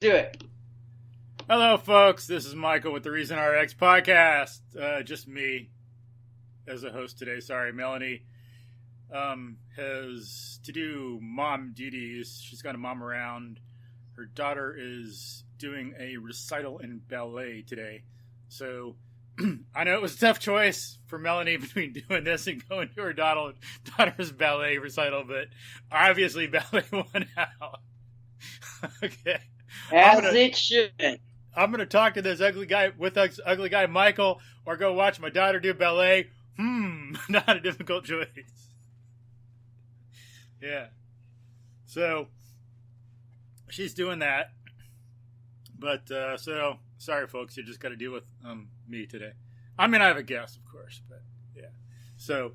Do it. Hello, folks. This is Michael with the Reason RX podcast. Just me as a host today. Sorry, Melanie has to do mom duties. She's got a mom around. Her daughter is doing a recital in ballet today. So I know it was a tough choice for Melanie between doing this and going to her daughter's ballet recital, but obviously ballet won out. Okay. It should. I'm going to talk to this ugly guy, Michael, or go watch my daughter do ballet. Not a difficult choice. Yeah. So, she's doing that. But, so, sorry, folks, you just got to deal with me today. I mean, I have a guest, of course, but, yeah. So,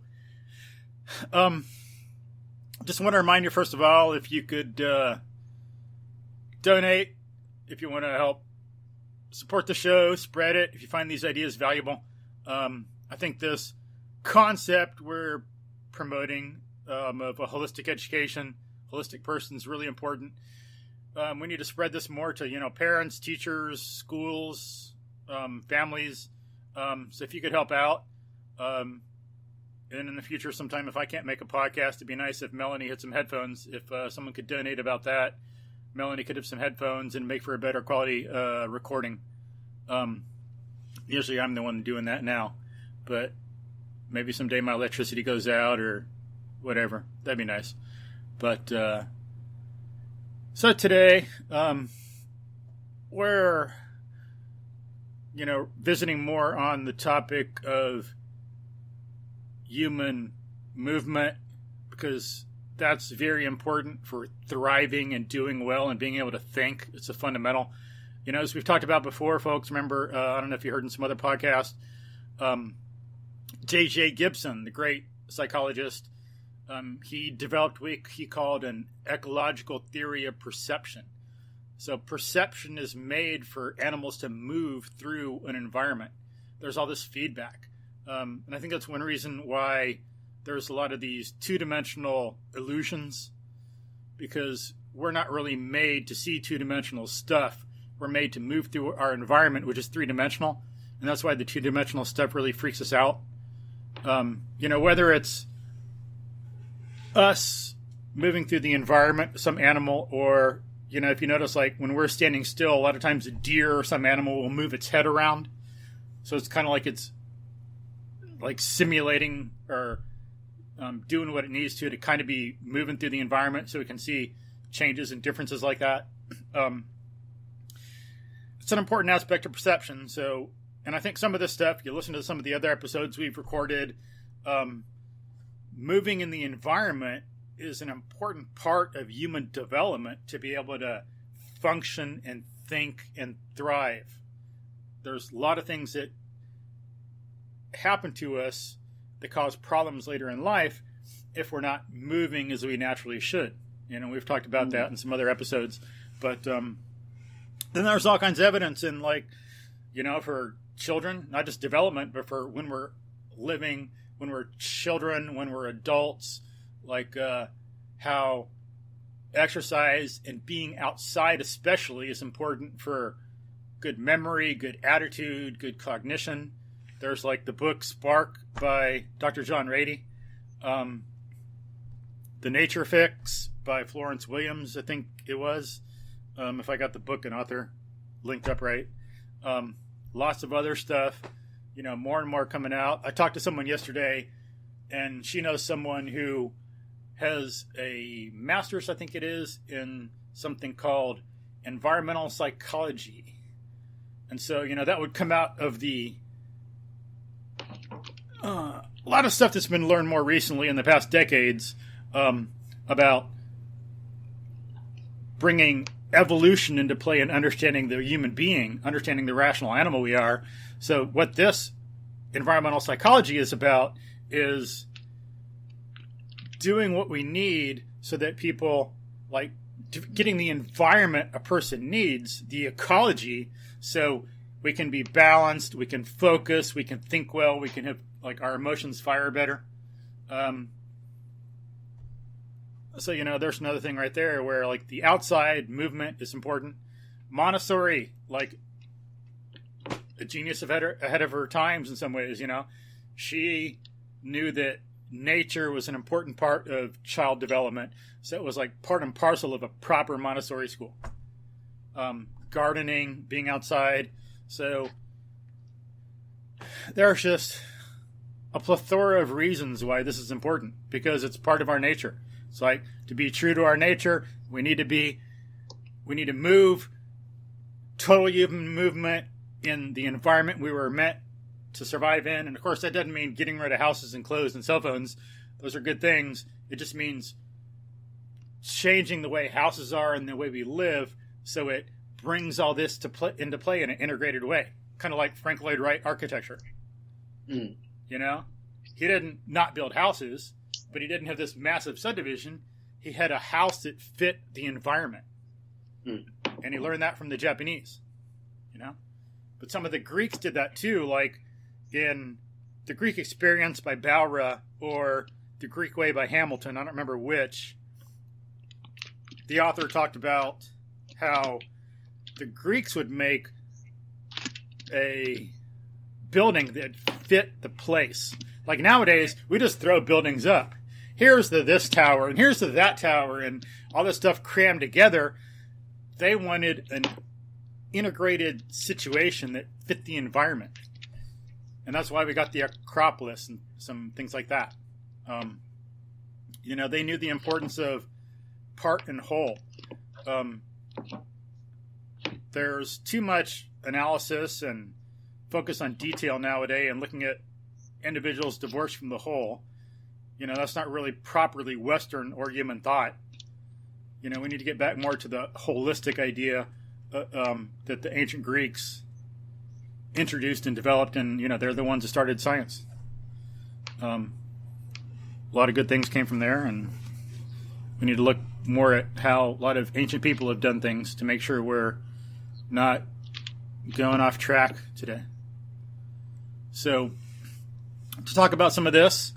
just want to remind you, first of all, if you could donate, if you want to help support the show, spread it if you find these ideas valuable. I think this concept we're promoting of a holistic education, holistic person is really important. We need to spread this more to, parents, teachers, schools, families. So if you could help out, and in the future sometime if I can't make a podcast, it'd be nice if Melanie had some headphones. If someone could donate about that, Melanie could have some headphones and make for a better quality recording. Usually I'm the one doing that now, but maybe someday my electricity goes out or whatever. That'd be nice. But so today we're visiting more on the topic of human movement, because that's very important for thriving and doing well and being able to think. It's a fundamental. As we've talked about before, folks, remember, I don't know if you heard in some other podcast, J.J. Gibson, the great psychologist, he developed what he called an ecological theory of perception. So perception is made for animals to move through an environment. There's all this feedback. And I think that's one reason why there's a lot of these two-dimensional illusions, because we're not really made to see two-dimensional stuff. We're made to move through our environment, which is three-dimensional, and that's why the two-dimensional stuff really freaks us out. Whether it's us moving through the environment, some animal, or, if you notice, like when we're standing still, a lot of times a deer or some animal will move its head around. So it's kind of like it's like simulating or doing what it needs to kind of be moving through the environment, so we can see changes and differences like that. It's an important aspect of perception. So, and I think some of this stuff, you listen to some of the other episodes we've recorded, moving in the environment is an important part of human development to be able to function and think and thrive. There's a lot of things that happen to us that cause problems later in life if we're not moving as we naturally should. We've talked about that in some other episodes. But then there's all kinds of evidence in, for children, not just development, but for when we're living, when we're children, when we're adults, how exercise and being outside especially is important for good memory, good attitude, good cognition. There's the book Spark by Dr. John Ratey. The Nature Fix by Florence Williams, I think it was. If I got the book and author linked up right. Lots of other stuff, more and more coming out. I talked to someone yesterday, and she knows someone who has a master's, I think it is, in something called environmental psychology. And so, that would come out of the a lot of stuff that's been learned more recently in the past decades about bringing evolution into play and understanding the human being, understanding the rational animal we are. So what this environmental psychology is about is doing what we need so that people, getting the environment a person needs, the ecology, so we can be balanced, we can focus, we can think well, we can have our emotions fire better. So, there's another thing right there where the outside movement is important. Montessori, like a genius ahead of her times in some ways, she knew that nature was an important part of child development. So it was like part and parcel of a proper Montessori school. Gardening, being outside. So there's just a plethora of reasons why this is important, because it's part of our nature. It's like, to be true to our nature, we need to move, total human movement in the environment we were meant to survive in. And of course, that doesn't mean getting rid of houses and clothes and cell phones. Those are good things. It just means changing the way houses are and the way we live, so it brings all this into play in an integrated way, kind of like Frank Lloyd Wright architecture. He didn't not build houses, but he didn't have this massive subdivision. He had a house that fit the environment. And he learned that from the Japanese, But some of the Greeks did that too, like in The Greek Experience by Bowra or The Greek Way by Hamilton. I don't remember which. The author talked about how the Greeks would make a building that fit the place. Like nowadays, we just throw buildings up. Here's this tower, and here's that tower, and all this stuff crammed together. They wanted an integrated situation that fit the environment. And that's why we got the Acropolis and some things like that. They knew the importance of part and whole. There's too much analysis and focus on detail nowadays and looking at individuals divorced from the whole. That's not really properly Western or human thought. We need to get back more to the holistic idea that the ancient Greeks introduced and developed, and they're the ones that started science. A lot of good things came from there, and we need to look more at how a lot of ancient people have done things to make sure we're not going off track today. So, to talk about some of this,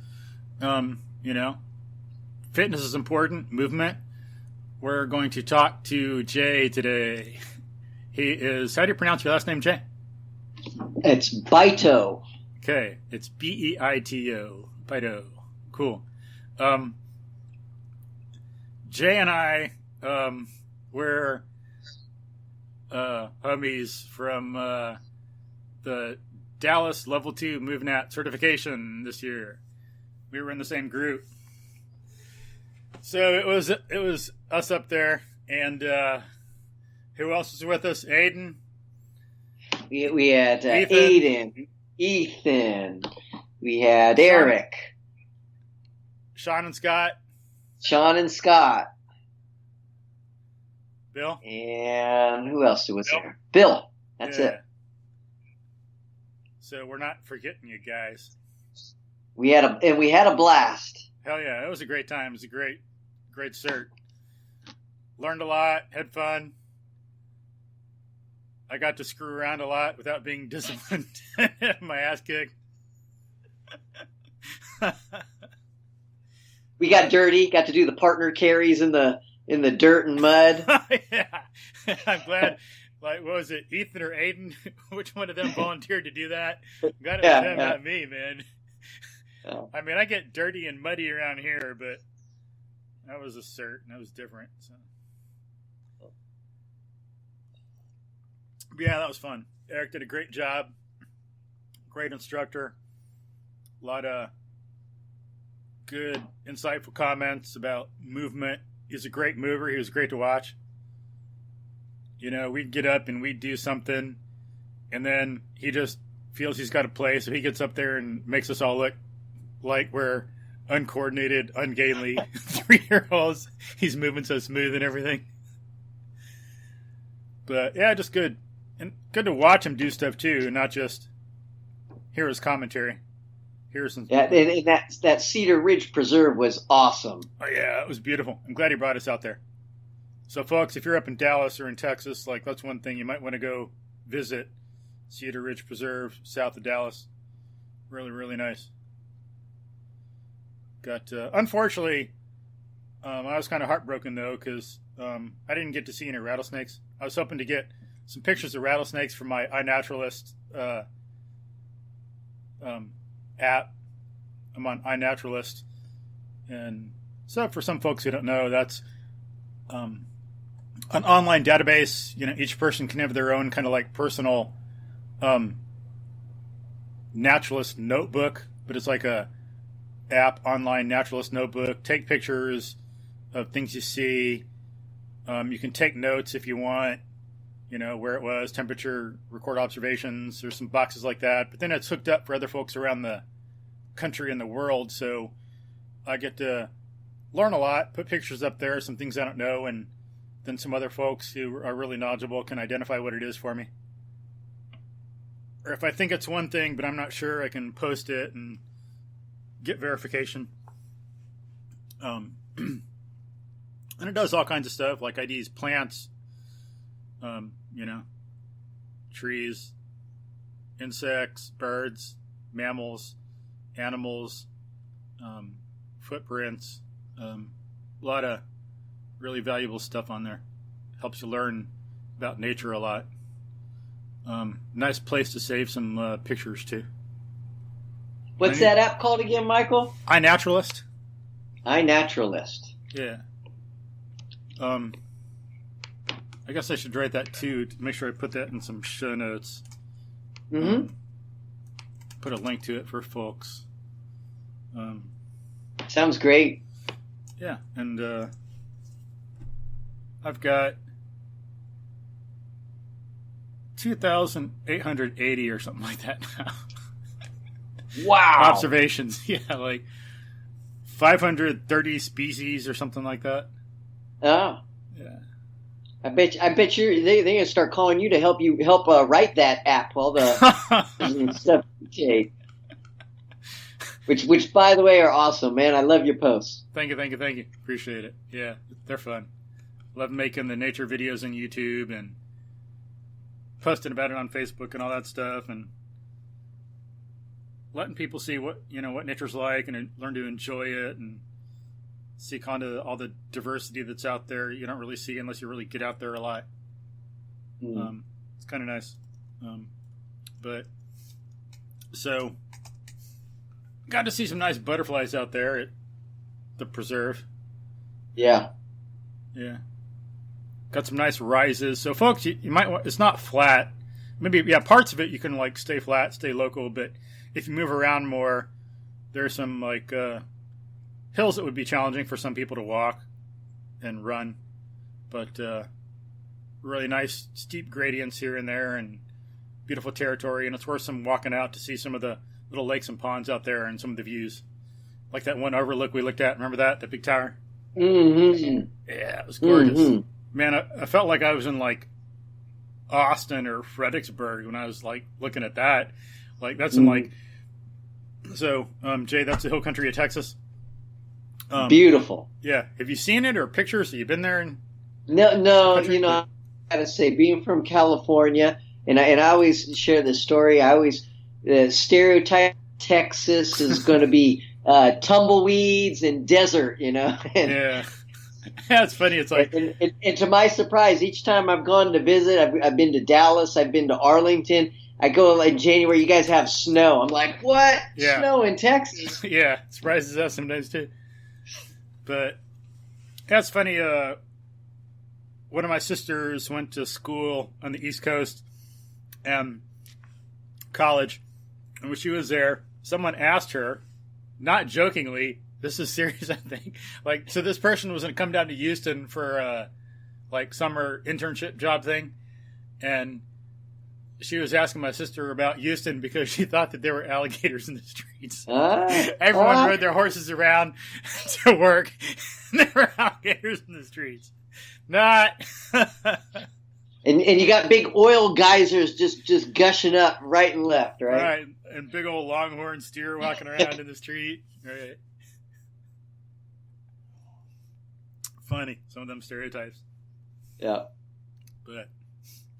fitness is important, movement. We're going to talk to Jay today. He is, how do you pronounce your last name, Jay? It's Beito. Okay, it's Beito. Beito. Cool. Jay and I were homies from the Dallas Level 2 MovNat certification this year. We were in the same group. So it was us up there, and who else was with us? Aiden? We had Aiden, Ethan, we had Eric. Sean and Scott. Bill? And who else was there? Bill. That's it. So we're not forgetting you guys. We had a blast. Hell yeah, it was a great time. It was a great cert. Learned a lot, had fun. I got to screw around a lot without being disciplined. My ass kicked. We got dirty, got to do the partner carries in the dirt and mud. Yeah. I'm glad. Like, what was it, Ethan or Aiden? Which one of them volunteered to do that? Got it was them, not me, man. Oh. I mean, I get dirty and muddy around here, but that was a cert, and that was different. So. But yeah, that was fun. Eric did a great job. Great instructor. A lot of good, insightful comments about movement. He's a great mover. He was great to watch. We'd get up and we'd do something, and then he just feels he's got to play, so he gets up there and makes us all look like we're uncoordinated, ungainly 3-year-olds. He's moving so smooth and everything. But yeah, just good. And good to watch him do stuff too, and not just hear his commentary. Here's some. Yeah, and that Cedar Ridge Preserve was awesome. Oh yeah, it was beautiful. I'm glad he brought us out there. So folks, if you're up in Dallas or in Texas, like, that's one thing you might want to go visit. Cedar Ridge Preserve, south of Dallas. Really, really nice. Got unfortunately, I was kind of heartbroken though, because I didn't get to see any rattlesnakes. I was hoping to get some pictures of rattlesnakes from my iNaturalist app. I'm on iNaturalist. And so for some folks who don't know, that's an online database. Each person can have their own kind of like personal naturalist notebook, but it's like a app online naturalist notebook. Take pictures of things you see. You can take notes if you want, where it was, temperature, record observations. There's some boxes like that, but then it's hooked up for other folks around the country and the world. So I get to learn a lot, put pictures up there, some things I don't know, and then some other folks who are really knowledgeable can identify what it is for me. Or if I think it's one thing, but I'm not sure, I can post it and get verification. And it does all kinds of stuff, like IDs, plants, trees, insects, birds, mammals, animals, footprints, a lot of really valuable stuff on there. Helps you learn about nature a lot. Nice place to save some pictures too. What's that app called again, Michael? iNaturalist. iNaturalist. Yeah. I guess I should write that too to make sure I put that in some show notes. Mm-hmm. Put a link to it for folks. Sounds great. Yeah, and I've got 2,880 or something like that now. Wow. Observations. Yeah, like 530 species or something like that. Oh. Yeah. I bet they're gonna start calling you to help write that app while the stuff. Okay. Which by the way are awesome, man. I love your posts. Thank you. Appreciate it. Yeah, they're fun. Love making the nature videos on YouTube and posting about it on Facebook and all that stuff, and letting people see what nature's like and learn to enjoy it and see kind of all the diversity that's out there you don't really see unless you really get out there a lot. It's kind of nice. But so got to see some nice butterflies out there at the preserve. Yeah. Got some nice rises. So folks, you might want, it's not flat. Maybe, parts of it you can like stay flat, stay local, but if you move around more, there's some like hills that would be challenging for some people to walk and run, but really nice steep gradients here and there and beautiful territory, and it's worth some walking out to see some of the little lakes and ponds out there and some of the views. Like that one overlook we looked at, remember that? The big tower? Mm-hmm. Yeah, it was gorgeous. Mm-hmm. Man, I felt like I was in like Austin or Fredericksburg when I was like looking at that. Like that's in like, so Jay, that's the hill country of Texas. Beautiful. Yeah. Have you seen it or pictures? Have you been there? No. I gotta say, being from California, and I always share this story. I always stereotype Texas is going to be tumbleweeds and desert, And, yeah. That's funny. It's like, and to my surprise, each time I've gone to visit, I've been to Dallas, I've been to Arlington. I go in January, you guys have snow. I'm like, what? Yeah. Snow in Texas? Yeah, it surprises us sometimes too. But that's funny. One of my sisters went to school on the East Coast and college. And when she was there, someone asked her, not jokingly, this is serious, I think. Like, so this person was going to come down to Houston for like summer internship job thing. And she was asking my sister about Houston because she thought that there were alligators in the streets. Everyone rode their horses around to work, and there were alligators in the streets. Not. and you got big oil geysers just gushing up right and left, right? Right, and big old longhorn steer walking around in the street. Right. Funny, some of them stereotypes. Yeah. But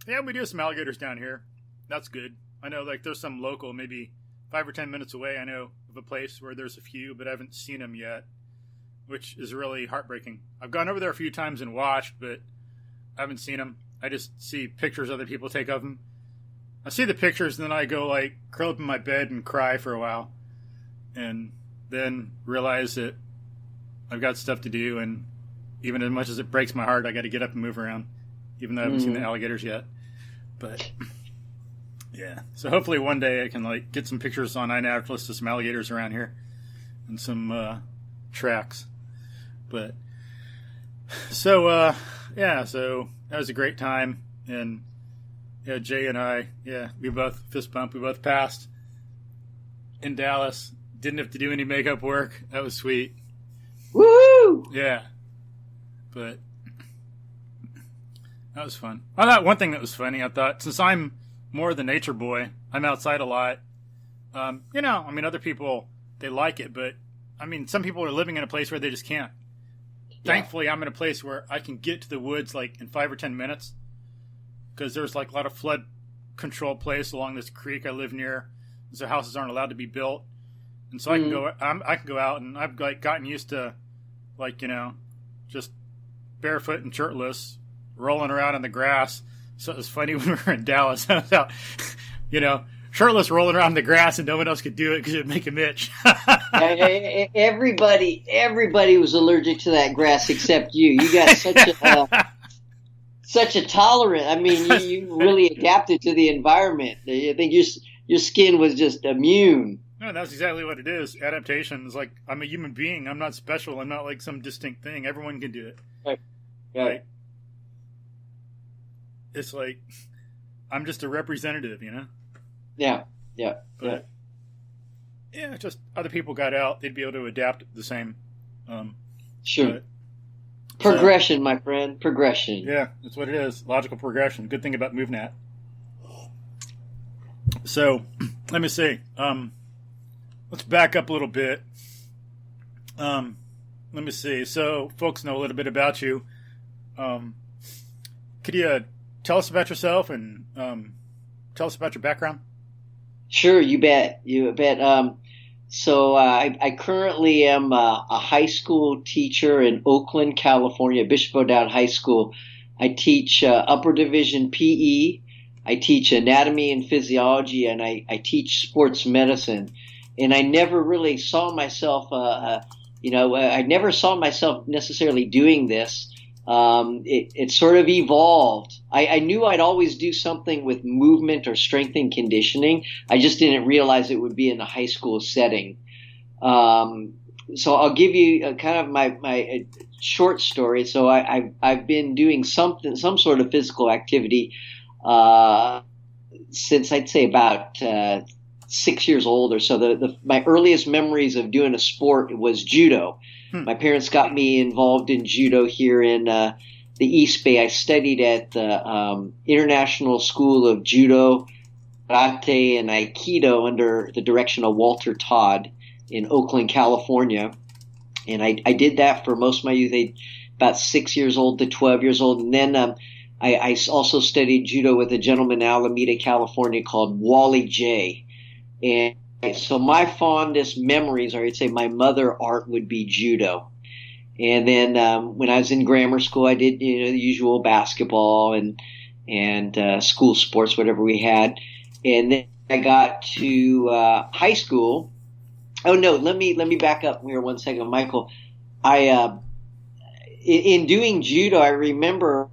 yeah, we do have some alligators down here. That's good. I know, like, there's some local, maybe 5 or 10 minutes away. I know of a place where there's a few, but I haven't seen them yet, which is really heartbreaking. I've gone over there a few times and watched, but I haven't seen them. I just see pictures other people take of them. I see the pictures, and then I go like curl up in my bed and cry for a while, and then realize that I've got stuff to do, and even as much as it breaks my heart, I got to get up and move around, even though I haven't seen the alligators yet. But yeah, so hopefully one day I can like get some pictures on iNaturalist of some alligators around here and some tracks. But so yeah, so that was a great time, and yeah, Jay and I, yeah, we both fist bump. We both passed in Dallas. Didn't have to do any makeup work. That was sweet. Woo! Yeah, but that was fun. I thought one thing that was funny. I thought since I'm more the nature boy, I'm outside a lot. You know, I mean, other people they like it, but I mean, some people are living in a place where they just can't. Yeah. Thankfully, I'm in a place where I can get to the woods like in 5 or 10 minutes. Because there's like a lot of flood control place along this creek I live near, so houses aren't allowed to be built, and so I can go out, and I've like gotten used to, like, you know, just barefoot and shirtless, rolling around in the grass. So it was funny when we were in Dallas. I was out, you know, shirtless, rolling around in the grass, and no one else could do it because it would make him itch. Everybody was allergic to that grass except you. You got such a tolerant. I mean, you really adapted to the environment. I think your skin was just immune. No, that's exactly what it is. Adaptation is like, I'm a human being. I'm not special. I'm not like some distinct thing. Everyone can do it. Right. Yeah. Like, it's like I'm just a representative, you know? Yeah. Yeah. But, yeah, just other people got out. They'd be able to adapt the same. Sure. But, progression, my friend. Progression. Yeah, that's what it is. Logical progression. Good thing about MovNat. So, let me see. Let's back up a little bit. Let me see. So, folks know a little bit about you. Could you tell us about yourself and tell us about your background? Sure, you bet. You bet. So I currently am a high school teacher in Oakland, California, Bishop O'Dowd High School. I teach upper division PE. I teach anatomy and physiology, and I teach sports medicine. And I never really saw myself, I never saw myself necessarily doing this. It sort of evolved. I knew I'd always do something with movement or strength and conditioning. I just didn't realize it would be in a high school setting. So I'll give you kind of my short story. So I've been doing some sort of physical activity since I'd say about 6 years old or so. My earliest memories of doing a sport was judo. My parents got me involved in judo here in the East Bay. I studied at the International School of Judo, Karate, and Aikido under the direction of Walter Todd in Oakland, California. And I did that for most of my youth, about 6 years old to 12 years old. And then I also studied judo with a gentleman in Alameda, California called Wally J. And so my fondest memories, or I'd say my mother art, would be judo. And then when I was in grammar school, I did the usual basketball and school sports, whatever we had. And then I got to high school. Oh no, let me back up here 1 second, Michael. In doing judo, I remember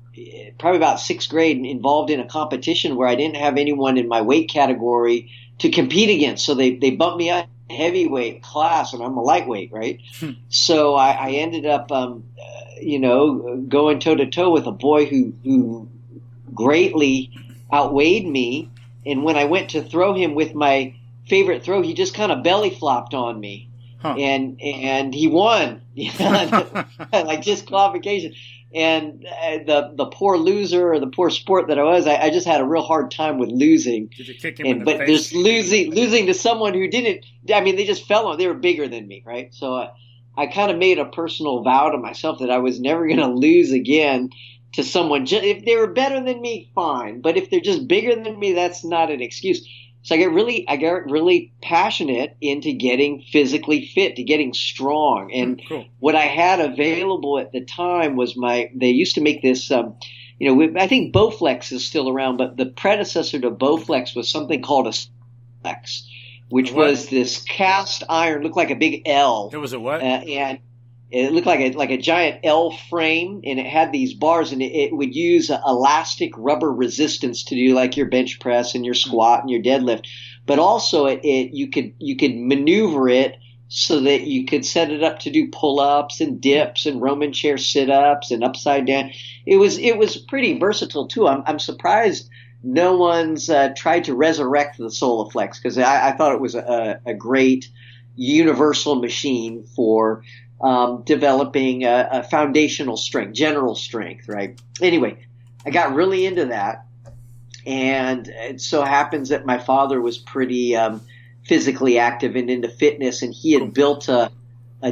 probably about sixth grade involved in a competition where I didn't have anyone in my weight category to compete against. So they bumped me up heavyweight class, and I'm a lightweight, right? So I ended up, going toe to toe with a boy who greatly outweighed me. And when I went to throw him with my favorite throw, he just kind of belly flopped on me, and he won, like disqualification. And the poor loser, or the poor sport that I was, I just had a real hard time with losing. Did you kick him in the face? But just losing to someone who didn't. I mean, they just fell on. They were bigger than me, right? So I kind of made a personal vow to myself that I was never going to lose again to someone. If they were better than me, fine. But if they're just bigger than me, that's not an excuse. So I got really passionate into getting physically fit, to getting strong. And cool. What I had available at the time was they used to make this I think Bowflex is still around, but the predecessor to Bowflex was something called a Flex, which was this cast iron, looked like a big L. It was a what? And it looked like a giant L frame, and it had these bars, and it would use elastic rubber resistance to do like your bench press and your squat and your deadlift. But also you could maneuver it so that you could set it up to do pull-ups and dips and Roman chair sit-ups and upside down. It was pretty versatile too. I'm surprised no one's tried to resurrect the Solaflex, because I thought it was a great universal machine for developing a foundational strength, general strength, right? Anyway, I got really into that, and it so happens that my father was pretty physically active and into fitness, and he had built a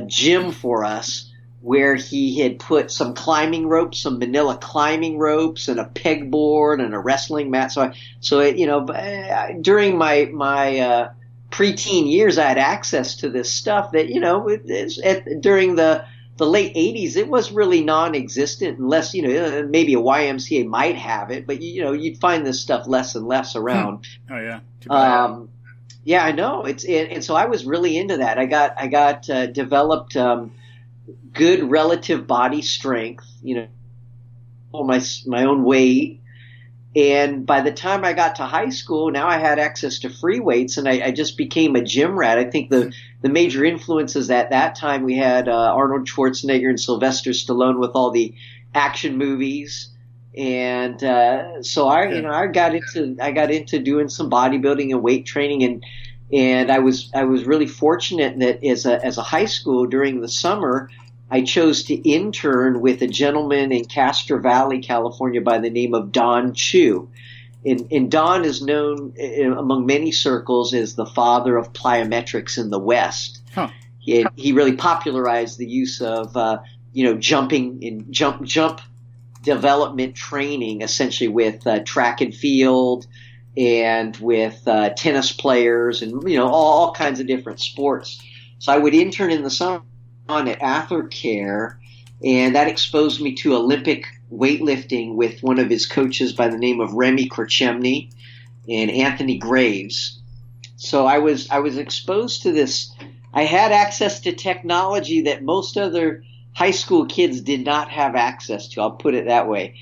gym for us where he had put some climbing ropes, some manila climbing ropes, and a pegboard and a wrestling mat. During my preteen years, I had access to this stuff that, during the late 80s, it was really non-existent, unless, maybe a YMCA might have it, but, you'd find this stuff less and less around. Oh, yeah. Too bad. Yeah, I know. And so I was really into that. I got developed good relative body strength, my own weight. And by the time I got to high school, now I had access to free weights, and I just became a gym rat. I think the major influences at that time, we had Arnold Schwarzenegger and Sylvester Stallone with all the action movies. And so I got into doing some bodybuilding and weight training, and I was really fortunate that as a high school during the summer, I chose to intern with a gentleman in Castro Valley, California, by the name of Don Chu. And Don is known among many circles as the father of plyometrics in the West. Huh. He really popularized the use of jumping and jump development training, essentially with track and field and with tennis players and all kinds of different sports. So I would intern in the summer at Athercare, and that exposed me to Olympic weightlifting with one of his coaches by the name of Remy Korchemny and Anthony Graves. So I was exposed to this. I had access to technology that most other high school kids did not have access to. I'll put it that way.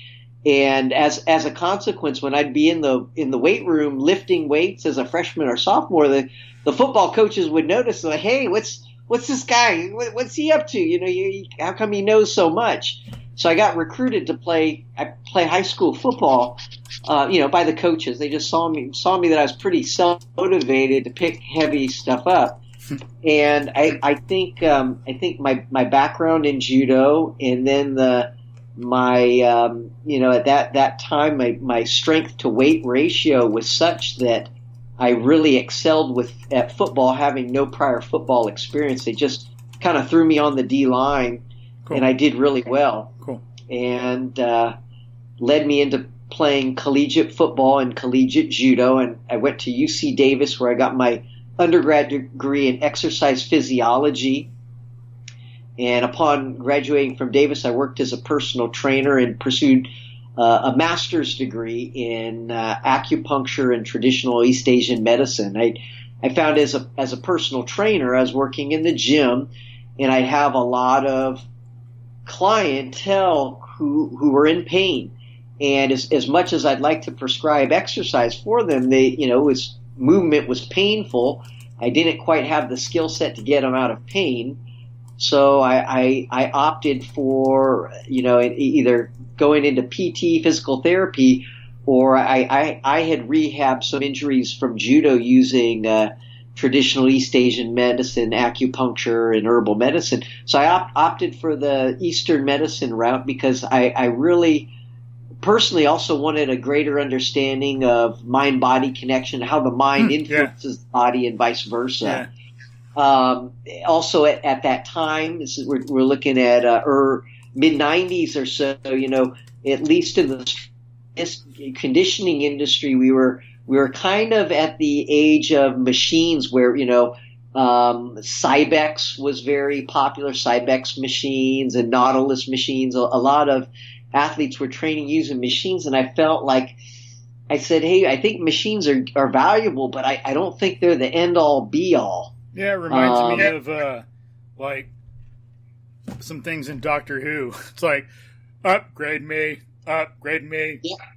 And as a consequence, when I'd be in the weight room lifting weights as a freshman or sophomore, the football coaches would notice, like, hey, what's this guy? What's he up to? How come he knows so much? So I got recruited to play high school football, by the coaches. They just saw me that I was pretty self-motivated to pick heavy stuff up. And I think my background in judo, and then at that time my strength to weight ratio was such that I really excelled at football, having no prior football experience. They just kind of threw me on the D line, cool. And I did really well. Cool. And led me into playing collegiate football and collegiate judo. And I went to UC Davis, where I got my undergrad degree in exercise physiology. And upon graduating from Davis, I worked as a personal trainer and pursued a master's degree in acupuncture and traditional East Asian medicine. I found as a personal trainer, I was working in the gym, and I'd have a lot of clientele who were in pain. And as much as I'd like to prescribe exercise for them, movement was painful. I didn't quite have the skill set to get them out of pain. So I opted for, either going into PT, physical therapy, or I had rehabbed some injuries from judo using traditional East Asian medicine, acupuncture, and herbal medicine. So I opted for the Eastern medicine route because I really personally also wanted a greater understanding of mind-body connection, how the mind influences the body and vice versa. Yeah. Also at that time, we're looking at mid 90s or so, at lext in the conditioning industry, we were kind of at the age of machines where, Cybex was very popular, Cybex machines and Nautilus machines, a lot of athletes were training using machines, and I felt like I said, hey, I think machines are valuable, but I don't think they're the end all be all. Yeah, it reminds me of like some things in Doctor Who. It's like, upgrade me, yeah.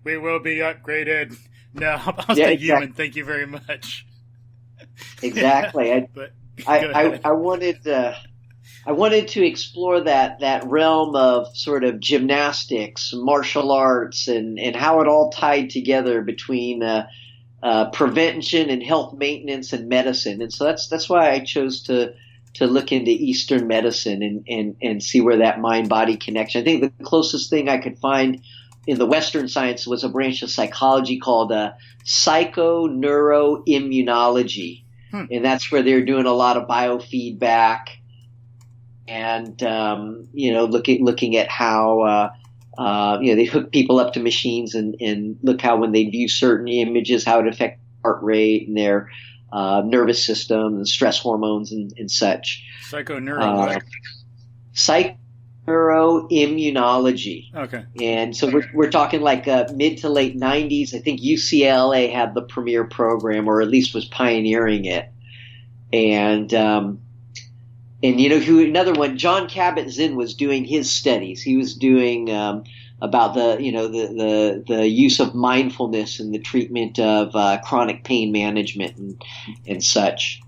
We will be upgraded. No, I'll stay human. Thank you very much. Exactly. I wanted to explore that realm of sort of gymnastics, martial arts, and how it all tied together between prevention and health maintenance and medicine. And so that's why I chose to look into Eastern medicine and see where that mind-body connection. I think the closest thing I could find in the Western science was a branch of psychology called psychoneuroimmunology. And that's where they're doing a lot of biofeedback and, looking at how, they hook people up to machines and look how when they view certain images, how it affects heart rate and their nervous system and stress hormones and such. Psychoneuroimmunology. Okay. And so we're talking like mid to late 90s. I think UCLA had the premier program, or at least was pioneering it. And another one, John Kabat-Zinn was doing his studies. He was doing about the use of mindfulness in the treatment of chronic pain management and such.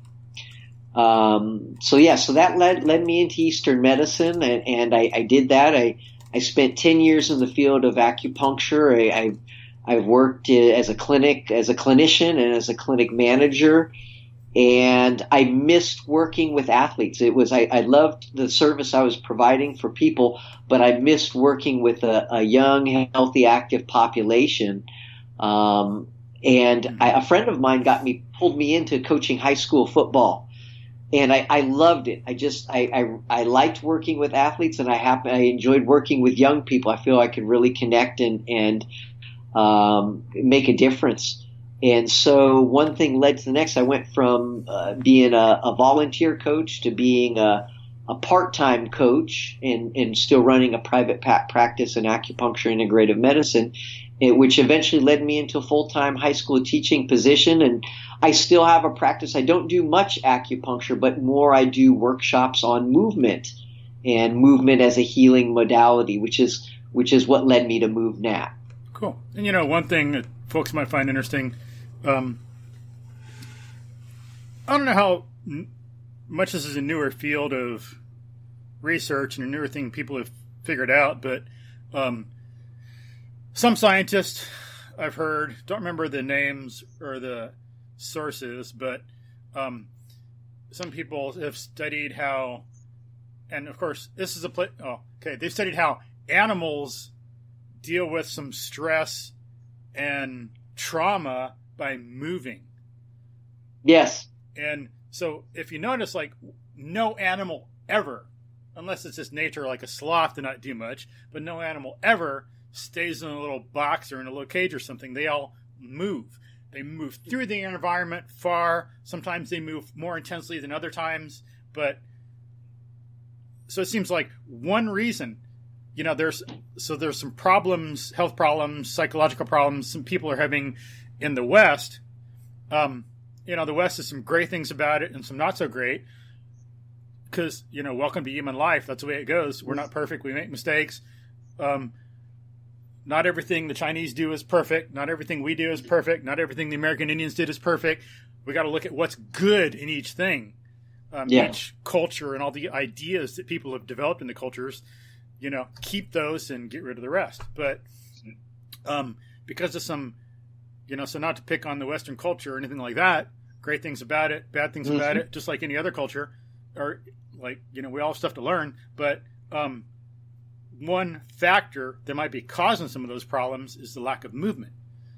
So that led me into Eastern medicine, and I did that. I spent 10 years in the field of acupuncture. I've worked as a clinician and as a clinic manager, and I missed working with athletes. I loved the service I was providing for people, but I missed working with a young, healthy, active population. A friend of mine pulled me into coaching high school football. And I loved it. I liked working with athletes, and I enjoyed working with young people. I feel I could really connect and make a difference. And so one thing led to the next. I went from being a volunteer coach to being a part-time coach and still running a private practice in acupuncture integrative medicine, which eventually led me into a full-time high school teaching position. And I still have a practice. I don't do much acupuncture, but more I do workshops on movement and movement as a healing modality, which is what led me to MovNat. Cool. And one thing that folks might find interesting, I don't know how much this is a newer field of research and a newer thing people have figured out, but some scientists I've heard, don't remember the names or the sources, but some people have studied how, and of course this is they've studied how animals deal with some stress and trauma by moving. Yes. And so if you notice, like, no animal ever, unless it's just nature, like a sloth to not do much, but no animal ever stays in a little box or in a little cage or something. They all move. They move through the environment far. Sometimes they move more intensely than other times. But so it seems like one reason, there's some problems, health problems, psychological problems some people are having in the West. The West has some great things about it and some not so great. Because, welcome to human life. That's the way it goes. We're not perfect. We make mistakes. Not everything the Chinese do is perfect. Not everything we do is perfect. Not everything the American Indians did is perfect. We got to look at what's good in each thing, each culture, and all the ideas that people have developed in the cultures. Keep those and get rid of the rest. But because of some, so not to pick on the Western culture or anything like that. Great things about it, bad things about it, just like any other culture. Or we all have stuff to learn. But one factor that might be causing some of those problems is the lack of movement.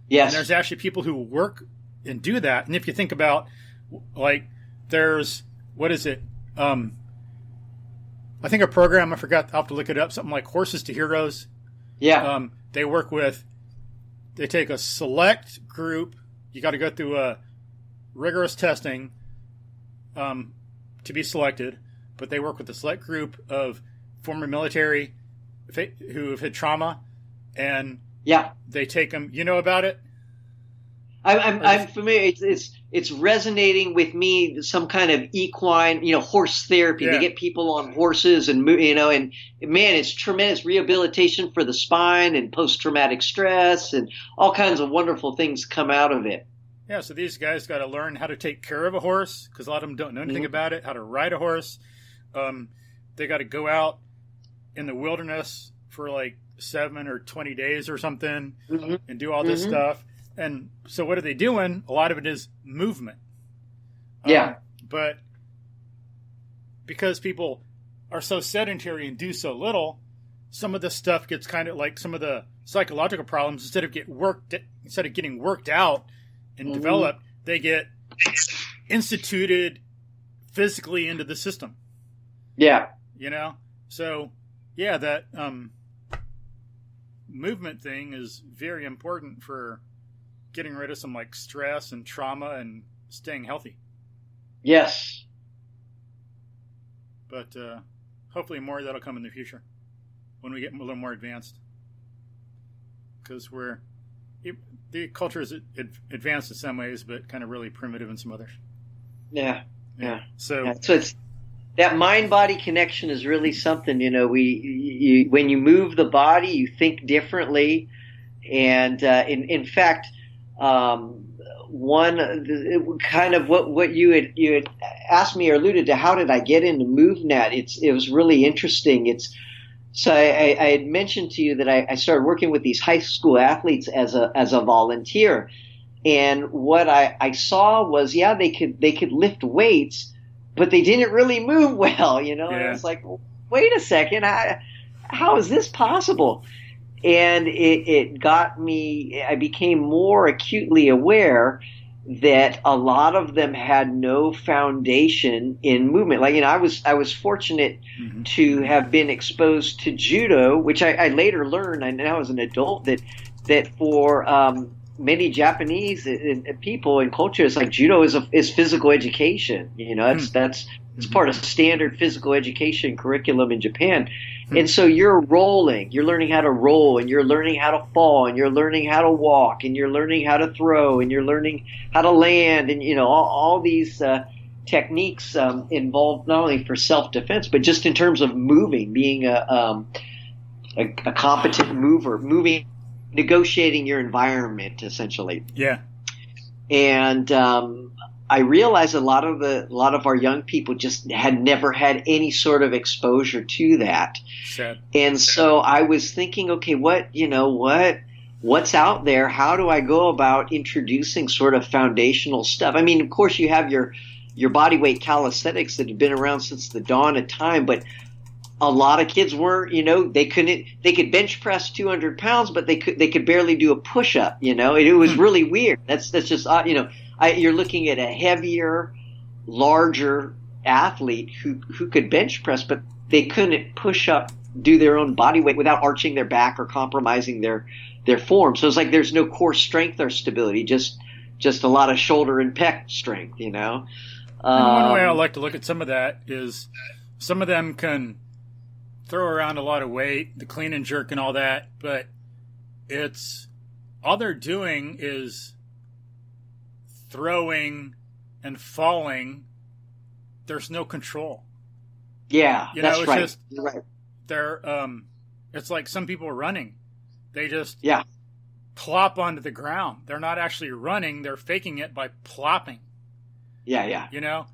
Yes. And there's actually people who work and do that. And if you think about, there's, what is it? I think a program, I forgot, I'll have to look it up, something like Horses to Heroes. Yeah. They take a select group. You got to go through a rigorous testing to be selected. But they work with a select group of former military who have had trauma, and Yeah. they take them. You know about it? I'm familiar. It's resonating with me. Some kind of equine, horse therapy. Yeah. They get people on horses, and and man, it's tremendous rehabilitation for the spine and post-traumatic stress, and all kinds of wonderful things come out of it. Yeah. So these guys got to learn how to take care of a horse, because a lot of them don't know anything about it. How to ride a horse. They got to go out in the wilderness for like 7 or 20 days or something, and do all this stuff. And so what are they doing? A lot of it is movement. But because people are so sedentary and do so little, some of the stuff gets kind of like some of the psychological problems, instead of getting worked out and developed, they get instituted physically into the system. Yeah. So yeah, that movement thing is very important for getting rid of some like stress and trauma and staying healthy. Yes. But hopefully more of that'll come in the future when we get a little more advanced. Because the culture is advanced in some ways, but kind of really primitive in some others. Yeah. So it's that mind-body connection is really something. When you move the body, you think differently, and in fact. Kind of what you had asked me or alluded to, how did I get into MovNat? It was really interesting. So I had mentioned to you that I started working with these high school athletes as a volunteer, and what I saw was, they could lift weights, but they didn't really move well, And I was like, wait a second, how is this possible? And it got me, I became more acutely aware that a lot of them had no foundation in movement. Like, I was fortunate to have been exposed to judo, which I later learned, and now as an adult, that for many Japanese people and cultures, like judo is physical education. It's part of standard physical education curriculum in Japan. And so you're learning how to roll, and you're learning how to fall, and you're learning how to walk, and you're learning how to throw, and you're learning how to land, and all these techniques involved not only for self-defense, but just in terms of moving, being a competent mover, negotiating your environment, essentially. Yeah. And I realized a lot of our young people just had never had any sort of exposure to that. Sad. And so I was thinking, okay, what's out there? How do I go about introducing sort of foundational stuff? I mean, of course, you have your body weight calisthenics that have been around since the dawn of time, but a lot of kids weren't, they could bench press 200 pounds, but they could barely do a push up, it was really weird. That's just, you're looking at a heavier, larger athlete who could bench press, but they couldn't push up, do their own body weight without arching their back or compromising their form. So it's like there's no core strength or stability, just a lot of shoulder and pec strength, And one way I like to look at some of that is some of them can throw around a lot of weight, the clean and jerk and all that, but it's all they're doing is throwing and falling. There's no control. Yeah, that's right. Just, you're right. They're it's like some people are running. They just plop onto the ground. They're not actually running, they're faking it by plopping. Yeah.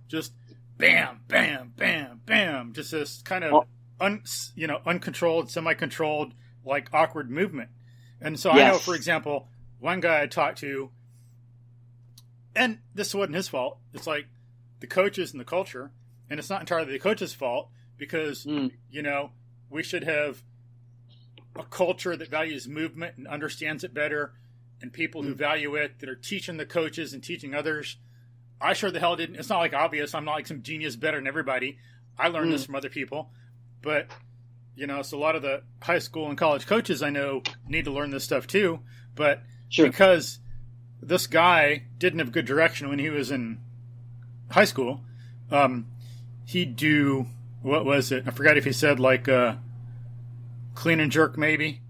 Just bam, bam, bam, bam. Just this kind of uncontrolled, semi-controlled, like awkward movement. And so I know, for example, one guy I talked to, and this wasn't his fault. It's like the coaches and the culture, and it's not entirely the coach's fault because, we should have a culture that values movement and understands it better, and people who value it that are teaching the coaches and teaching others. I sure the hell didn't. It's not like obvious. I'm not like some genius better than everybody. I learned this from other people. But, so a lot of the high school and college coaches I know need to learn this stuff too. But because this guy didn't have good direction when he was in high school, he'd do, what was it? I forgot if he said like clean and jerk maybe.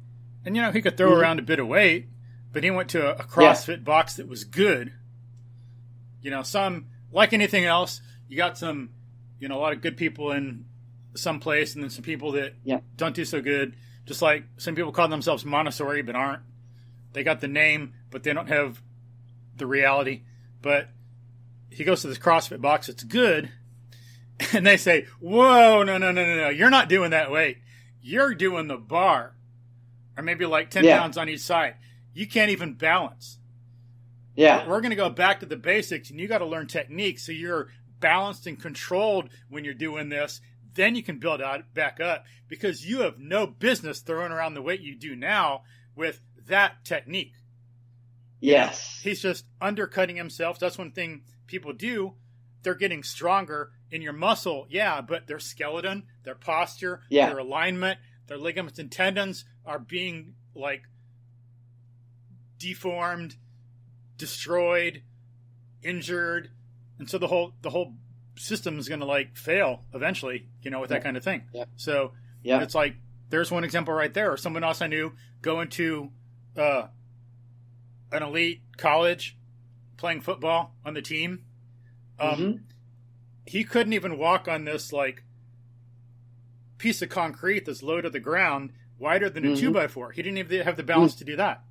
And, he could throw around a bit of weight, but he went to a CrossFit box that was good. Some, like anything else, you got some, a lot of good people in some place, and then some people that don't do so good. Just like some people call themselves Montessori, but aren't. They got the name, but they don't have the reality. But he goes to this CrossFit box, it's good, and they say, whoa, no, you're not doing that weight. You're doing the bar. Or maybe like 10 pounds on each side. You can't even balance. Yeah. We're going to go back to the basics, and you got to learn technique so you're balanced and controlled when you're doing this. Then you can build out back up, because you have no business throwing around the weight you do now with that technique. Yes. He's just undercutting himself. That's one thing people do. They're getting stronger in your muscle, but their skeleton, their posture, their alignment, their ligaments and tendons are being like deformed, destroyed, injured, and so the whole system is going to like fail eventually, with that kind of thing. Yeah. So it's like there's one example right there. Or someone else I knew going to an elite college, playing football on the team. He couldn't even walk on this like piece of concrete that's low to the ground, wider than a 2x4. He didn't even have the balance to do that.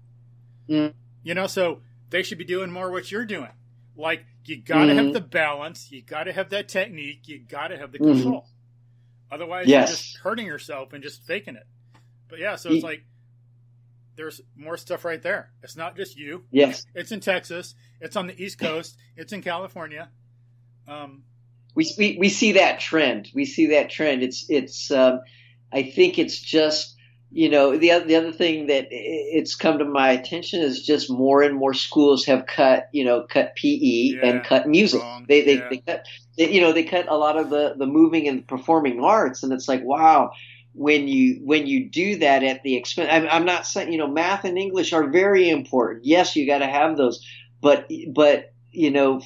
So they should be doing more what you're doing. Like, you got to have the balance, you got to have that technique, you got to have the control. Otherwise, you're just hurting yourself and just faking it. But so it's like there's more stuff right there. It's not just you. Yes. It's in Texas. It's on the East Coast. It's in California. We see that trend. It's I think it's just, the other thing that it's come to my attention is just more and more schools have cut PE and cut music. They cut a lot of the moving and performing arts, and it's like, wow, when you do that at the expense. I'm not saying, math and English are very important. Yes, you got to have those, but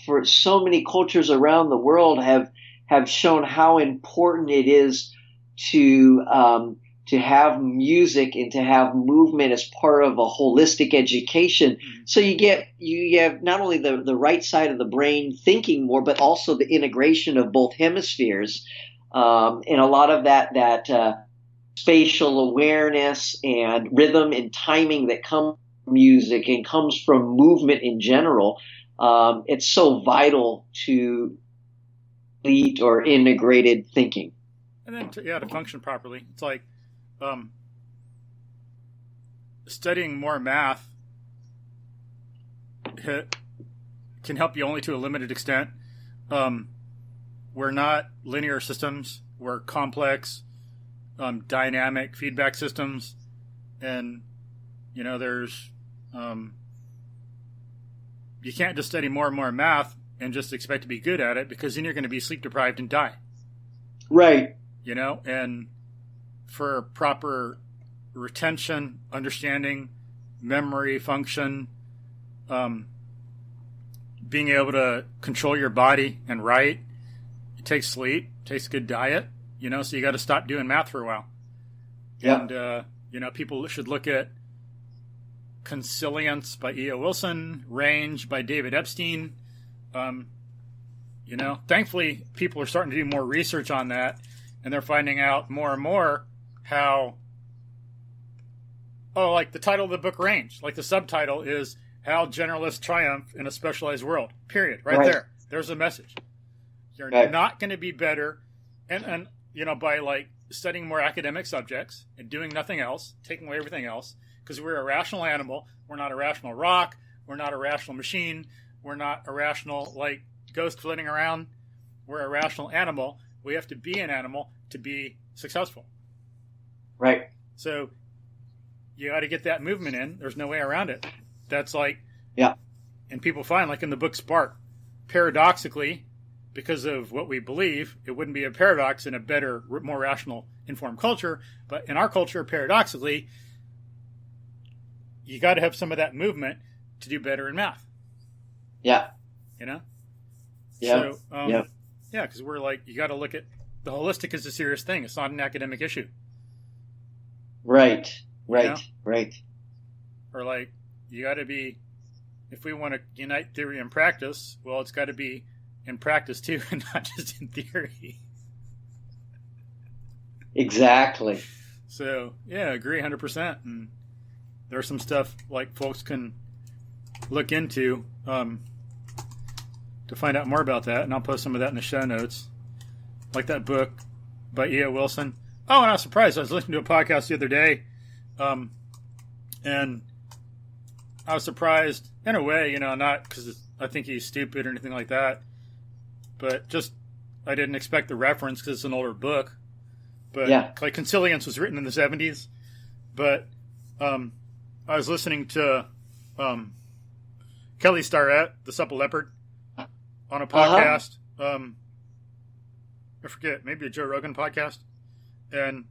for so many cultures around the world have shown how important it is to have music and to have movement as part of a holistic education. So you have not only the right side of the brain thinking more, but also the integration of both hemispheres, and a lot of that spatial awareness and rhythm and timing that comes from music and comes from movement in general. It's so vital to complete or integrated thinking. And then to function properly. It's like studying more math can help you only to a limited extent. We're not linear systems. We're complex, dynamic feedback systems. And, there's... you can't just study more and more math and just expect to be good at it, because then you're going to be sleep deprived and die. Right. And for proper retention, understanding, memory function, being able to control your body and write, it takes sleep, it takes good diet, so you got to stop doing math for a while. Yeah. And, people should look at Consilience by E.O. Wilson, Range by David Epstein. Thankfully, people are starting to do more research on that, and they're finding out more and more how, like the title of the book, Range, like the subtitle is How Generalists Triumph in a Specialized World, period. Right there. There's a message. You're not going to be better, and by like studying more academic subjects and doing nothing else, taking away everything else, because we're a rational animal. We're not a rational rock. We're not a rational machine. We're not a rational, like, ghost floating around. We're a rational animal. We have to be an animal to be successful. Right. So you got to get that movement in. There's no way around it. That's like, and people find, like in the book Spark, paradoxically, because of what we believe, it wouldn't be a paradox in a better, more rational, informed culture. But in our culture, paradoxically, you got to have some of that movement to do better in math. Yeah. Yeah. So, because we're like, you got to look at the holistic is a serious thing. It's not an academic issue. Right. Right. Right. Or like, you got to be, if we want to unite theory and practice, well, it's got to be in practice too, and not just in theory. Exactly. So, yeah, I agree 100%. And there's some stuff like folks can look into to find out more about that, and I'll post some of that in the show notes. Like that book by E.O. Wilson. Oh, and I was surprised. I was listening to a podcast the other day, and I was surprised in a way, not because I think he's stupid or anything like that, but just I didn't expect the reference because it's an older book. But like Consilience was written in the 70s, but I was listening to Kelly Starrett, the Supple Leopard, on a podcast. I forget, maybe a Joe Rogan podcast, and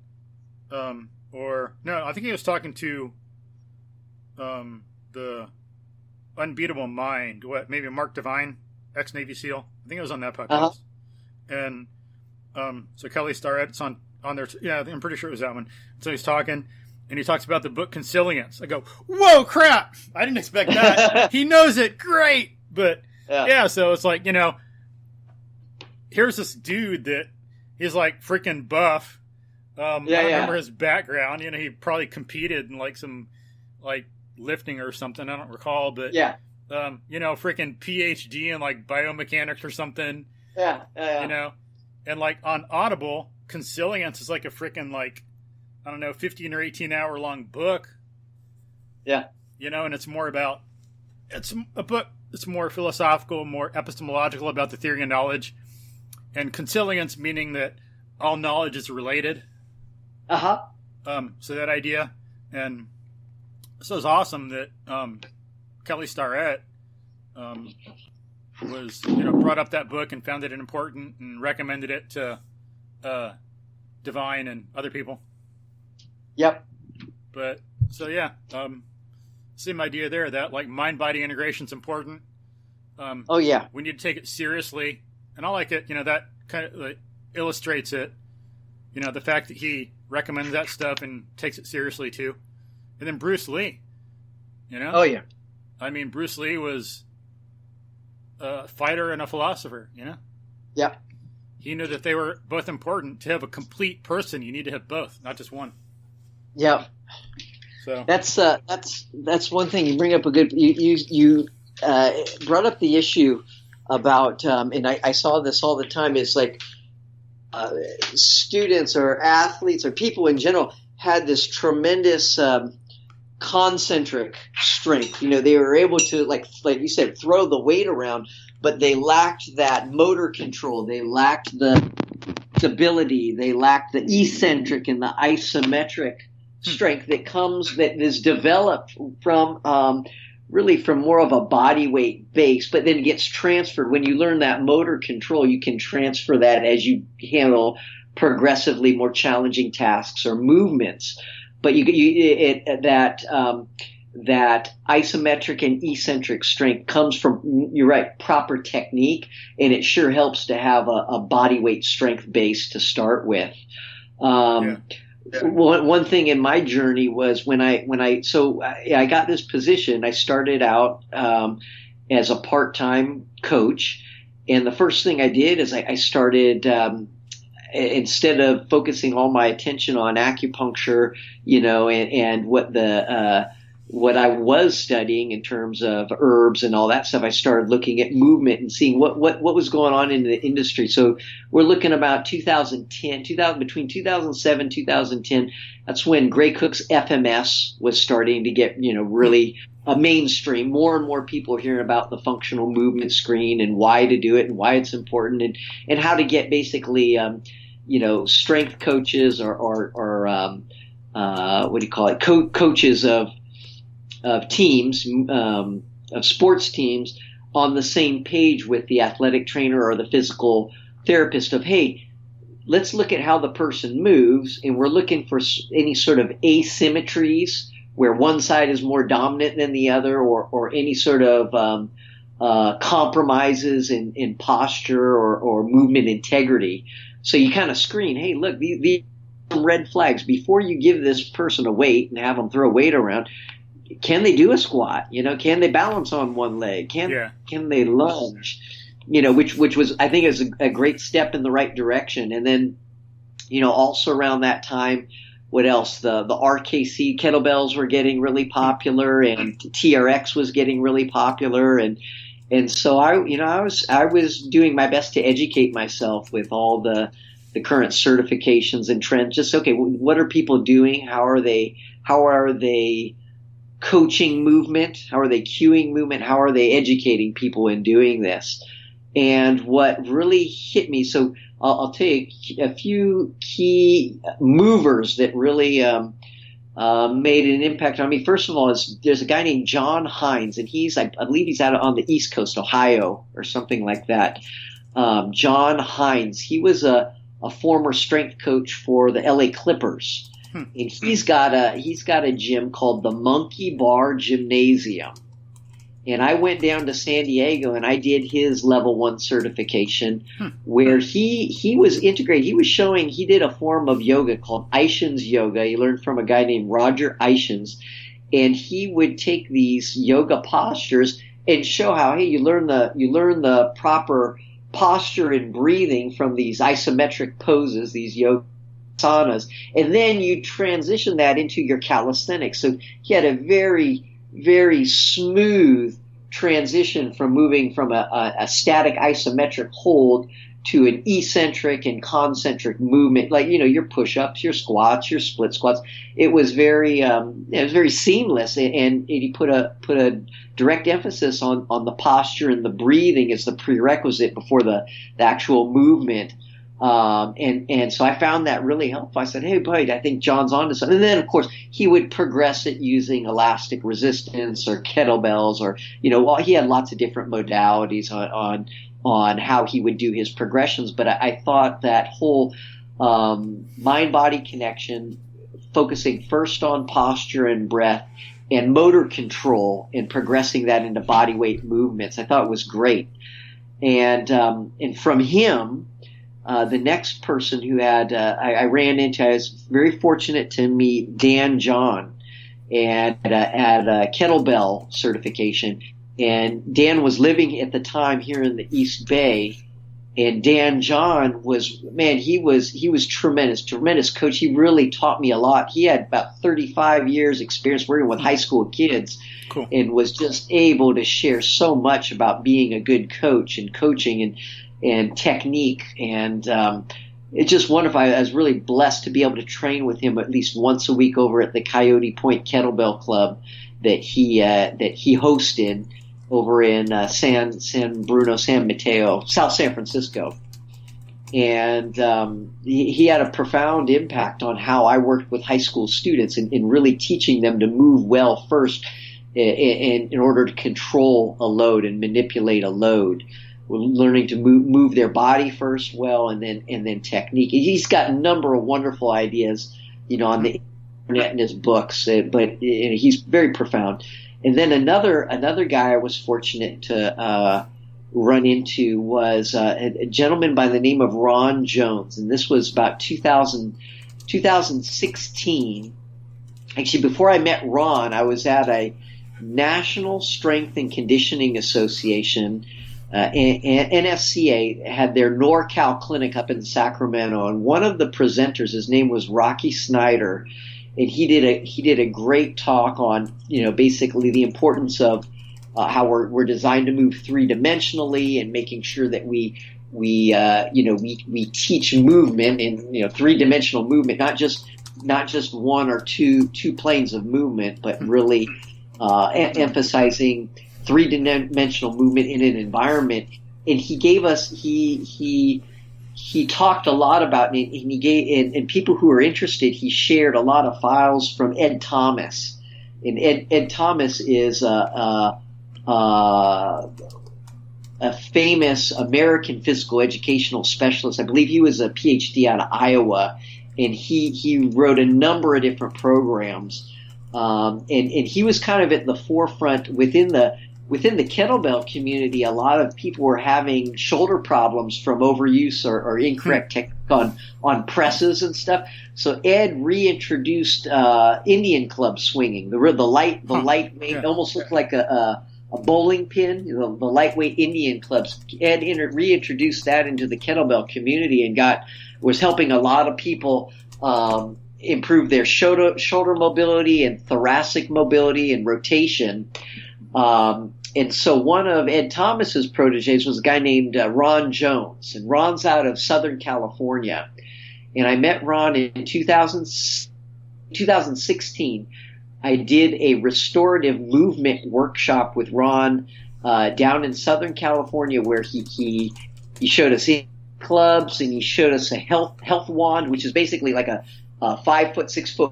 or no, I think he was talking to the Unbeatable Mind. Maybe Mark Devine, ex-Navy SEAL. I think it was on that podcast, and so Kelly Starrett's on there. Yeah, I'm pretty sure it was that one. So he's talking, and he talks about the book Consilience. I go, whoa, crap! I didn't expect that. He knows it, great, but yeah. So it's like, here's this dude that he's like freaking buff. I don't remember his background. He probably competed in like some like lifting or something. I don't recall, but freaking PhD in like biomechanics or something. And like on Audible, Consilience is like a freaking like, I don't know, 15 or 18 hour long book. And it's more about, it's a book, it's more philosophical, more epistemological about the theory of knowledge. And Consilience meaning that all knowledge is related. So that idea. And so it's awesome that Kelly Starrett was, brought up that book and found it important and recommended it to Divine and other people. But so same idea there, that like mind-body integration is important. We need to take it seriously, and I like it. That kind of like illustrates it. The fact that he recommends that stuff and takes it seriously too. And then Bruce Lee. I mean, Bruce Lee was a fighter and a philosopher. He knew that they were both important. To have a complete person, you need to have both, not just one. So that's one thing. You bring up a good. You brought up the issue about, and I saw this all the time. Is like students or athletes or people in general had this tremendous concentric strength. They were able to like you said, throw the weight around, but they lacked that motor control. They lacked the stability. They lacked the eccentric and the isometric strength that is developed from really from more of a body weight base, but then gets transferred. When you learn that motor control, you can transfer that as you handle progressively more challenging tasks or movements. But that isometric and eccentric strength comes from, you're right, proper technique, and it sure helps to have a body weight strength base to start with. One thing in my journey was when I got this position. I started out as a part-time coach, and the first thing I did is I started instead of focusing all my attention on acupuncture, and what I was studying in terms of herbs and all that stuff, I started looking at movement and seeing what was going on in the industry. So we're looking about 2010, between 2007, 2010. That's when Gray Cook's FMS was starting to get, really mainstream. More and more people are hearing about the functional movement screen and why to do it and why it's important and how to get basically, strength coaches or what do you call it? Coaches of teams, of sports teams on the same page with the athletic trainer or the physical therapist of, hey, let's look at how the person moves, and we're looking for any sort of asymmetries where one side is more dominant than the other, or any sort of compromises in posture or movement integrity. So you kind of screen, hey, look, these some red flags before you give this person a weight and have them throw weight around. Can they do a squat? Can they balance on one leg? Can they lunge? Which was, I think, is a great step in the right direction. And then, also around that time, what else? The RKC kettlebells were getting really popular, and TRX was getting really popular, and so I was doing my best to educate myself with all the current certifications and trends. Just okay, what are people doing? How are they coaching movement? How are they cueing movement? How are they educating people in doing this? And what really hit me, so I'll tell you a few key movers that really made an impact on me. First of all, there's a guy named John Hines, and I believe he's out on the East Coast, Ohio, or something like that. John Hines, he was a former strength coach for the LA Clippers, and he's got a gym called the Monkey Bar Gymnasium. And I went down to San Diego and I did his level 1 certification where he was integrated. He did a form of yoga called Aishin's yoga. He learned from a guy named Roger Aishins, and he would take these yoga postures and show how, hey, you learn the proper posture and breathing from these isometric poses, these yoga asanas, and then you transition that into your calisthenics. So he had a very, very smooth transition from moving from a static isometric hold to an eccentric and concentric movement, like your push-ups, your squats, your split squats. It was very seamless, and he put a direct emphasis on the posture and the breathing as the prerequisite before the actual movement. And so I found that really helpful. I said, hey, boy, I think John's on to something. And then, of course, he would progress it using elastic resistance or kettlebells, or, he had lots of different modalities on how he would do his progressions. But I thought that whole mind-body connection, focusing first on posture and breath and motor control and progressing that into body weight movements, I thought was great. And from him, the next person who I ran into, I was very fortunate to meet Dan John at a kettlebell certification. And Dan was living at the time here in the East Bay. And Dan John he was tremendous coach. He really taught me a lot. He had about 35 years experience working with high school kids. Cool. And was just able to share so much about being a good coach and coaching and technique, and it's just wonderful. I was really blessed to be able to train with him at least once a week over at the Coyote Point Kettlebell Club that he hosted over in San Bruno, San Mateo, South San Francisco. And he had a profound impact on how I worked with high school students in really teaching them to move well first in order to control a load and manipulate a load. We're learning to move their body first well, and then technique. He's got a number of wonderful ideas, on the internet and his books, but he's very profound. And then another guy I was fortunate to run into was a gentleman by the name of Ron Jones, and this was about 2016. Actually, before I met Ron, I was at a National Strength and Conditioning Association. NSCA had their NorCal clinic up in Sacramento, and one of the presenters, his name was Rocky Snyder, and he did a great talk on basically the importance of how we're designed to move 3-dimensionally and making sure that we teach movement in 3-dimensional movement, not just one or two planes of movement, but really emphasizing 3-dimensional movement in an environment. And he gave us he talked a lot about it, and he gave and people who are interested, he shared a lot of files from Ed Thomas. And Ed Thomas is a famous American physical educational specialist. I believe he was a PhD out of Iowa, and he wrote a number of different programs. And he was kind of at the forefront within the within the kettlebell community, a lot of people were having shoulder problems from overuse or incorrect technique on presses and stuff. So Ed reintroduced Indian club swinging, the lightweight, almost looked like a bowling pin, the lightweight Indian clubs. Ed reintroduced that into the kettlebell community and was helping a lot of people improve their shoulder mobility and thoracic mobility and rotation. And so one of Ed Thomas's proteges was a guy named Ron Jones, and Ron's out of Southern California. And I met Ron in 2016. I did a restorative movement workshop with Ron down in Southern California, where he showed us clubs, and he showed us a health wand, which is basically like a 5 foot, 6 foot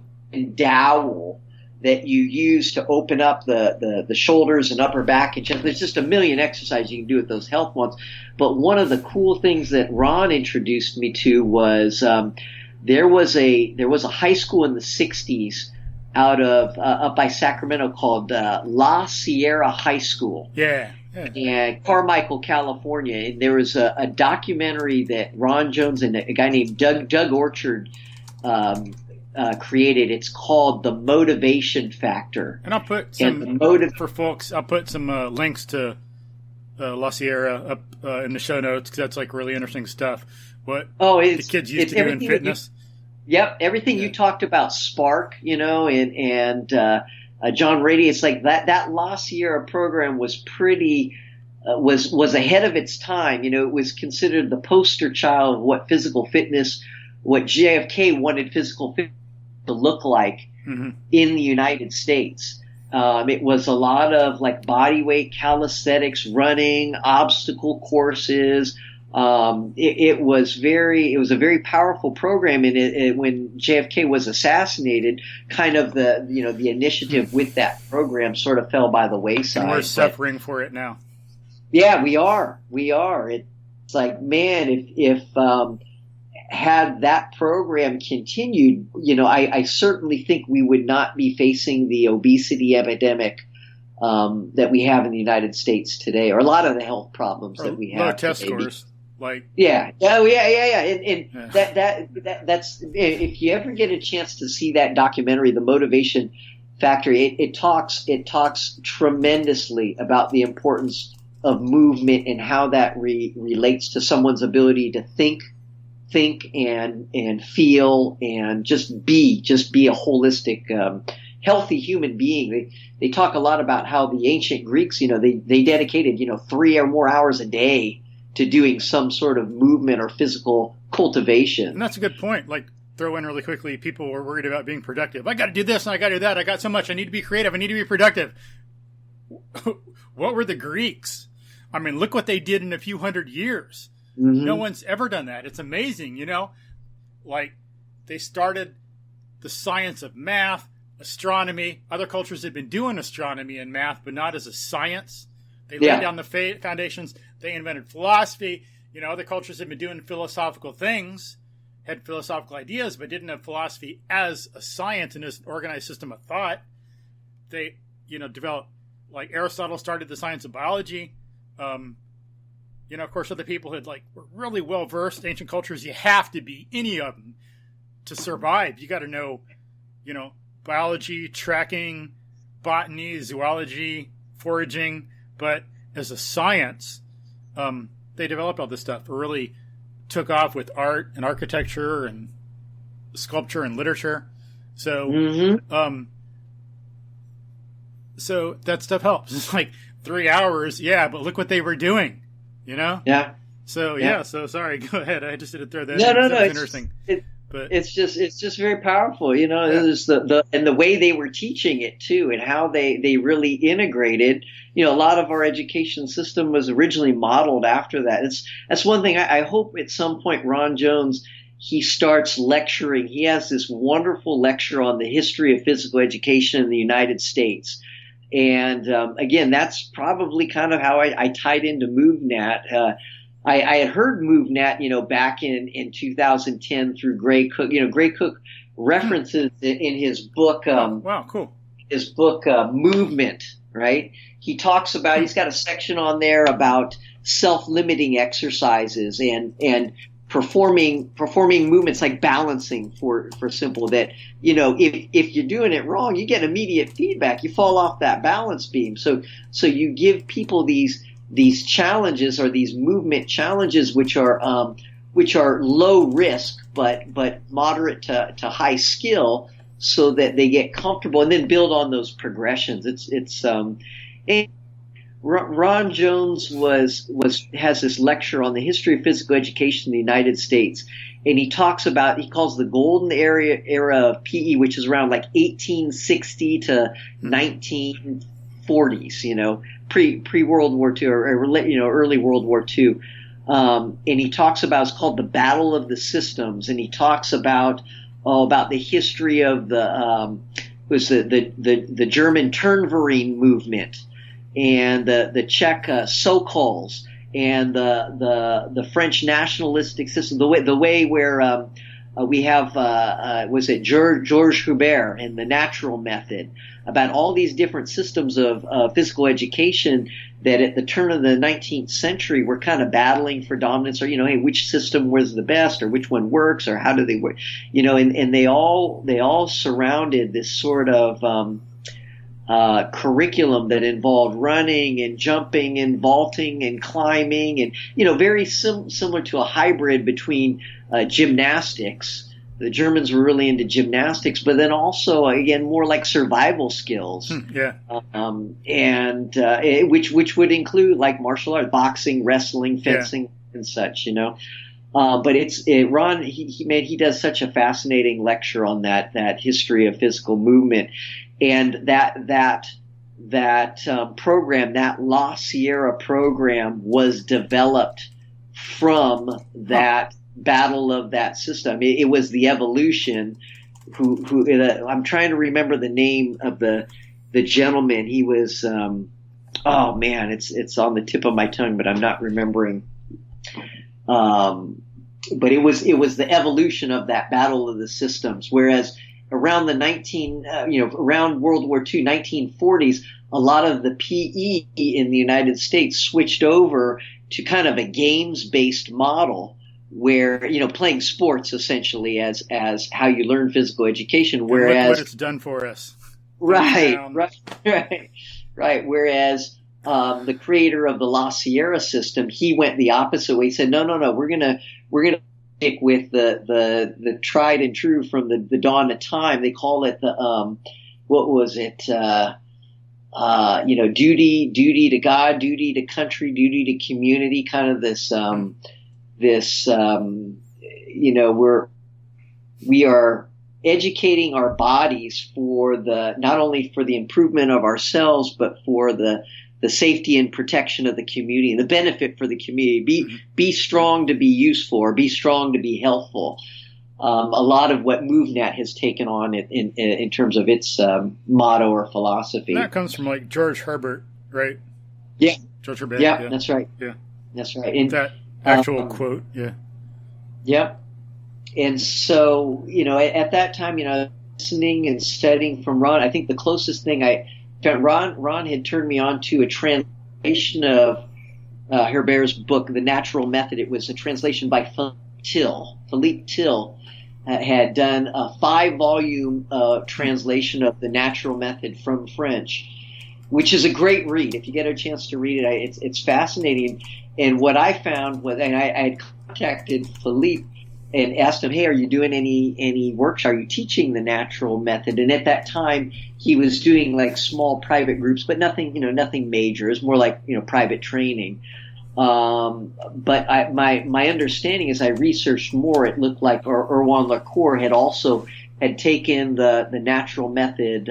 dowel that you use to open up the shoulders and upper back and chest. There's just a million exercises you can do with those health wands. But one of the cool things that Ron introduced me to was there was a high school in the 60s out of up by Sacramento called La Sierra High School. Yeah. And Carmichael, California. And there was a documentary that Ron Jones and a guy named Doug Orchard created. It's called The Motivation Factor. And I'll put some for folks. I'll put some links to La Sierra up in the show notes, because that's like really interesting stuff. What the kids used to do in fitness. Yep, everything you talked about, Spark, and John Rady. It's like that La Sierra program was pretty. Was ahead of its time. It was considered the poster child of what physical fitness, what JFK wanted physical fitness to look like in the United States. It was a lot of like body weight calisthenics, running, obstacle courses. It was a very powerful program, and when JFK was assassinated, kind of the initiative with that program sort of fell by the wayside. And we're suffering for it now. Yeah, we are. It's like, man, if had that program continued, I certainly think we would not be facing the obesity epidemic that we have in the United States today, or a lot of the health problems that we have. Low test scores. And that's, if you ever get a chance to see that documentary, The Motivation Factor, it talks tremendously about the importance of movement and how that relates to someone's ability to think and feel and just be a holistic, healthy human being. They talk a lot about how the ancient Greeks, they dedicated 3 or more hours a day to doing some sort of movement or physical cultivation. And that's a good point. Like, throw in really quickly, people were worried about being productive. I got to do this and I got to do that. I got so much. I need to be creative. I need to be productive. What were the Greeks? I mean, look what they did in a few hundred years. Mm-hmm. No one's ever done that. It's amazing, Like, they started the science of math, astronomy. Other cultures had been doing astronomy and math, but not as a science. They laid down the foundations. They invented philosophy. Other cultures had been doing philosophical things, had philosophical ideas, but didn't have philosophy as a science and as an organized system of thought. They, developed, like Aristotle started the science of biology. Of course, other people were really well versed. Ancient cultures, you have to be any of them to survive. You got to know, biology, tracking, botany, zoology, foraging. But as a science, they developed all this stuff. It really took off with art and architecture and sculpture and literature. So, so that stuff helps. It's like 3 hours, but look what they were doing. Yeah. So so sorry. Go ahead. I just didn't throw that. No. It's interesting. But it's just very powerful. There's and the way they were teaching it too, and how they really integrated. A lot of our education system was originally modeled after that. That's one thing. I hope at some point Ron Jones, he starts lecturing. He has this wonderful lecture on the history of physical education in the United States. And again, that's probably kind of how I tied into MovNat. I had heard MovNat, back in 2010 through Gray Cook. Gray Cook references in his book. Wow, cool. His book, Movement, right? He talks about, he's got a section on there about self-limiting exercises and performing movements like balancing for simple, that, if you're doing it wrong, you get immediate feedback. You fall off that balance beam. So you give people these challenges, or these movement challenges, which are low risk, but moderate to high skill, so that they get comfortable, and then build on those progressions. Ron Jones has this lecture on the history of physical education in the United States, and he talks about, he calls the golden era of PE, which is around like 1860 to 1940s, pre World War II, or early World War II. And he talks about, it's called the Battle of the Systems, and he talks about the history of the German Turnverein movement, and the Czech Sokols, and the French nationalistic system, the way where we have was it Georges Hubert and the natural method, about all these different systems of physical education that at the turn of the 19th century were kind of battling for dominance, or hey, which system was the best, or which one works, or how do they work, and they all surrounded this sort of curriculum that involved running and jumping and vaulting and climbing, and very similar to a hybrid between gymnastics. The Germans were really into gymnastics, but then also, again, more like survival skills. Which would include like martial arts, boxing, wrestling, fencing, and such. But Ron. He does such a fascinating lecture on that history of physical movement, and that program, that La Sierra program, was developed from that battle of that system. It was the evolution. I'm trying to remember the name of the gentleman. He was oh man, it's on the tip of my tongue, but I'm not remembering. But it was the evolution of that battle of the systems. Whereas around around World War II, 1940s, a lot of the PE in the United States switched over to kind of a games-based model, where playing sports essentially as how you learn physical education. Whereas look what it's done for us. Right. Whereas the creator of the La Sierra system, he went the opposite way. He said, no, we're gonna stick with the tried and true from the dawn of time. They call it the what was it? Duty to God, duty to country, duty to community. Kind of this. We are educating our bodies for not only for the improvement of ourselves, but for the safety and protection of the community, and the benefit for the community. Be strong to be useful, or be strong to be helpful. A lot of what MovNat has taken on in terms of its motto or philosophy. And that comes from like George Herbert, right? Yeah. George Herbert. Yeah, that's right. Yeah. That's right. And that actual quote, yeah. Yep. And so, at that time, listening and studying from Ron, I think the closest thing I found, Ron had turned me on to a translation of Herbert's book, The Natural Method. It was a translation by Philippe Till had done a 5-volume translation of The Natural Method from French, which is a great read. If you get a chance to read it, it's fascinating. And what I found was, and I had contacted Philippe and asked him, hey, are you doing any workshops? Are you teaching the natural method? And at that time, he was doing like small private groups, but nothing major. It was more like, private training. But my understanding, as I researched more, it looked like Erwan Lacour had taken the natural method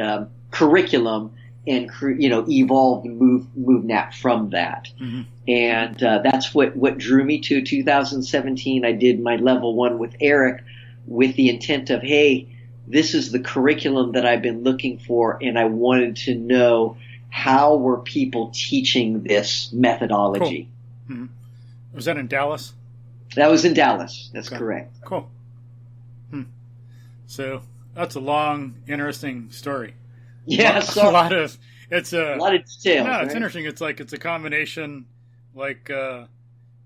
curriculum and evolved MovNat from that. Mm-hmm. And that's what drew me to 2017. I did my level 1 with Eric with the intent of, hey, this is the curriculum that I've been looking for, and I wanted to know how were people teaching this methodology. Cool. Mm-hmm. Was that in Dallas? That was in Dallas. That's correct. Cool. So that's a long, interesting story. Yeah, a lot of It's a lot of details. No, it's right? interesting. It's like it's a combination, like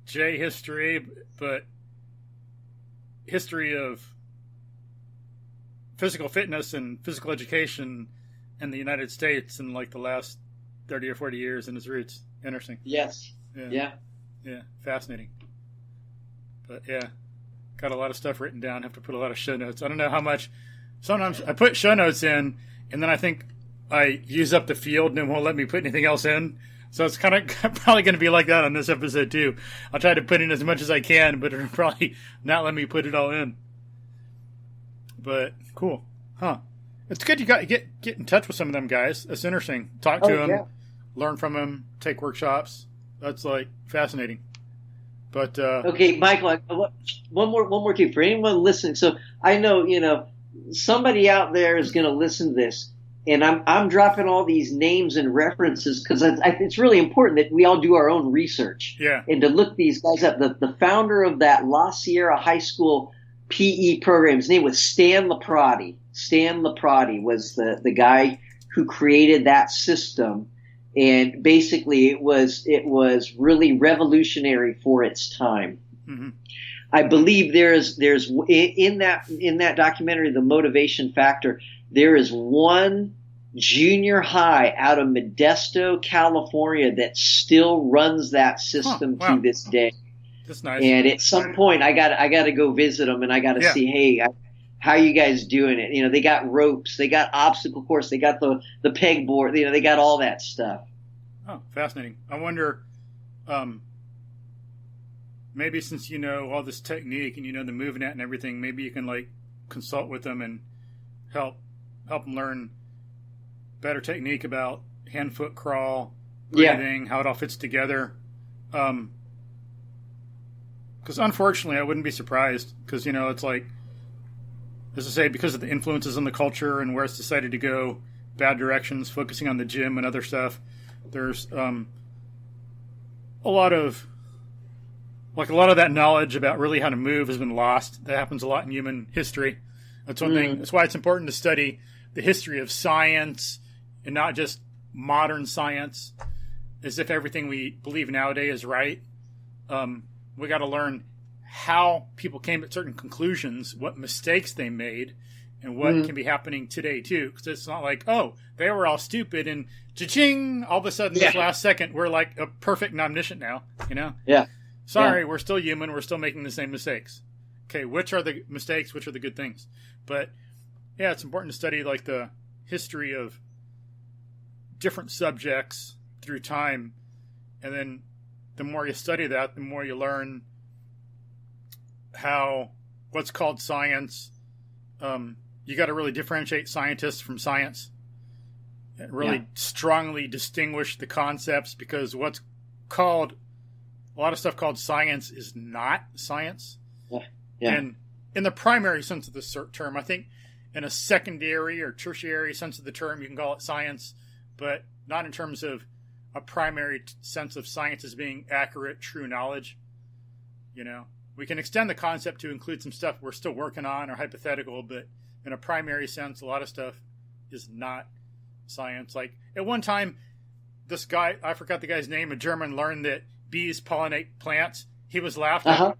J history, but history of physical fitness and physical education in the United States in like the last 30 or 40 years and its roots. Interesting. Yes. Yeah. Fascinating. But yeah, got a lot of stuff written down. Have to put a lot of show notes. I don't know how much. Sometimes I put show notes in, and then I think I use up the field and it won't let me put anything else in. So it's kind of probably going to be like that on this episode too. I'll try to put in as much as I can, but it'll probably not let me put it all in. But cool, huh? It's good you got to get in touch with some of them guys. That's interesting. Talk to them, learn from them, take workshops. That's like fascinating. But okay, Michael, one more tip for anyone listening. So I know somebody out there is going to listen to this. And I'm dropping all these names and references because it's really important that we all do our own research. Yeah. And to look these guys up. The founder of that La Sierra High School PE program, his name was Stan Laprati. Stan Laprati was the guy who created that system. And basically it was really revolutionary for its time. Mm-hmm. I believe there's in that documentary, The Motivation Factor, there is one junior high out of Modesto, California that still runs that system to this day. That's nice. And at some point I got to go visit them and I got to see, hey, how you guys doing it? They got ropes, they got obstacle course, they got the pegboard, they got all that stuff. Oh, fascinating. I wonder, maybe since you know all this technique and you know the MovNat and everything, maybe you can like consult with them and help them learn better technique about hand-foot crawl, breathing, how it all fits together. Because unfortunately, I wouldn't be surprised because, it's like, as I say, because of the influences in the culture and where it's decided to go, bad directions, focusing on the gym and other stuff, there's a lot of that knowledge about really how to move has been lost. That happens a lot in human history. That's one thing. That's why it's important to study the history of science and not just modern science as if everything we believe nowadays is right. We got to learn how people came at certain conclusions, what mistakes they made, and what can be happening today too. Because it's not like, oh, they were all stupid and cha-ching, all of a sudden this last second we're like a perfect and omniscient now, Yeah. Sorry, we're still human. We're still making the same mistakes. Okay, which are the mistakes? Which are the good things? But yeah, it's important to study like the history of different subjects through time, and then the more you study that, the more you learn how what's called science. You got to really differentiate scientists from science, and really strongly distinguish the concepts, because what's called a lot of stuff called science is not science. Yeah. And in the primary sense of the term, I think in a secondary or tertiary sense of the term, you can call it science, but not in terms of a primary sense of science as being accurate, true knowledge. We can extend the concept to include some stuff we're still working on or hypothetical, but in a primary sense, a lot of stuff is not science. Like at one time, this guy, I forgot the guy's name, a German, learned that bees pollinate plants. He was laughed at.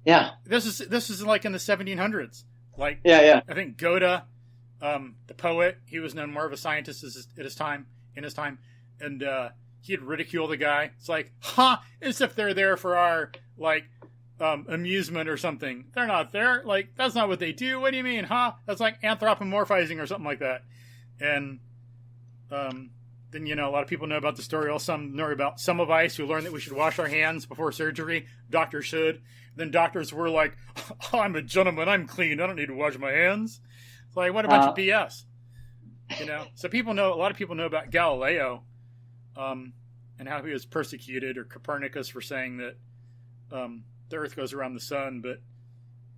Yeah. This is like in the 1700s. Like, I think Goethe, the poet, he was known more of a scientist in his time, and he'd ridicule the guy. It's like, as if they're there for our amusement or something. They're not there. Like, that's not what they do. What do you mean, That's like anthropomorphizing or something like that. And then a lot of people know about the story. Also, some know about Semmelweis, who learned that we should wash our hands before surgery. Doctors should. Then doctors were like, I'm a gentleman, I'm clean, I don't need to wash my hands. It's like, what a bunch of BS. So a lot of people know about Galileo, and how he was persecuted, or Copernicus for saying that the Earth goes around the sun, but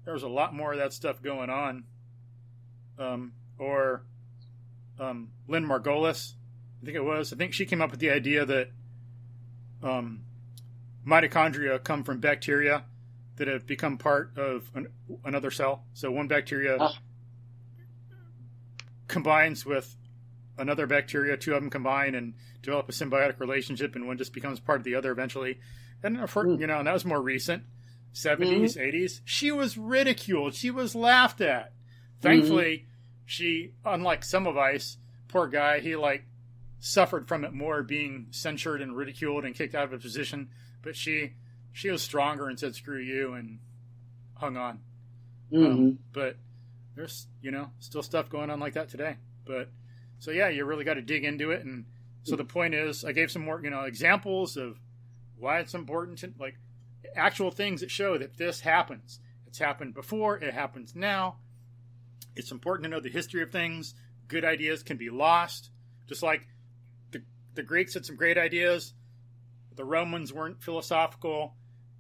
there was a lot more of that stuff going on. Or Lynn Margulis, I think she came up with the idea that mitochondria come from bacteria that have become part of another cell. So one bacteria combines with another bacteria, two of them combine and develop a symbiotic relationship, and one just becomes part of the other eventually. And and that was more recent, 70s, 80s. She was ridiculed. She was laughed at. Thankfully, she, unlike some of us, poor guy, he suffered from it more, being censured and ridiculed and kicked out of a position. But she was stronger and said, "Screw you," and hung on. But there's, still stuff going on like that today. But so, yeah, you really got to dig into it. And so the point is, I gave some more, examples of why it's important to, actual things that show that this happens. It's happened before. It happens now. It's important to know the history of things. Good ideas can be lost. Just like the Greeks had some great ideas. The Romans weren't philosophical.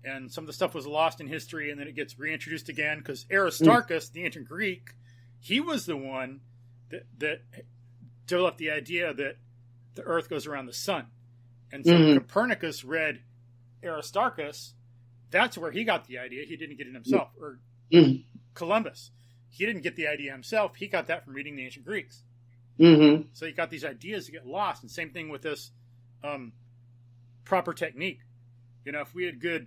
And some of the stuff was lost in history, and then it gets reintroduced again. Because Aristarchus, the ancient Greek, he was the one that developed the idea that the Earth goes around the sun. And so Copernicus read Aristarchus. That's where he got the idea. He didn't get it himself. Or Columbus. He didn't get the idea himself. He got that from reading the ancient Greeks. So you got these ideas that get lost. And same thing with this proper technique. If we had good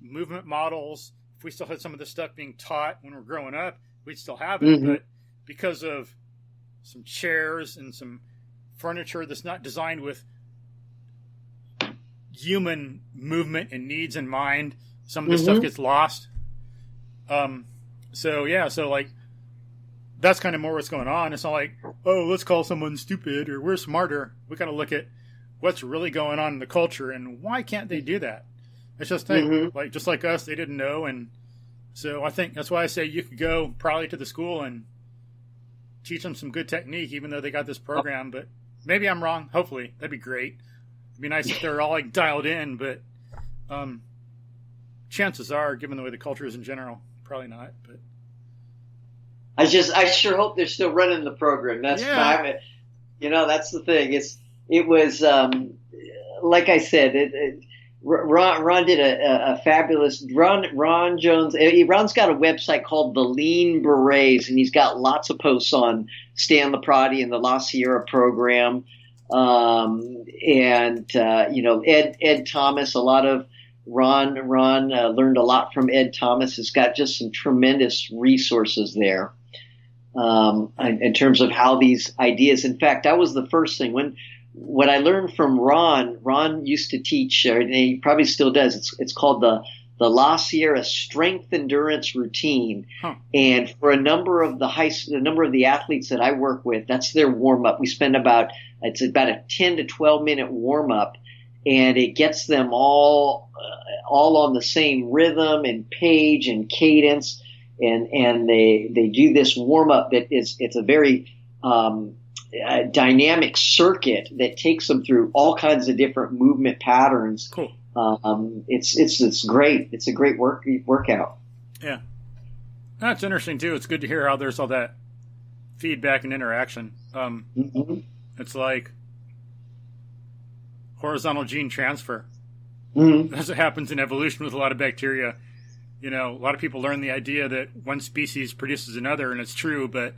movement models, if we still had some of this stuff being taught when we're growing up, we'd still have it. But because of some chairs and some furniture that's not designed with human movement and needs in mind, some of this stuff gets lost. So that's kind of more what's going on. It's not like, oh, let's call someone stupid or we're smarter. We got to look at what's really going on in the culture and why can't they do that? It's just just like us, they didn't know. And so I think that's why I say you could go probably to the school and teach them some good technique, even though they got this program. But maybe I'm wrong. Hopefully, that'd be great. It'd be nice if they're all dialed in, but chances are, given the way the culture is in general, probably not. But I sure hope they're still running the program. That's that's the thing. It was like I said. Ron did a fabulous Ron Jones. Ron's got a website called the Lean Berets, and he's got lots of posts on Stan Laprati and the La Sierra program. Ed Thomas. A lot of Ron learned a lot from Ed Thomas. Has got just some tremendous resources there in terms of how these ideas. In fact, that was the first thing what I learned from Ron used to teach, and he probably still does. It's called the La Sierra Strength Endurance Routine. And for a number of the athletes that I work with, that's their warm up. We spend about a 10 to 12 minute warm up, and it gets them all on the same rhythm and page and cadence. And they do this warm up it's a very, dynamic circuit that takes them through all kinds of different movement patterns. Cool. It's great. It's a great workout. Yeah. That's interesting too. It's good to hear how there's all that feedback and interaction. It's like horizontal gene transfer. That's what happens in evolution with a lot of bacteria. A lot of people learn the idea that one species produces another, and it's true, but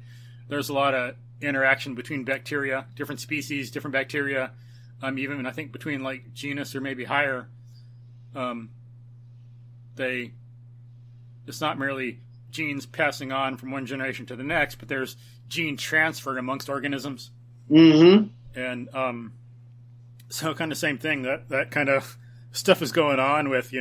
there's a lot of interaction between bacteria, different species, different bacteria, even I think between genus or maybe higher. It's not merely genes passing on from one generation to the next, but there's gene transfer amongst organisms. And so kind of same thing, that kind of stuff is going on with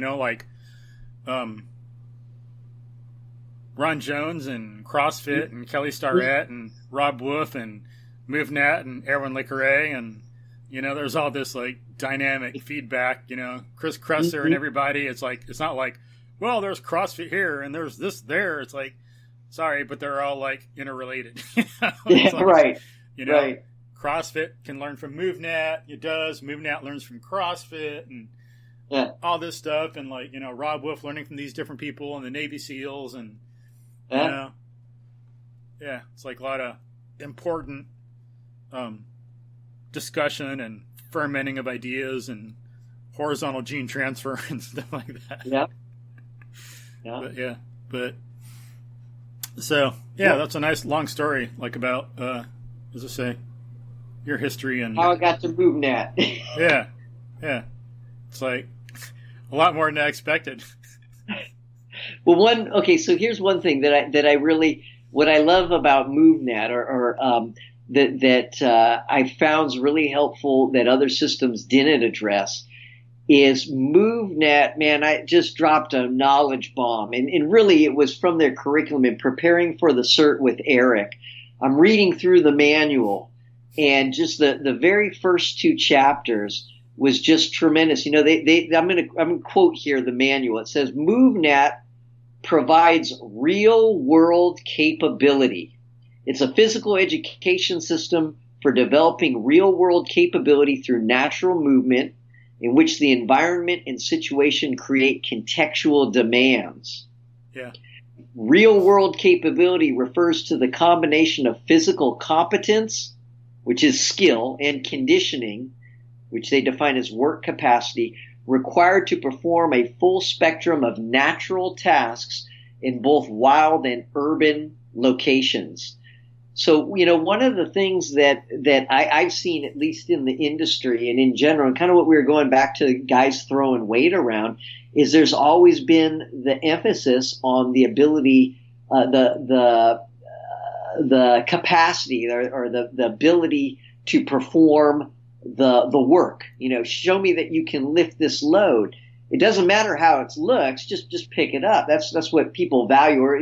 Ron Jones and CrossFit and Kelly Starrett and Rob Wolf and MovNat and Erwin Le Carré, and there's all this dynamic feedback. Chris Kresser and everybody. It's not like, well, there's CrossFit here and there's this there. It's sorry, but they're all interrelated. Right. Right. CrossFit can learn from MovNat. It does. MovNat learns from CrossFit and all this stuff, and Rob Wolf learning from these different people and the Navy SEALs and. It's a lot of important discussion and fermenting of ideas and horizontal gene transfer and stuff like that. That's a nice long story, about, as I say, your history and how I got to MovNat. yeah. It's like a lot more than I expected. Well, so here's one thing that I really, what I love about MovNat that I found really helpful that other systems didn't address is MovNat. Man, I just dropped a knowledge bomb, and really it was from their curriculum in preparing for the cert with Eric. I'm reading through the manual, and just the very first 2 chapters was just tremendous. I'm going to quote here the manual. It says MovNat provides real world capability. It's a physical education system for developing real world capability through natural movement in which the environment and situation create contextual demands. Yeah. Real world capability refers to the combination of physical competence, which is skill, and conditioning, which they define as work capacity, required to perform a full spectrum of natural tasks in both wild and urban locations. So, one of the things that I've seen, at least in the industry and in general, and kind of what we were going back to guys throwing weight around, is there's always been the emphasis on the ability, the capacity or the ability to perform the work. Show me that you can lift this load. It doesn't matter how it looks, just pick it up. That's what people value, or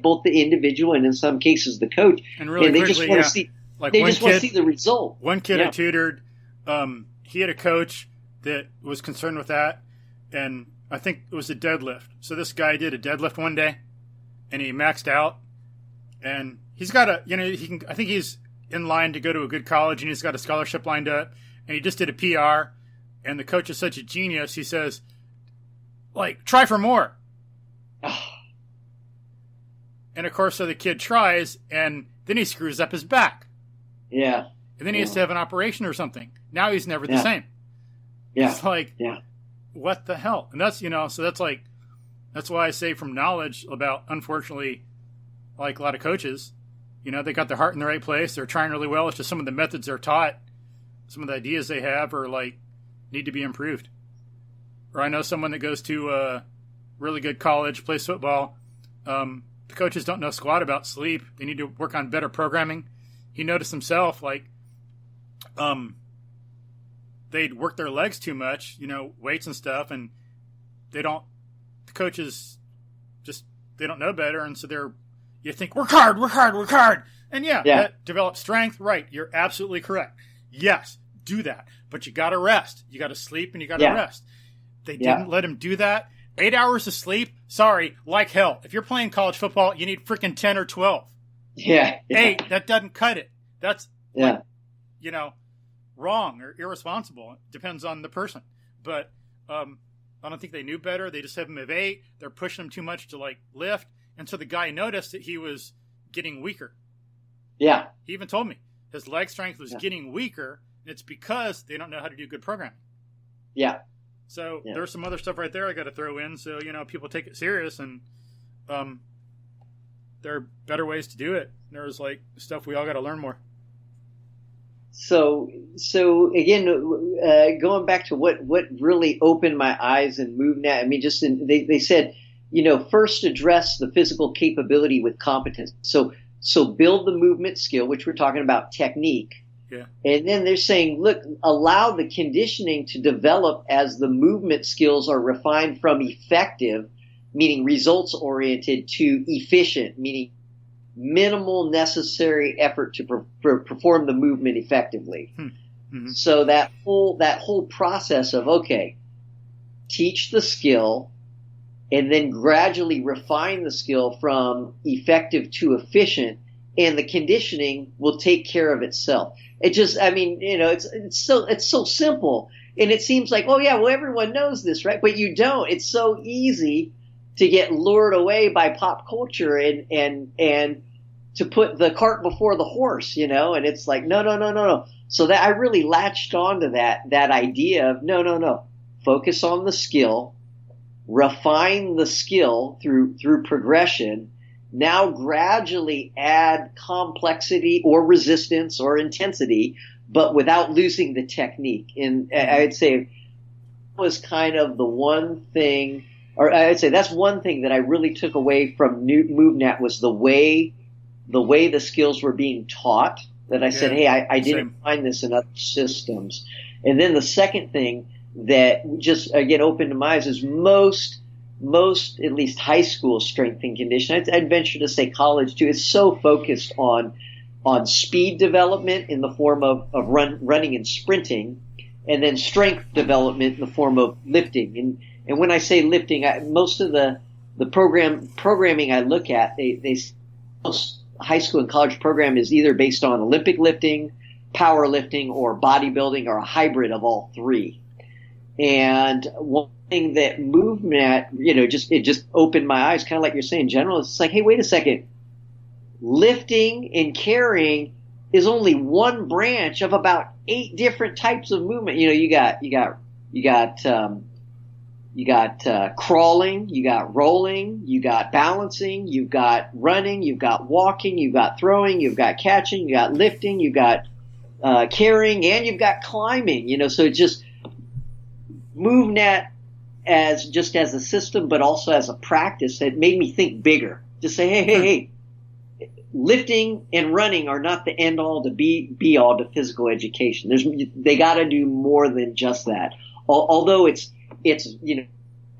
both the individual and in some cases the coach. And really they quickly, just want to see. Like they just want to see the result. One kid I tutored, he had a coach that was concerned with that, and I think it was a deadlift. So this guy did a deadlift one day, and he maxed out, and he's got I think he's in line to go to a good college, and he's got a scholarship lined up, and he just did a PR. And the coach is such a genius. He says, try for more. And of course, so the kid tries, and then he screws up his back. Yeah. And then he has to have an operation or something. Now he's never the same. Yeah. It's what the hell? And that's, so that's why I say from knowledge about, unfortunately, a lot of coaches, they got their heart in the right place. They're trying really well. It's just some of the methods they're taught, some of the ideas they have are need to be improved. Or I know someone that goes to a really good college, plays football. The coaches don't know squat about sleep. They need to work on better programming. He noticed himself, they'd work their legs too much, weights and stuff, and the coaches they don't know better, and so you think, work hard. And that develops strength. Right, you're absolutely correct. Yes, do that. But you got to rest. You got to sleep and you got to rest. They didn't let him do that. 8 hours of sleep, sorry, like hell. If you're playing college football, you need freaking 10 or 12. Yeah. 8, that doesn't cut it. That's, wrong or irresponsible. It depends on the person. But I don't think they knew better. They just have him at 8. They're pushing him too much to, lift. And so the guy noticed that he was getting weaker. Yeah. He even told me his leg strength was getting weaker. It's because they don't know how to do good programming. Yeah. So there's some other stuff right there I got to throw in. So, people take it serious, and there are better ways to do it. There's stuff we all got to learn more. So again, going back to what really opened my eyes in MovNat. I mean, they said, first address the physical capability with competence. So build the movement skill, which we're talking about technique. Yeah. And then they're saying, look, allow the conditioning to develop as the movement skills are refined from effective, meaning results oriented, to efficient, meaning minimal necessary effort to perform the movement effectively. Mm-hmm. So that whole process of, teach the skill and then gradually refine the skill from effective to efficient, and the conditioning will take care of itself. It just, it's so simple, and it seems like, everyone knows this, right? But you don't. It's so easy to get lured away by pop culture and to put the cart before the horse, and it's like, no. So that I really latched onto that idea of no. Focus on the skill, refine the skill through progression, now gradually add complexity or resistance or intensity, but without losing the technique. And I'd say was kind of the one thing, or I'd say that's one thing that I really took away from MovNat was the way the skills were being taught. That I said, hey, I didn't find this in other systems. And then the second thing that just again opened my eyes is most at least high school strength and conditioning, I'd venture to say college too, is so focused on speed development in the form of running and sprinting, and then strength development in the form of lifting. And when I say lifting, most of the programming I look at, most high school and college program is either based on Olympic lifting, powerlifting, or bodybuilding, or a hybrid of all three. And one thing that MovNat, it just opened my eyes, kind of like you're saying, general. It's like, hey, wait a second. Lifting and carrying is only one branch of about 8 different types of movement. You got crawling, you got rolling, you got balancing, you've got running, you've got walking, you've got throwing, you've got catching, you got lifting, you've got carrying, and you've got climbing. So it just MovNat as a system, but also as a practice, it made me think bigger. Just say, hey, lifting and running are not the end all to be all to physical education. They got to do more than just that. Although it's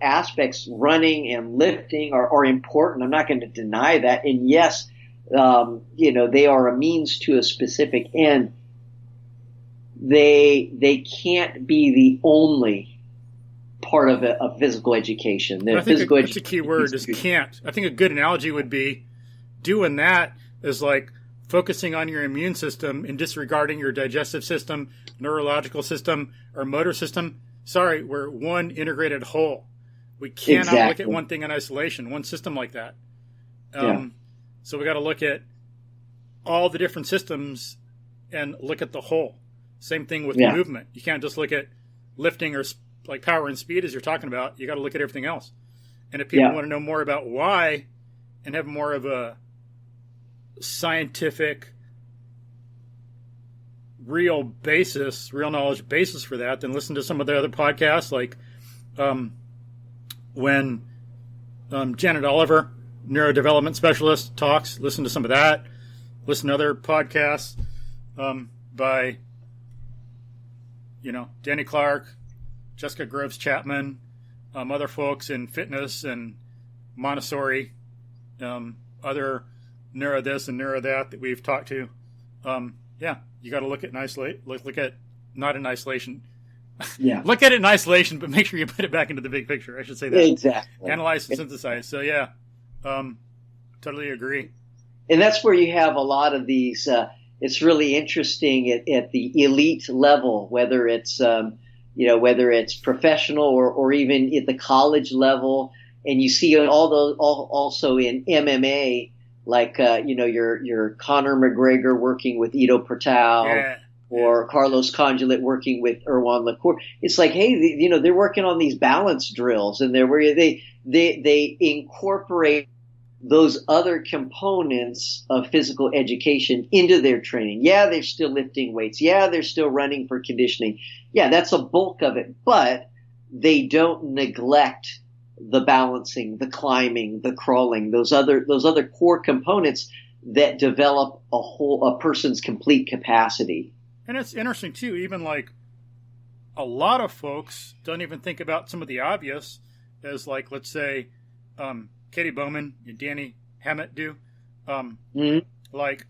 aspects running and lifting are important. I'm not going to deny that. And yes, they are a means to a specific end. They can't be the only part of a physical education. I think that's a key word is can't. I think a good analogy would be doing that is like focusing on your immune system and disregarding your digestive system, neurological system, or motor system. Sorry, we're one integrated whole. We cannot look at one thing in isolation, one system like that. So we got to look at all the different systems and look at the whole. Same thing with movement. You can't just look at lifting or like power and speed as you're talking about. You got to look at everything else. And if people want to know more about why and have more of a scientific, real knowledge basis for that, then listen to some of the other podcasts, like when Janet Oliver, neurodevelopment specialist, talks. Listen to some of that. Listen to other podcasts by Danny Clark, Jessica Groves Chapman, other folks in fitness and Montessori, other neuro this and neuro that we've talked to. You got to look at look at not in isolation. Look at it in isolation, but make sure you put it back into the big picture. I should say that. Exactly. Analyze and synthesize. So totally agree. And that's where you have a lot of these. It's really interesting at the elite level, whether it's professional or even at the college level, and you see all those also in MMA. Like, your Conor McGregor working with Ido Portal, or Carlos Condulit working with Erwan Lacour. It's like, hey, they're working on these balance drills, and they incorporate those other components of physical education into their training. Yeah, they're still lifting weights. Yeah, they're still running for conditioning. Yeah, that's a bulk of it, but they don't neglect the balancing, the climbing, the crawling, those other core components that develop a person's complete capacity. And it's interesting too, even like a lot of folks don't even think about some of the obvious as like, let's say, Katie Bowman and Danny Hammett do. Like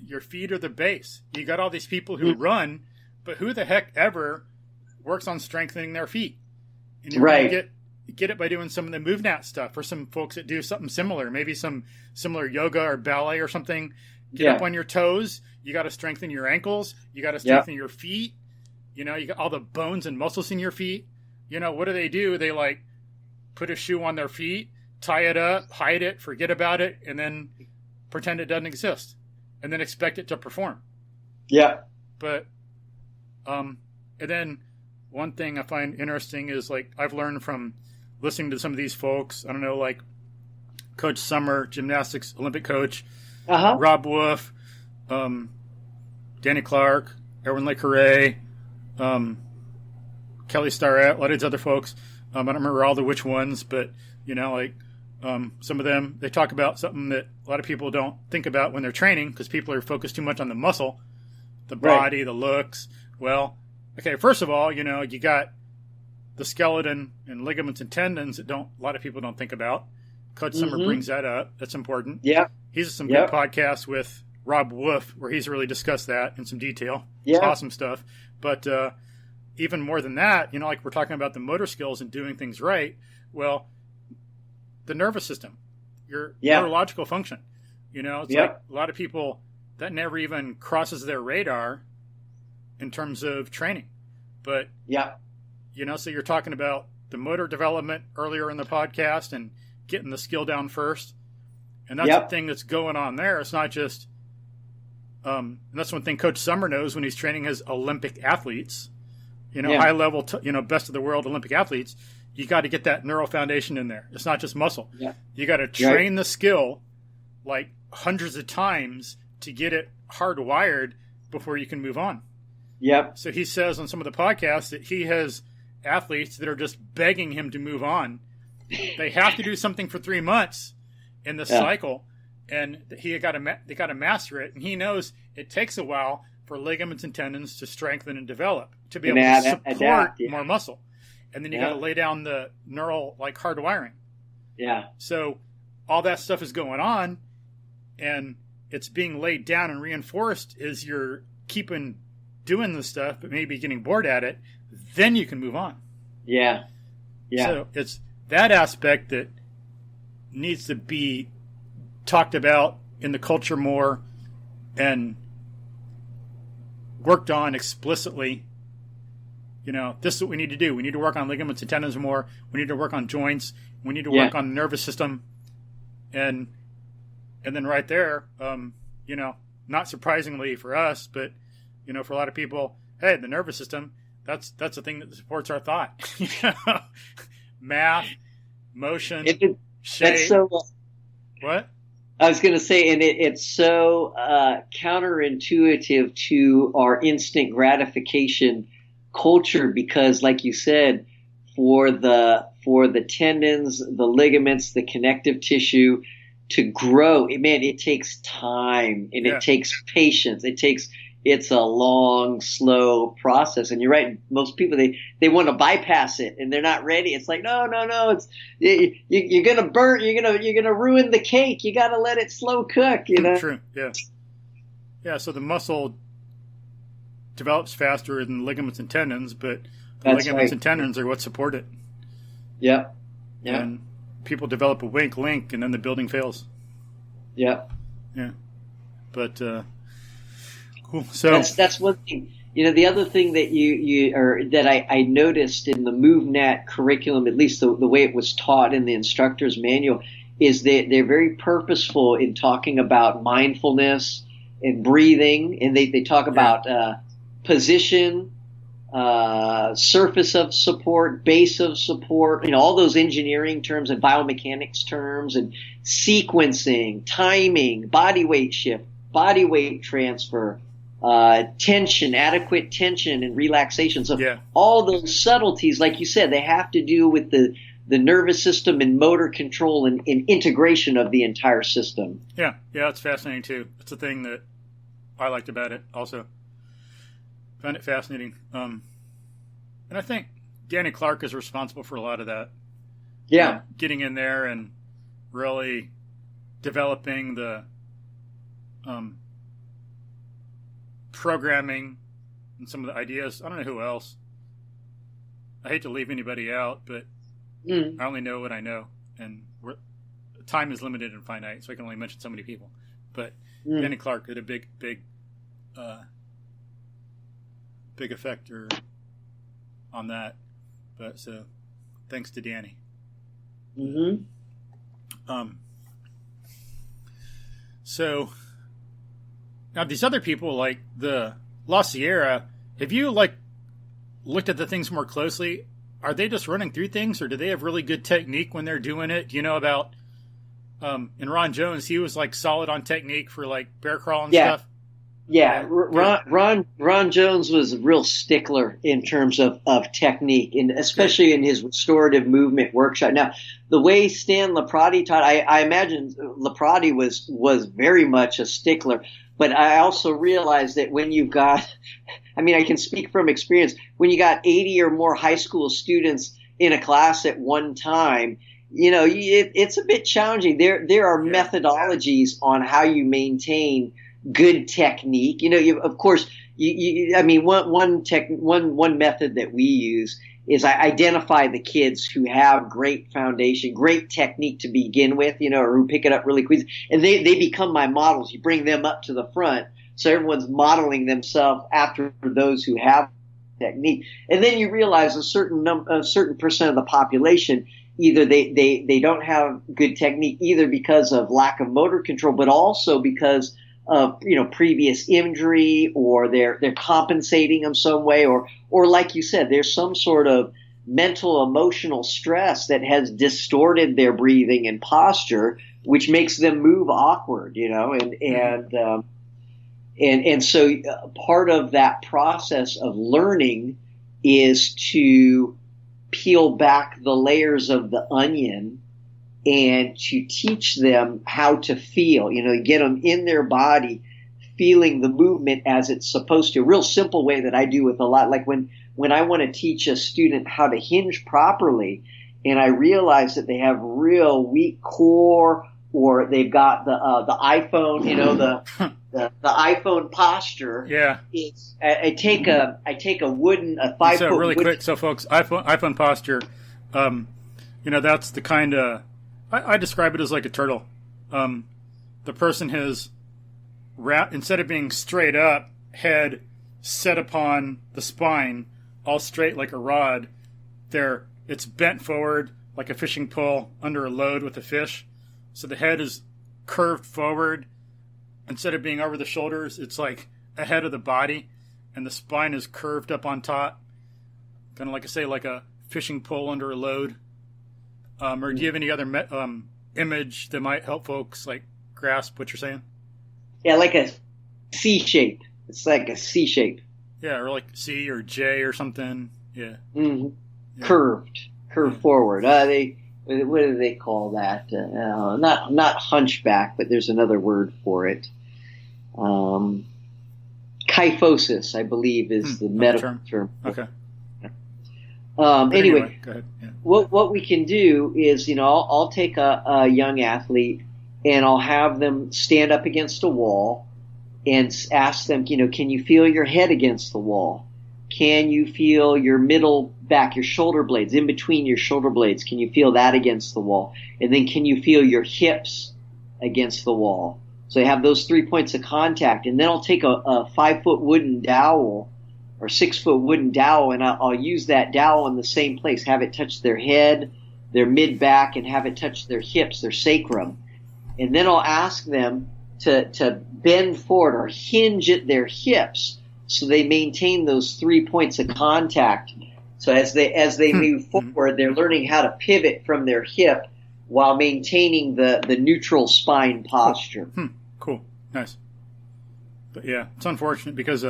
your feet are the base. You got all these people who run, but who the heck ever works on strengthening their feet? And you're going to get it by doing some of the MovNat stuff, or some folks that do something similar, maybe some similar yoga or ballet or something. Get up on your toes. You got to strengthen your ankles. You got to strengthen your feet. You got all the bones and muscles in your feet. What do? They like put a shoe on their feet, tie it up, hide it, forget about it, and then pretend it doesn't exist, and then expect it to perform. Yeah. But, and then one thing I find interesting is like I've learned from listening to some of these folks. I don't know, like Coach Summer, gymnastics Olympic coach, Uh-huh. Rob Wolf, Danny Clark, Erwin LeCarre, Kelly Starrett, a lot of these other folks. I don't remember all the which ones, but, some of them, they talk about something that a lot of people don't think about when they're training because people are focused too much on the muscle, the body, the looks. Well, okay, first of all, you got the skeleton and ligaments and tendons that a lot of people don't think about. Coach Summer brings that up. That's important. Yeah. He's some good podcasts with Rob Wolf where he's really discussed that in some detail. Yeah. It's awesome stuff. But even more than that, like we're talking about the motor skills and doing things right. Well, the nervous system, your neurological function. It's like a lot of people, that never even crosses their radar in terms of training. But, so you're talking about the motor development earlier in the podcast and getting the skill down first. And that's the thing that's going on there. It's not just, and that's one thing Coach Summer knows when he's training his Olympic athletes, high level, best of the world Olympic athletes. You got to get that neural foundation in there. It's not just muscle. Yeah. You got to train the skill like hundreds of times to get it hardwired before you can move on. Yep. So he says on some of the podcasts that he has athletes that are just begging him to move on. They have to do something for 3 months in the cycle, and they got to master it. And he knows it takes a while for ligaments and tendons to strengthen and develop to be able to support more muscle. And then you got to lay down the neural hardwiring. Yeah. So all that stuff is going on, and it's being laid down and reinforced as you're keeping doing the stuff, but maybe getting bored at it. Then you can move on. Yeah. Yeah. So it's that aspect that needs to be talked about in the culture more and worked on explicitly. This is what we need to do. We need to work on ligaments and tendons more. We need to work on joints. We need to work on the nervous system. And then right there, not surprisingly for us, but, for a lot of people, hey, the nervous system, that's the thing that supports our thought. Math, motion, shape. What? I was going to say, and it's so counterintuitive to our instant gratification culture because, like you said, for the tendons, the ligaments, the connective tissue to grow, it takes time and it takes patience. It's a long, slow process. And you're right. Most people, they want to bypass it and they're not ready. It's like, no. It's, you're going to burn, you're going to ruin the cake. You got to let it slow cook, True. Yeah. Yeah. So the muscle develops faster than ligaments and tendons, but the ligaments and tendons are what support it. Yeah. Yeah. And people develop a weak link and then the building fails. Yeah. Yeah. But, cool. So that's one thing. The other thing that I noticed in the MovNat curriculum, at least the way it was taught in the instructor's manual, is that they're very purposeful in talking about mindfulness and breathing, and they talk about position, surface of support, base of support, all those engineering terms and biomechanics terms and sequencing, timing, body weight shift, body weight transfer, tension, adequate tension and relaxation. So all those subtleties, like you said, they have to do with the nervous system and motor control and integration of the entire system. Yeah, it's fascinating too. It's a thing that I liked about it also. Found it fascinating. And I think Danny Clark is responsible for a lot of that. Yeah. Getting in there and really developing the programming and some of the ideas. I don't know who else. I hate to leave anybody out, but I only know what I know. And time is limited and finite, so I can only mention so many people. But Danny Clark did a big effect on that. But so thanks to Danny. So now these other people, like the La Sierra, have you looked at the things more closely? Are they just running through things, or do they have really good technique when they're doing it? Do you know about And Ron Jones, he was like solid on technique for like bear crawl and Yeah. stuff. Yeah, Ron Jones was a real stickler in terms of technique, and especially in his restorative movement workshop. Now, the way Stan Laprati taught, I imagine Laprati was very much a stickler, but I also realized that when you've got, I mean, I can speak from experience, when you got 80 or more high school students in a class at one time, it's a bit challenging. There are methodologies on how you maintain good technique. Of course, I mean, one method that we use is I identify the kids who have great foundation, great technique to begin with, or who pick it up really quick, and they become my models. You bring them up to the front, so everyone's modeling themselves after those who have technique, and then you realize a certain percent of the population, either they don't have good technique, either because of lack of motor control, but also because of previous injury, or they're compensating in some way, or like you said, there's some sort of mental emotional stress that has distorted their breathing and posture, which makes them move awkward, and so part of that process of learning is to peel back the layers of the onion and to teach them how to feel, get them in their body, feeling the movement as it's supposed to. A real simple way that I do with a lot, like when I want to teach a student how to hinge properly, and I realize that they have real weak core, or they've got the iPhone, the iPhone posture. Yeah. I take a 5 So foot really wood. quick, so folks, iPhone posture, that's the kind of, I describe it as like a turtle. The person has instead of being straight up, head set upon the spine, all straight like a rod, it's bent forward like a fishing pole under a load with a fish. So the head is curved forward. Instead of being over the shoulders, it's like ahead of the body, and the spine is curved up on top. Kind of like I say, like a fishing pole under a load. Or do you have any other image that might help folks like grasp what you're saying? Yeah, like a C shape. It's like a C shape. Yeah, or like C or J or something. Yeah. Mm-hmm. Yeah. Curved forward. What do they call that? Not hunchback, but there's another word for it. Kyphosis, I believe, is the medical term. Okay. Anyway, go ahead. Yeah. What we can do is, I'll take a young athlete and I'll have them stand up against a wall and ask them, can you feel your head against the wall? Can you feel your middle back, your shoulder blades, in between your shoulder blades? Can you feel that against the wall? And then can you feel your hips against the wall? So you have those 3 points of contact. And then I'll take a 5 foot wooden dowel or 6 foot wooden dowel, and I'll use that dowel in the same place, have it touch their head, their mid back, and have it touch their hips, their sacrum. And then I'll ask them to bend forward or hinge at their hips so they maintain those 3 points of contact. So as they move forward, they're learning how to pivot from their hip while maintaining the neutral spine posture. Cool. Nice. But yeah, it's unfortunate because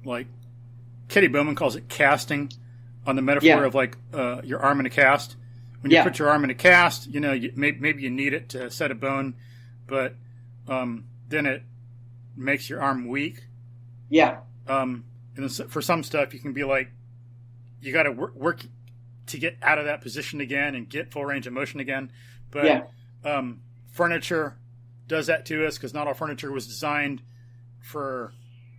like Kitty Bowman calls it casting, on the metaphor of like your arm in a cast. When you put your arm in a cast, maybe you need it to set a bone, but then it makes your arm weak. Yeah. And for some stuff, you can be like, you got to work to get out of that position again and get full range of motion again. But furniture does that to us, because not all furniture was designed for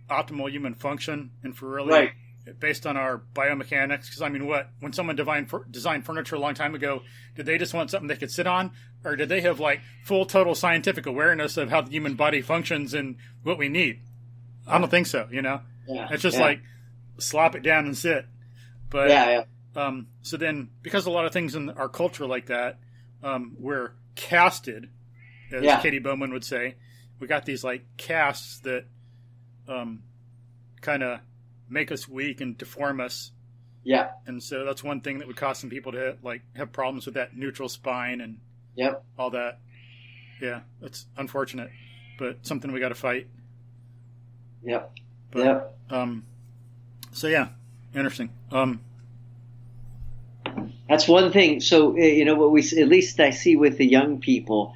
optimal human function and for really based on our biomechanics. Because I mean, when someone designed furniture a long time ago, did they just want something they could sit on, or did they have like full total scientific awareness of how the human body functions and what we need? I don't think so. It's just like slop it down and sit. But so then, because a lot of things in our culture like that, we're casted, as Katie Bowman would say. We got these like casts that kind of make us weak and deform us. Yeah. And so that's one thing that would cause some people to like have problems with that neutral spine. And Yep. all that. Yeah, that's unfortunate, but something we got to fight. Yep. But, yep. So yeah, interesting. That's one thing. So, what at least I see with the young people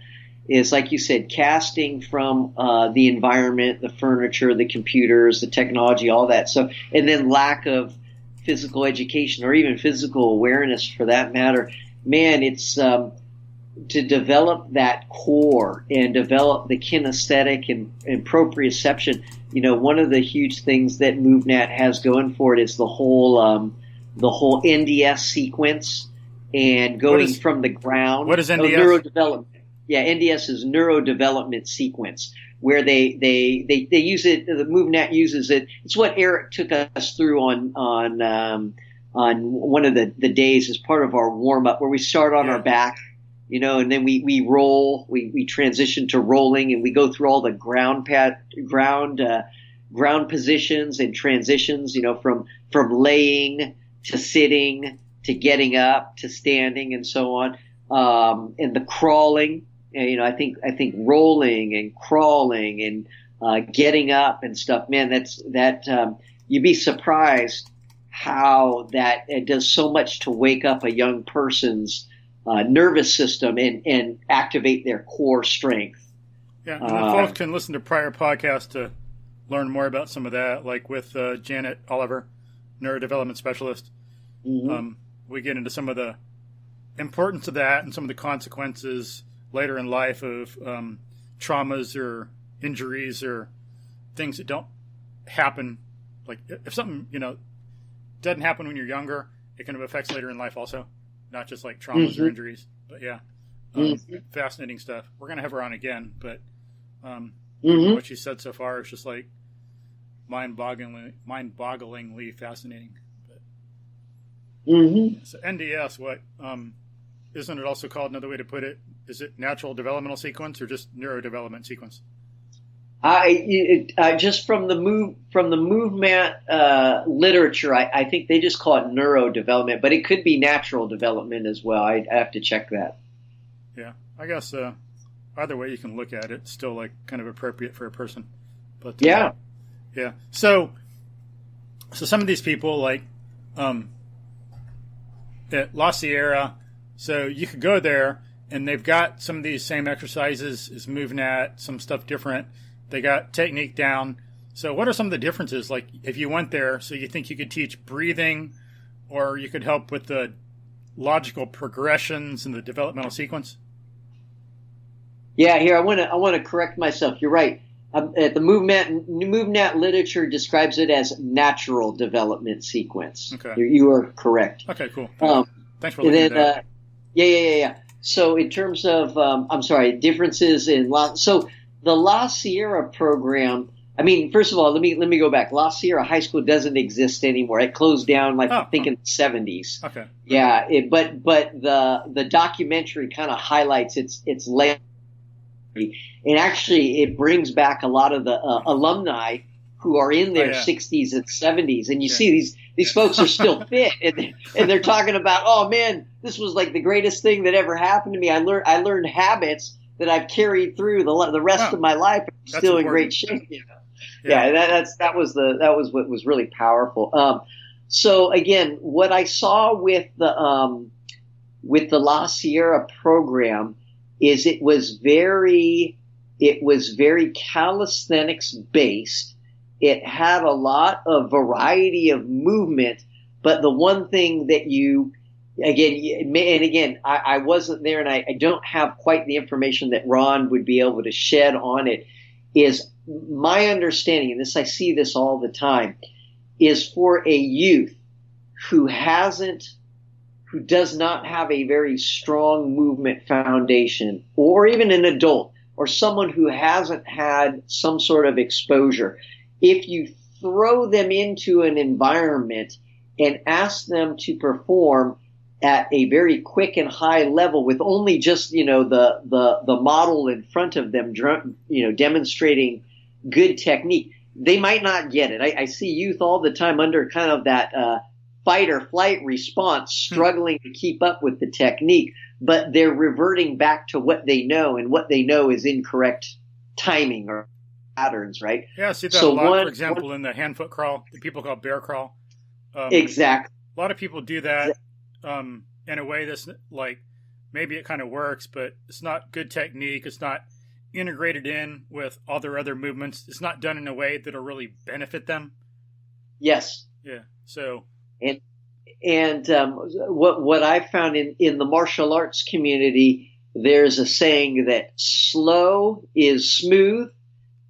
is, like you said, casting from the environment, the furniture, the computers, the technology, all that stuff, and then lack of physical education or even physical awareness for that matter. Man, it's to develop that core and develop the kinesthetic and proprioception. One of the huge things that MovNat has going for it is the whole NDS sequence and going from the ground. What is NDS? Neurodevelopment. Yeah, NDS is neurodevelopment sequence, where they use it. The MovNat uses it. It's what Eric took us through on one of the days as part of our warm up, where we start on our back, and then we roll. We transition to rolling, and we go through all the ground positions and transitions. From laying to sitting to getting up to standing and so on. And the crawling, I think rolling and crawling and getting up and stuff, man, you'd be surprised how that it does so much to wake up a young person's nervous system and activate their core strength. Yeah, and folks can listen to prior podcasts to learn more about some of that, like with Janet Oliver, neurodevelopment specialist. Mm-hmm. We get into some of the importance of that and some of the consequences later in life of traumas or injuries or things that don't happen. Like if something, doesn't happen when you're younger, it kind of affects later in life also, not just like traumas or injuries. But yeah, fascinating stuff. We're going to have her on again, but what she said so far is just like mind-bogglingly fascinating. So NDS, what isn't it also called? Another way to put it, is it natural developmental sequence or just neurodevelopment sequence? Just from the MovNat literature, I think they just call it neurodevelopment, but it could be natural development as well. I have to check that. Yeah, I guess either way you can look at it, it's still like kind of appropriate for a person. But yeah. So some of these people like at La Sierra, so you could go there and they've got some of these same exercises as MovNat, some stuff different. They got technique down. So what are some of the differences? Like if you went there, so you think you could teach breathing or you could help with the logical progressions in the developmental sequence? Yeah, here I want to correct myself. You're right. The MovNat literature describes it as natural development sequence. Okay. You are correct. Okay, cool. Thanks for looking at that. Yeah. So in terms of, differences in so the La Sierra program. I mean, first of all, let me go back. La Sierra High School doesn't exist anymore. It closed down, I think, in the 70s. Okay. Yeah, but the documentary kind of highlights its legacy. And actually, it brings back a lot of the alumni who are in their 60s and 70s. And you see these folks are still fit. And they're talking about, oh, man, this was like the greatest thing that ever happened to me. I learned habits that I've carried through the rest of my life. I'm still in great shape. That was what was really powerful. So, again, what I saw with the La Sierra program is it was very calisthenics based. It had a lot of variety of movement, but the one thing that I wasn't there and I don't have quite the information that Ron would be able to shed on it, is my understanding, and I see this all the time, is for a youth who does not have a very strong movement foundation, or even an adult or someone who hasn't had some sort of exposure, if you throw them into an environment and ask them to perform at a very quick and high level with only just, the model in front of them, demonstrating good technique, they might not get it. I see youth all the time under kind of that fight or flight response, struggling to keep up with the technique, but they're reverting back to what they know, and what they know is incorrect timing or patterns, right? Yeah, I see that a lot, for example, in the hand-foot crawl that people call bear crawl. Exactly. A lot of people do that in a way that's like, maybe it kind of works, but it's not good technique. It's not integrated in with all their other movements. It's not done in a way that'll really benefit them. Yes. Yeah. So. And what I found in the martial arts community, there's a saying that slow is smooth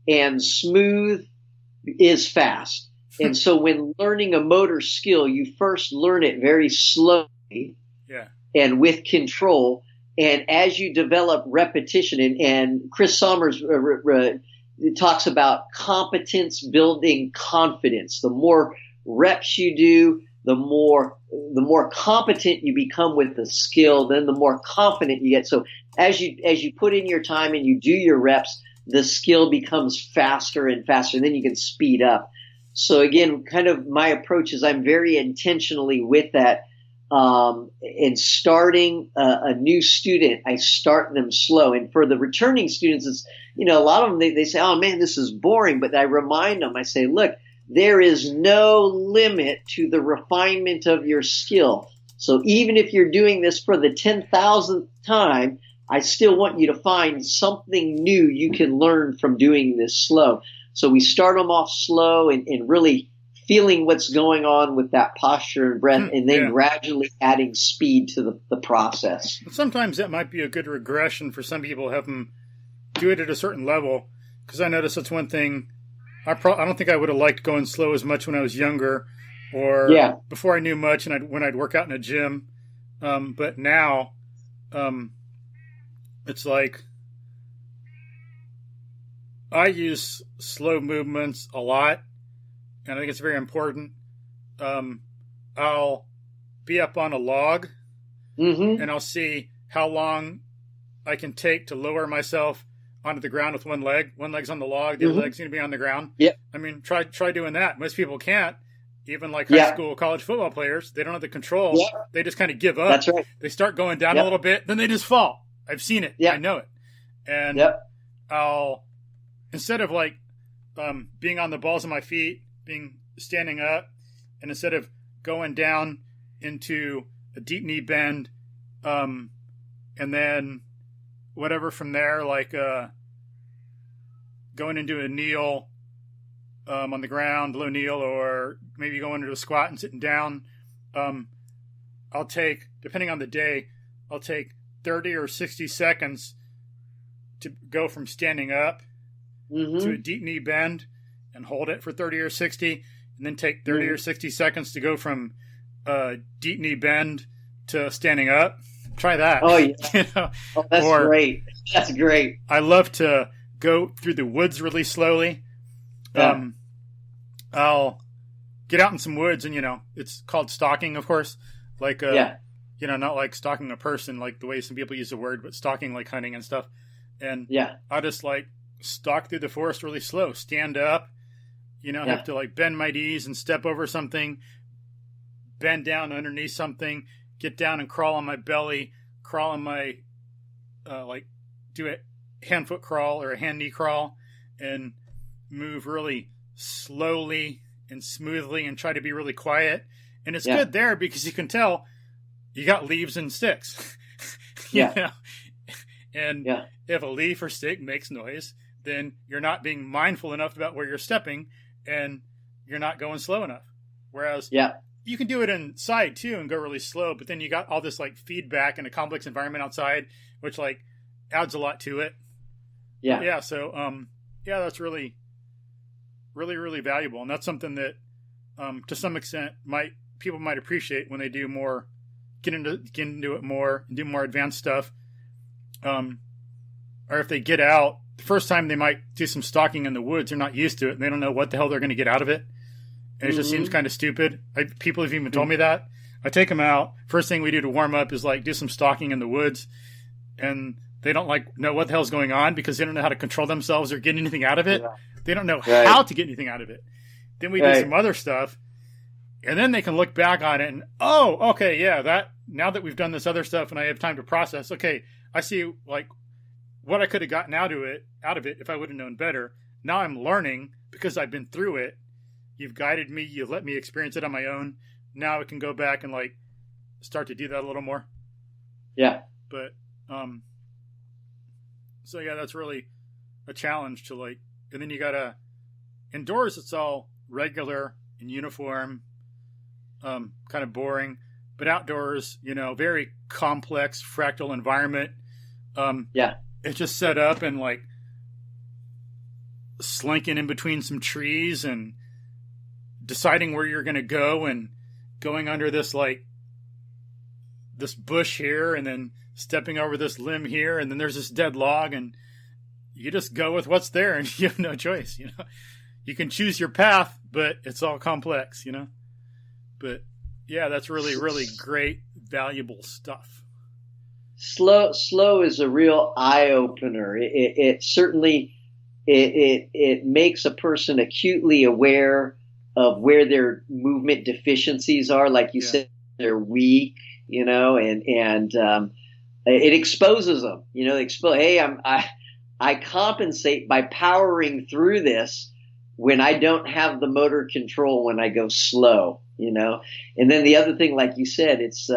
and smooth is fast. And so when learning a motor skill, you first learn it very slowly and with control. And as you develop repetition, and Chris Sommers talks about competence building confidence. The more reps you do, the more competent you become with the skill, then the more confident you get. So as you put in your time and you do your reps, the skill becomes faster and faster, and then you can speed up. So again, kind of my approach is I'm very intentionally with that. In starting a new student, I start them slow. And for the returning students, it's, a lot of them, they say, oh man, this is boring. But I remind them, I say, look, there is no limit to the refinement of your skill. So even if you're doing this for the 10,000th time, I still want you to find something new you can learn from doing this slow. So we start them off slow and really feeling what's going on with that posture and breath, and then gradually adding speed to the process. Sometimes that might be a good regression for some people, have them do it at a certain level, because I noticed that's one thing. I don't think I would have liked going slow as much when I was younger, or before I knew much, and when I'd work out in a gym. But now, it's like I use slow movements a lot, and I think it's very important. I'll be up on a log, and I'll see how long I can take to lower myself onto the ground with one leg. One leg's on the log, the other leg's going to be on the ground. I mean, try doing that. Most people can't. Even like high school, college football players, they don't have the control. They just kind of give up. That's right. They start going down a little bit, then they just fall. I've seen it. I know it. And I'll, instead of like being on the balls of my feet, standing up, and instead of going down into a deep knee bend, and then whatever from there, like going into a kneel on the ground, low kneel, or maybe going into a squat and sitting down, I'll take, depending on the day, I'll take 30 or 60 seconds to go from standing up to a deep knee bend and hold it for 30 or 60, and then take 30 or 60 seconds to go from deep knee bend to standing up. Try that. Oh, yeah. That's great. That's great. I love to go through the woods really slowly. I'll get out in some woods, and, it's called stalking, of course. Like, not like stalking a person, like the way some people use the word, but stalking like hunting and stuff. And I'll just like stalk through the forest really slow, stand up, have to like bend my knees and step over something, bend down underneath something, get down and crawl on my belly, crawl on my, do a hand-foot crawl or a hand-knee crawl, and move really slowly and smoothly and try to be really quiet. And it's good there because you can tell you got leaves and sticks. And if a leaf or stick makes noise, then you're not being mindful enough about where you're stepping, and you're not going slow enough. Whereas you can do it inside too and go really slow, but then you got all this like feedback in a complex environment outside, which like adds a lot to it. So that's really, really, really valuable. And that's something that to some extent people might appreciate when they do more, get into it more and do more advanced stuff. Or if they get out, the first time they might do some stalking in the woods, they're not used to it, and they don't know what the hell they're going to get out of it. And it just seems kind of stupid. People have even told me that. I take them out. First thing we do to warm up is like do some stalking in the woods, and they don't like know what the hell's going on because they don't know how to control themselves or get anything out of it. They don't know how to get anything out of it. Then we do some other stuff, And then they can look back on it and, oh, okay, yeah, that now that we've done this other stuff and I have time to process, okay, I see like what I could have gotten out of it if I would have known better. Now I'm learning because I've been through it. You've guided me. You let me experience it on my own. Now I can go back and like start to do that a little more. Yeah. But, so yeah, that's really a challenge to like, and then you gotta, indoors it's all regular and uniform, kind of boring, but outdoors, very complex fractal environment. It's just set up and like slinking in between some trees and deciding where you're going to go and going under this bush here and then stepping over this limb here. And then there's this dead log and you just go with what's there and you have no choice. You can choose your path, but it's all complex, but yeah, that's really, really great, valuable stuff. Slow is a real eye opener. It certainly, it makes a person acutely aware of where their movement deficiencies are. Like you said, they're weak, and it exposes them, hey, I compensate by powering through this when I don't have the motor control when I go slow, and then the other thing, like you said, it's,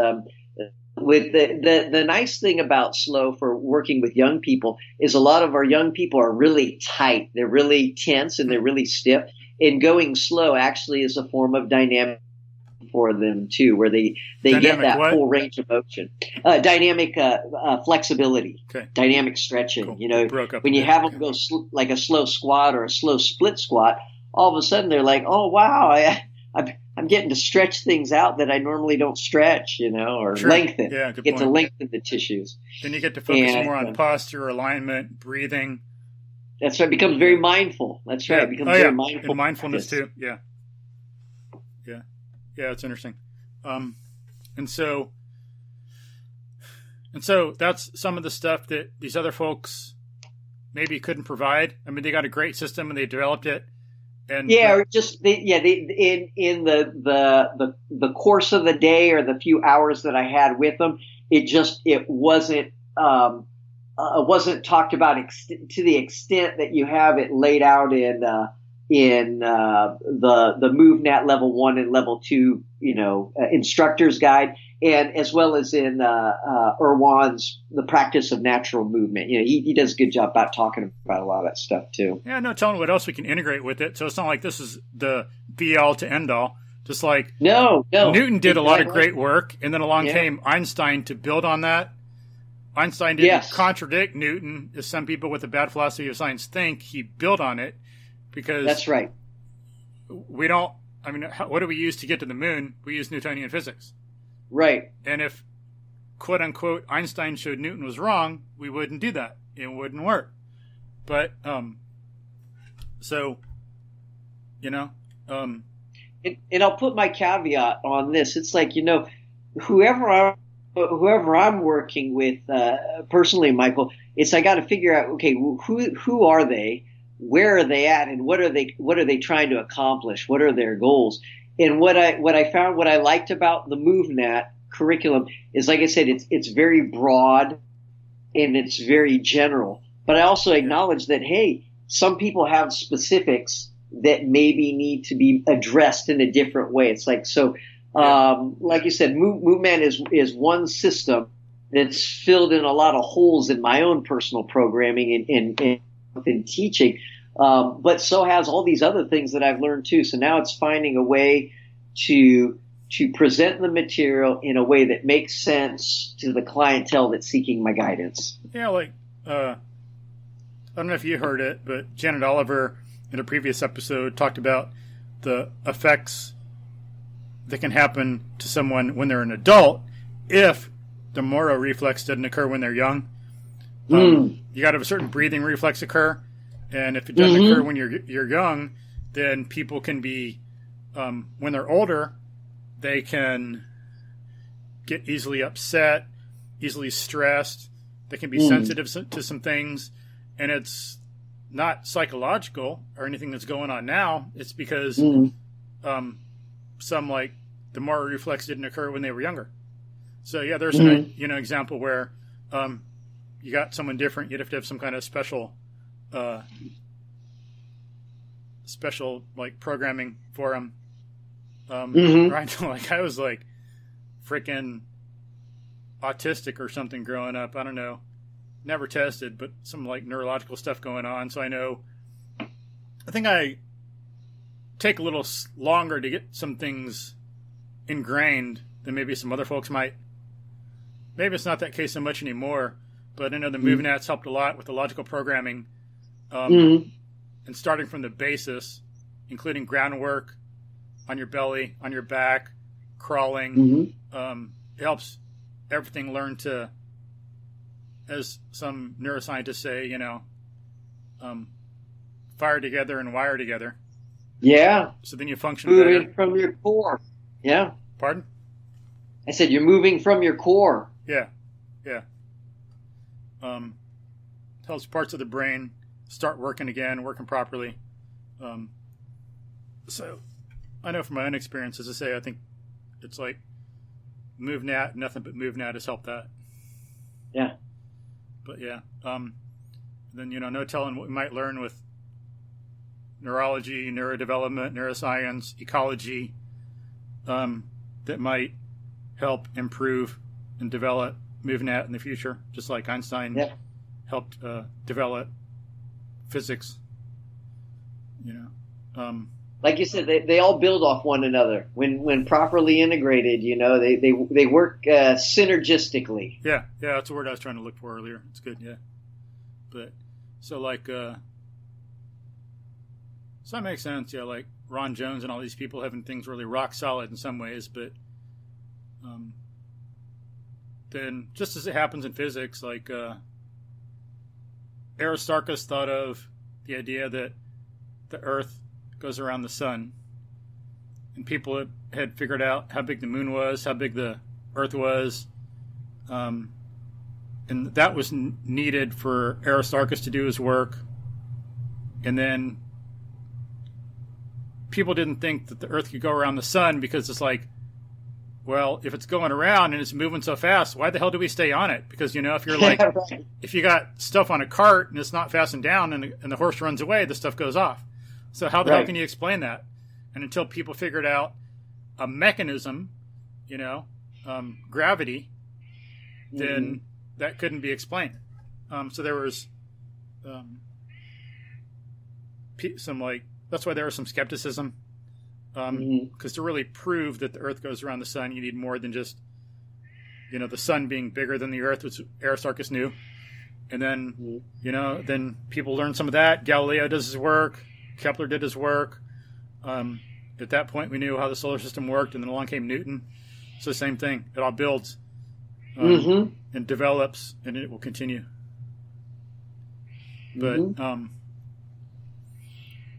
with the nice thing about slow for working with young people is a lot of our young people are really tight. They're really tense and they're really stiff. And going slow actually is a form of dynamic for them too, where they get that full range of motion. Dynamic flexibility, dynamic stretching. Cool. When you have them go like a slow squat or a slow split squat, all of a sudden they're like, oh wow, I'm getting to stretch things out that I normally don't stretch, or lengthen. Yeah, good get point. To lengthen the tissues. Then you get to focus more on posture, alignment, breathing. That's right. It becomes very mindful. That's right. It becomes very mindful. And mindfulness too. Yeah. Yeah, it's interesting. And so that's some of the stuff that these other folks maybe couldn't provide. I mean, they got a great system and they developed it. And or just in the course of the day or the few hours that I had with them, it wasn't talked about to the extent that you have it laid out in the MovNat level 1 and level 2, instructor's guide, and as well as in Irwan's The Practice of Natural Movement. He does a good job about talking about a lot of that stuff too. Yeah, no, telling what else we can integrate with it. So it's not like this is the be all to end all. Just like no, Newton did a lot of great work, and then along came Einstein to build on that. Einstein didn't contradict Newton, as some people with a bad philosophy of science think. He built on it because that's right. We don't. I mean, what do we use to get to the moon? We use Newtonian physics. Right. And if, quote unquote, Einstein showed Newton was wrong, we wouldn't do that. It wouldn't work. But, and I'll put my caveat on this. It's like, whoever I'm working with, personally, Michael, I got to figure out, okay, who are they? Where are they at? And what are they trying to accomplish? What are their goals? And what I found, what I liked about the MovNat curriculum is, like I said, it's very broad and it's very general. But I also acknowledge that, hey, some people have specifics that maybe need to be addressed in a different way. It's like, so, like you said, MovNat is one system that's filled in a lot of holes in my own personal programming and teaching. But so has all these other things that I've learned too. So now it's finding a way to present the material in a way that makes sense to the clientele that's seeking my guidance. Yeah, like I don't know if you heard it, but Janet Oliver in a previous episode talked about the effects that can happen to someone when they're an adult if the Moro reflex doesn't occur when they're young. You got to have a certain breathing reflex occur. And if it doesn't occur when you're young, then people can be, when they're older, they can get easily upset, easily stressed. They can be sensitive to some things. And it's not psychological or anything that's going on now. It's because some like the more reflex didn't occur when they were younger. So yeah, there's an example where you got someone different. You'd have to have some kind of special like programming for them. Right? Like I was like freaking autistic or something growing up. I don't know. Never tested, but some like neurological stuff going on. So I think I take a little longer to get some things ingrained than maybe some other folks might. Maybe it's not that case so much anymore, but I know the MovNats helped a lot with the logical programming, and starting from the basis, including groundwork on your belly, on your back, crawling. It helps everything learn to, as some neuroscientists say, fire together and wire together. Yeah. So then you function moving better. From your core. Yeah. Pardon? I said you're moving from your core. Yeah. Helps parts of the brain start working again, working properly. So I know from my own experience, as I say, I think it's like MovNat, nothing but MovNat has helped that. Yeah. But yeah. Then, no telling what we might learn with neurology, neurodevelopment, neuroscience, ecology, that might help improve and develop MovNat in the future, just like Einstein helped develop physics. Like you said, they all build off one another when properly integrated. They work synergistically. Yeah, that's the word I was trying to look for earlier. It's good, yeah. But so like, so that makes sense. Yeah, like Ron Jones and all these people having things really rock solid in some ways, but then just as it happens in physics, like Aristarchus thought of the idea that the Earth goes around the sun, and people had figured out how big the moon was, how big the Earth was, and that was needed for Aristarchus to do his work. And then people didn't think that the Earth could go around the sun, because it's like, well, if it's going around and it's moving so fast, why the hell do we stay on it? Because, if you're like, right. If you got stuff on a cart and it's not fastened down and the horse runs away, the stuff goes off. So how the hell can you explain that? And until people figured out a mechanism, gravity, then that couldn't be explained. So there was that's why there was some skepticism. Because to really prove that the Earth goes around the sun, you need more than just, the sun being bigger than the Earth, which Aristarchus knew. And then, then people learned some of that. Galileo does his work. Kepler did his work. At that point, we knew how the solar system worked, and then along came Newton. So same thing. It all builds and develops, and it will continue. But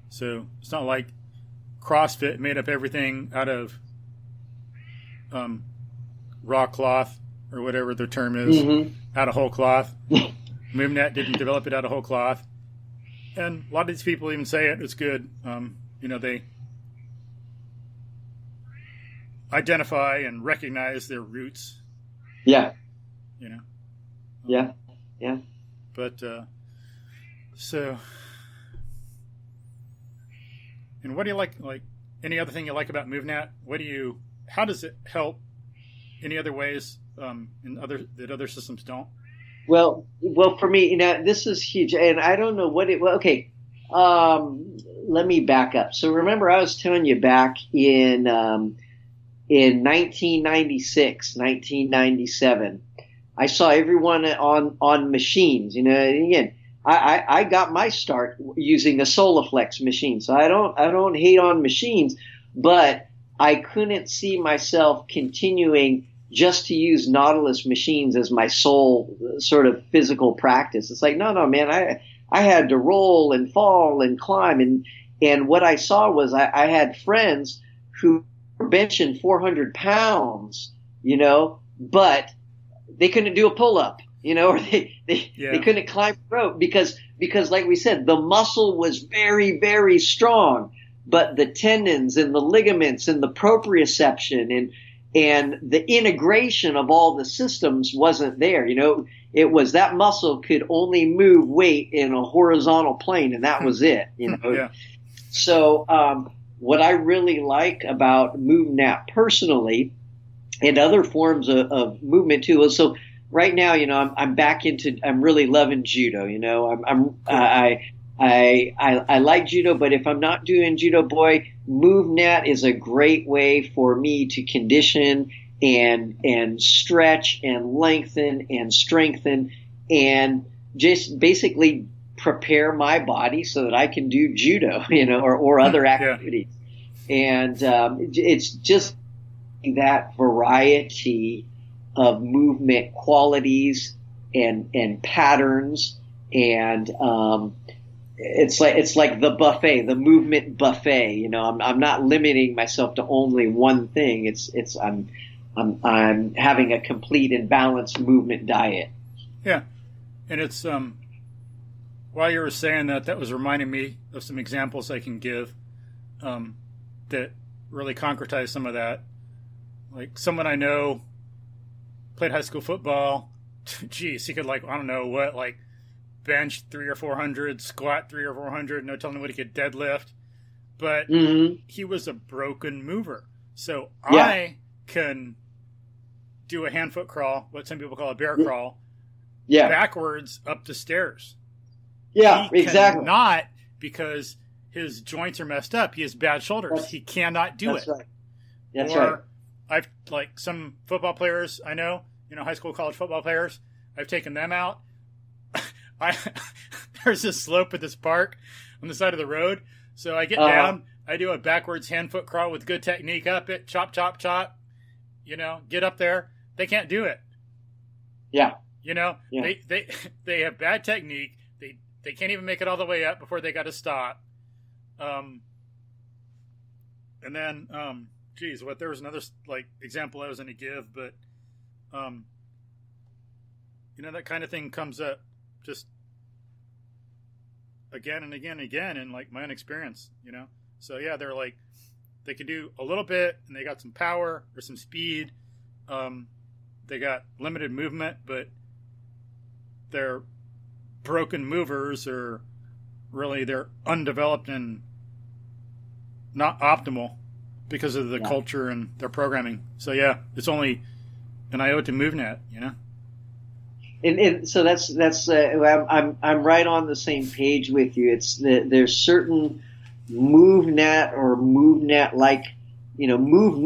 so it's not like CrossFit made up everything out of raw cloth or whatever the term is, out of whole cloth. MovNat didn't develop it out of whole cloth. And a lot of these people even say it's good. They identify and recognize their roots. Yeah. Yeah. Yeah. But, so, and what do you like any other thing you like about MovNat? How does it help any other ways, that other systems don't? Well, for me, this is huge, and I don't know what it. Well, okay, let me back up. So remember, I was telling you back in 1996, 1997, I saw everyone on machines. Again, I got my start using a Solaflex machine, so I don't hate on machines, but I couldn't see myself continuing just to use Nautilus machines as my sole sort of physical practice. It's like, no, man, I had to roll and fall and climb. And what I saw was I had friends who were benching 400 pounds, but they couldn't do a pull-up, or they couldn't climb the rope because like we said, the muscle was very, very strong. but the tendons and the ligaments and the proprioception and the integration of all the systems wasn't there. It was that muscle could only move weight in a horizontal plane, and that was it. Yeah. So what I really like about MovNat personally, and other forms of movement too, is so right now, I'm really loving judo. I like judo, but if I'm not doing judo, boy, MovNat is a great way for me to condition and stretch and lengthen and strengthen and just basically prepare my body so that I can do judo, or other activities. And it's just that variety of movement qualities and patterns, and it's like the buffet, the movement buffet. I'm not limiting myself to only one thing. I'm having a complete and balanced movement diet. Yeah, and it's while you were saying that was reminding me of some examples I can give that really concretize some of that. Like someone I know played high school football. Geez, he could bench 300 or 400, squat 300 or 400. No telling what he could deadlift, but he was a broken mover. So I can do a hand-foot crawl, what some people call a bear crawl, backwards up the stairs. Yeah, he exactly. Not because his joints are messed up. He has bad shoulders. He cannot do it. Right. That's or right. I've some football players I know, high school, college football players. I've taken them out. There's this slope at this park on the side of the road. So I get down, I do a backwards hand-foot crawl with good technique up it, chop, chop, chop, get up there. They can't do it. Yeah. They have bad technique. They can't even make it all the way up before they got to stop. And then, there was another example I was going to give, but, that kind of thing comes up just again and again and again in my own experience, So yeah, they're they can do a little bit and they got some power or some speed. They got limited movement, but they're broken movers, or really they're undeveloped and not optimal because of the culture and their programming. So yeah, it's only an I owe to MovNat, And so that's I'm right on the same page with you. There's certain MovNat or MovNat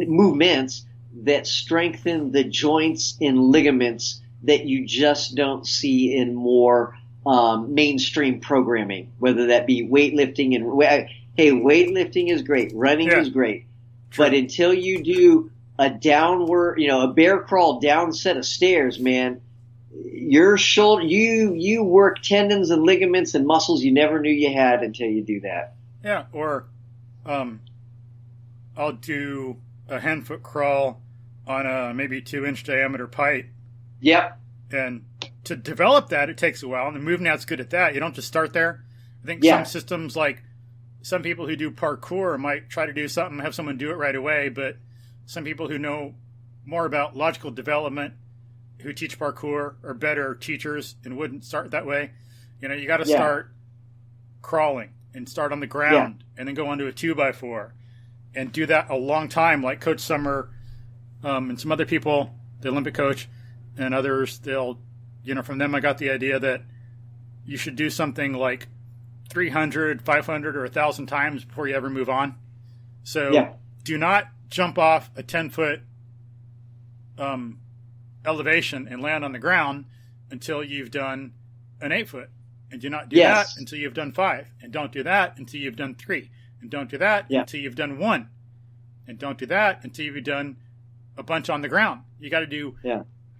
movements that strengthen the joints and ligaments that you just don't see in more mainstream programming, whether that be weightlifting weightlifting is great, running is great, but until you do a downward, a bear crawl down set of stairs, man, your shoulder, you work tendons and ligaments and muscles you never knew you had until you do that. Yeah, or I'll do a hand-foot crawl on a maybe 2-inch diameter pipe. Yep. And to develop that, it takes a while, and the MovNat's good at that. You don't just start there. I think some systems, like some people who do parkour might try to do something, have someone do it right away, but some people who know more about logical development, who teach parkour, are better teachers and wouldn't start that way. You got to start crawling and start on the ground and then go onto a 2x4 and do that a long time, like Coach Summer and some other people, the Olympic coach and others. They'll, from them I got the idea that you should do something like 300, 500, or 1,000 times before you ever move on. So do not jump off a 10-foot elevation and land on the ground until you've done an 8-foot. And do not do that until you've done 5. And don't do that until you've done 3. And don't do that until you've done 1. And don't do that until you've done a bunch on the ground. You got to do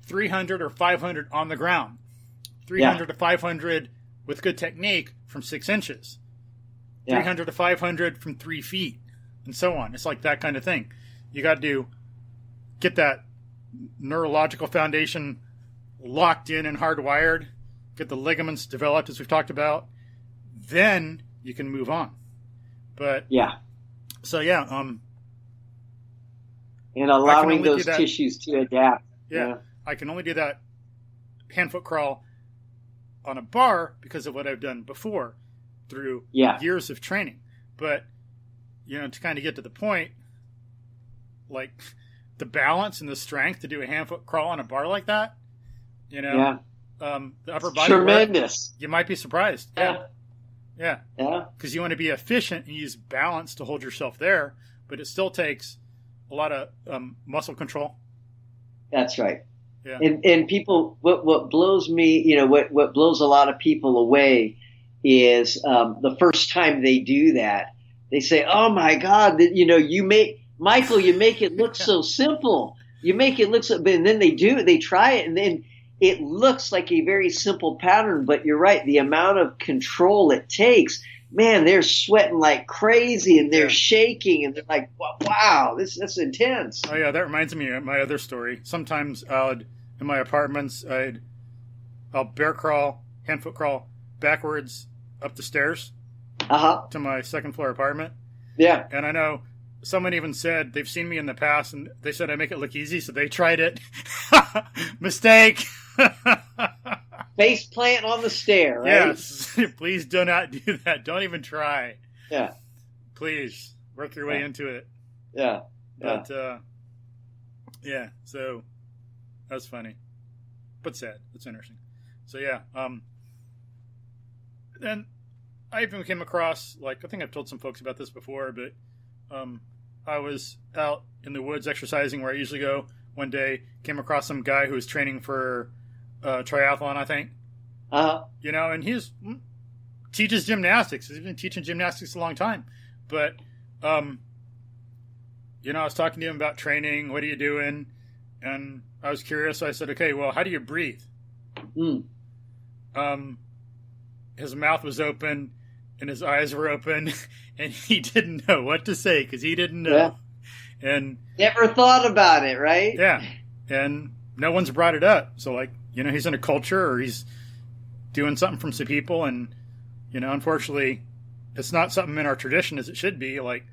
300 or 500 on the ground. 300 to 500 with good technique from 6 inches. 300 to 500 from 3 feet. And so on. It's like that kind of thing. You got to get that neurological foundation locked in and hardwired, get the ligaments developed as we've talked about, then you can move on. But So yeah, and allowing those tissues to adapt. Yeah, I can only do that hand-foot crawl on a bar because of what I've done before through years of training. But, to kind of get to the point, like the balance and the strength to do a hand-foot crawl on a bar like that, the upper body tremendous. Work, you might be surprised. Yeah. Yeah. Because you want to be efficient and use balance to hold yourself there, but it still takes a lot of muscle control. That's right. Yeah. And people, what blows me, what blows a lot of people away is the first time they do that, they say, "Oh my God, you make it look so simple. You make it look so," and then they try it, and then it looks like a very simple pattern. But you're right, the amount of control it takes. Man, they're sweating like crazy, and they're shaking, and they're like, "Wow, that's intense." Oh yeah, that reminds me of my other story. Sometimes in my apartments, I'll bear crawl, hand-foot crawl backwards up the stairs to my second floor apartment. Yeah, and I know someone even said they've seen me in the past, and they said I make it look easy, so they tried it. Mistake. Face plant on the stair, right? Yes. Please do not do that. Don't even try. Yeah. Please work your way into it. Yeah. But, so that's funny. But sad. It's interesting. So, yeah. Then I even came across, I think I've told some folks about this before, but I was out in the woods exercising where I usually go one day, came across some guy who was training for triathlon, I think. And teaches gymnastics. He's been teaching gymnastics a long time. But, I was talking to him about training. What are you doing? And I was curious. So I said, okay, well, how do you breathe? His mouth was open and his eyes were open and he didn't know what to say because he didn't know. Yeah. And never thought about it, right? Yeah. And no one's brought it up. So he's in a culture or he's doing something from some people. And, unfortunately, it's not something in our tradition as it should be, like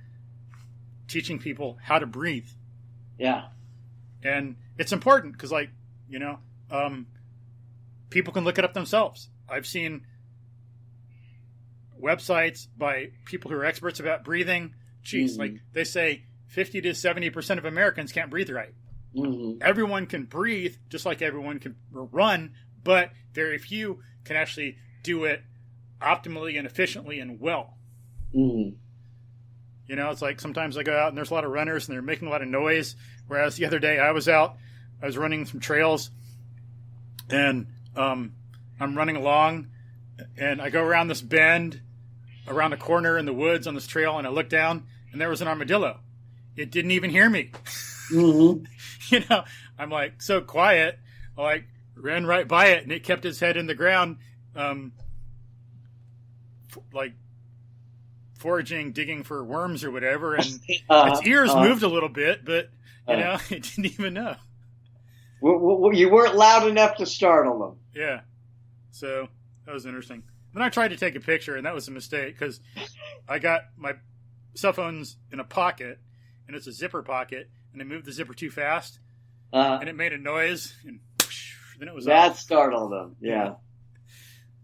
teaching people how to breathe. Yeah. And it's important because, people can look it up themselves. I've seen websites by people who are experts about breathing. Geez, they say 50 to 70% of Americans can't breathe right. Mm-hmm. Everyone can breathe just like everyone can run, but very few can actually do it optimally and efficiently and well. Mm-hmm. It's like sometimes I go out and there's a lot of runners and they're making a lot of noise. Whereas the other day I was running some trails and I'm running along and I go around this bend, around a corner in the woods on this trail, and I look down and there was an armadillo. It didn't even hear me. Mm-hmm. I'm so quiet. I ran right by it and it kept its head in the ground, foraging, digging for worms or whatever. And its ears moved a little bit, but it didn't even know. You weren't loud enough to startle them. Yeah. So that was interesting. Then I tried to take a picture and that was a mistake because I got my cell phone's in a pocket and it's a zipper pocket. And I moved the zipper too fast, and it made a noise, and whoosh, then it was off. That startled them, yeah.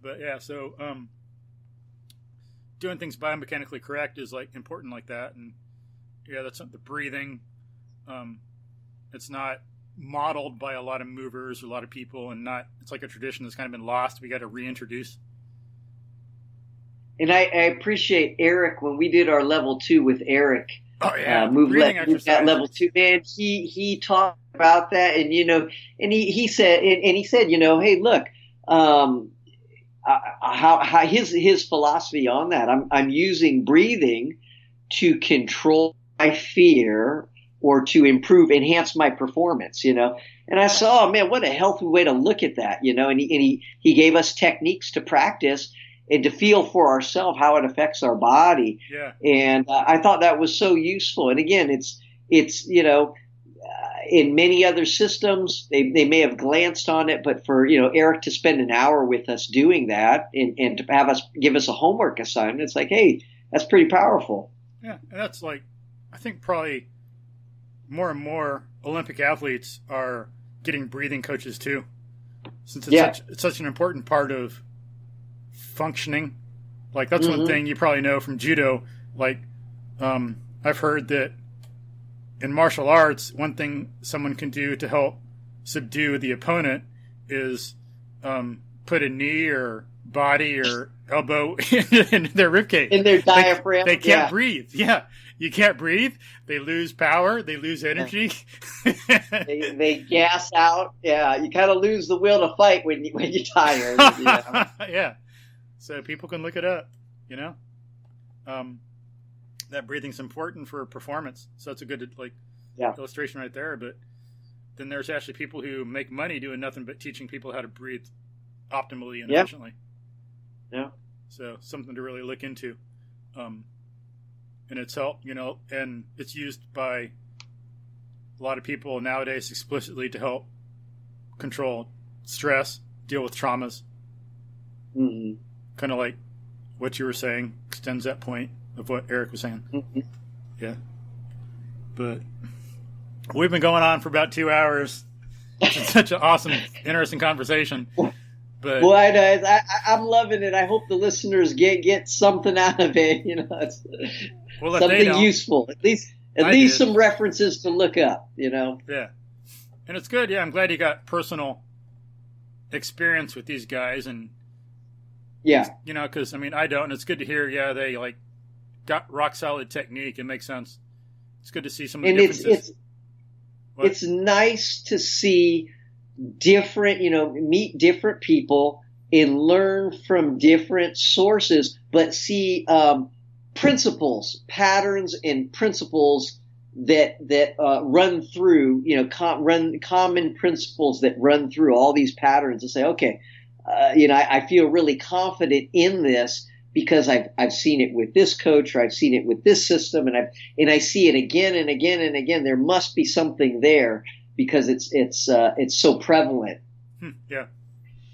But yeah, so doing things biomechanically correct is important like that, and that's the breathing. It's not modeled by a lot of movers or a lot of people, and it's like a tradition that's kind of been lost. We got to reintroduce. And I appreciate Eric when we did our level 2 with Eric. Oh yeah, MovNat level 2, man. He talked about that, and he said, hey, look, how his philosophy on that. I'm using breathing to control my fear or to enhance my performance, And I saw, oh man, what a healthy way to look at that, And he gave us techniques to practice and to feel for ourselves how it affects our body. Yeah. And I thought that was so useful. And again, it's in many other systems, they may have glanced on it, but for, Eric to spend an hour with us doing that and to give us a homework assignment, it's like, hey, that's pretty powerful. Yeah. And that's I think probably more and more Olympic athletes are getting breathing coaches too, since it's such an important part of functioning. Like that's one thing you probably know from judo. Like I've heard that in martial arts, one thing someone can do to help subdue the opponent is put a knee or body or elbow in their ribcage. In their diaphragm. They can't breathe. Yeah. You can't breathe. They lose power. They lose energy. they gas out. Yeah. You kind of lose the will to fight when you're tired. You know? Yeah. So people can look it up, you know? That breathing's important for performance. So that's a good illustration right there. But then there's actually people who make money doing nothing but teaching people how to breathe optimally and efficiently. Yeah. So something to really look into. And it's helped, you know, and it's used by a lot of people nowadays explicitly to help control stress, deal with traumas. Mm-hmm. Kind of like what you were saying extends that point of what Eric was saying. Mm-hmm. Yeah. But we've been going on for about 2 hours. It's such an awesome, interesting conversation. But well, I'm loving it. I hope the listeners get something out of it. You know, it's something useful. At least some references to look up. You know. Yeah, and it's good. Yeah, I'm glad you got personal experience with these guys, and you know, because I mean, I don't. And it's good to hear. Yeah, they like got rock solid technique. It makes sense. It's good to see some of the differences. It's nice to see different, you know, meet different people and learn from different sources, but see principles, patterns, and principles that run through, you know, common principles that run through all these patterns, and say, okay, you know, I feel really confident in this because I've seen it with this coach, or I've seen it with this system, and I see it again and again and again. There must be something there, because it's so prevalent. Yeah,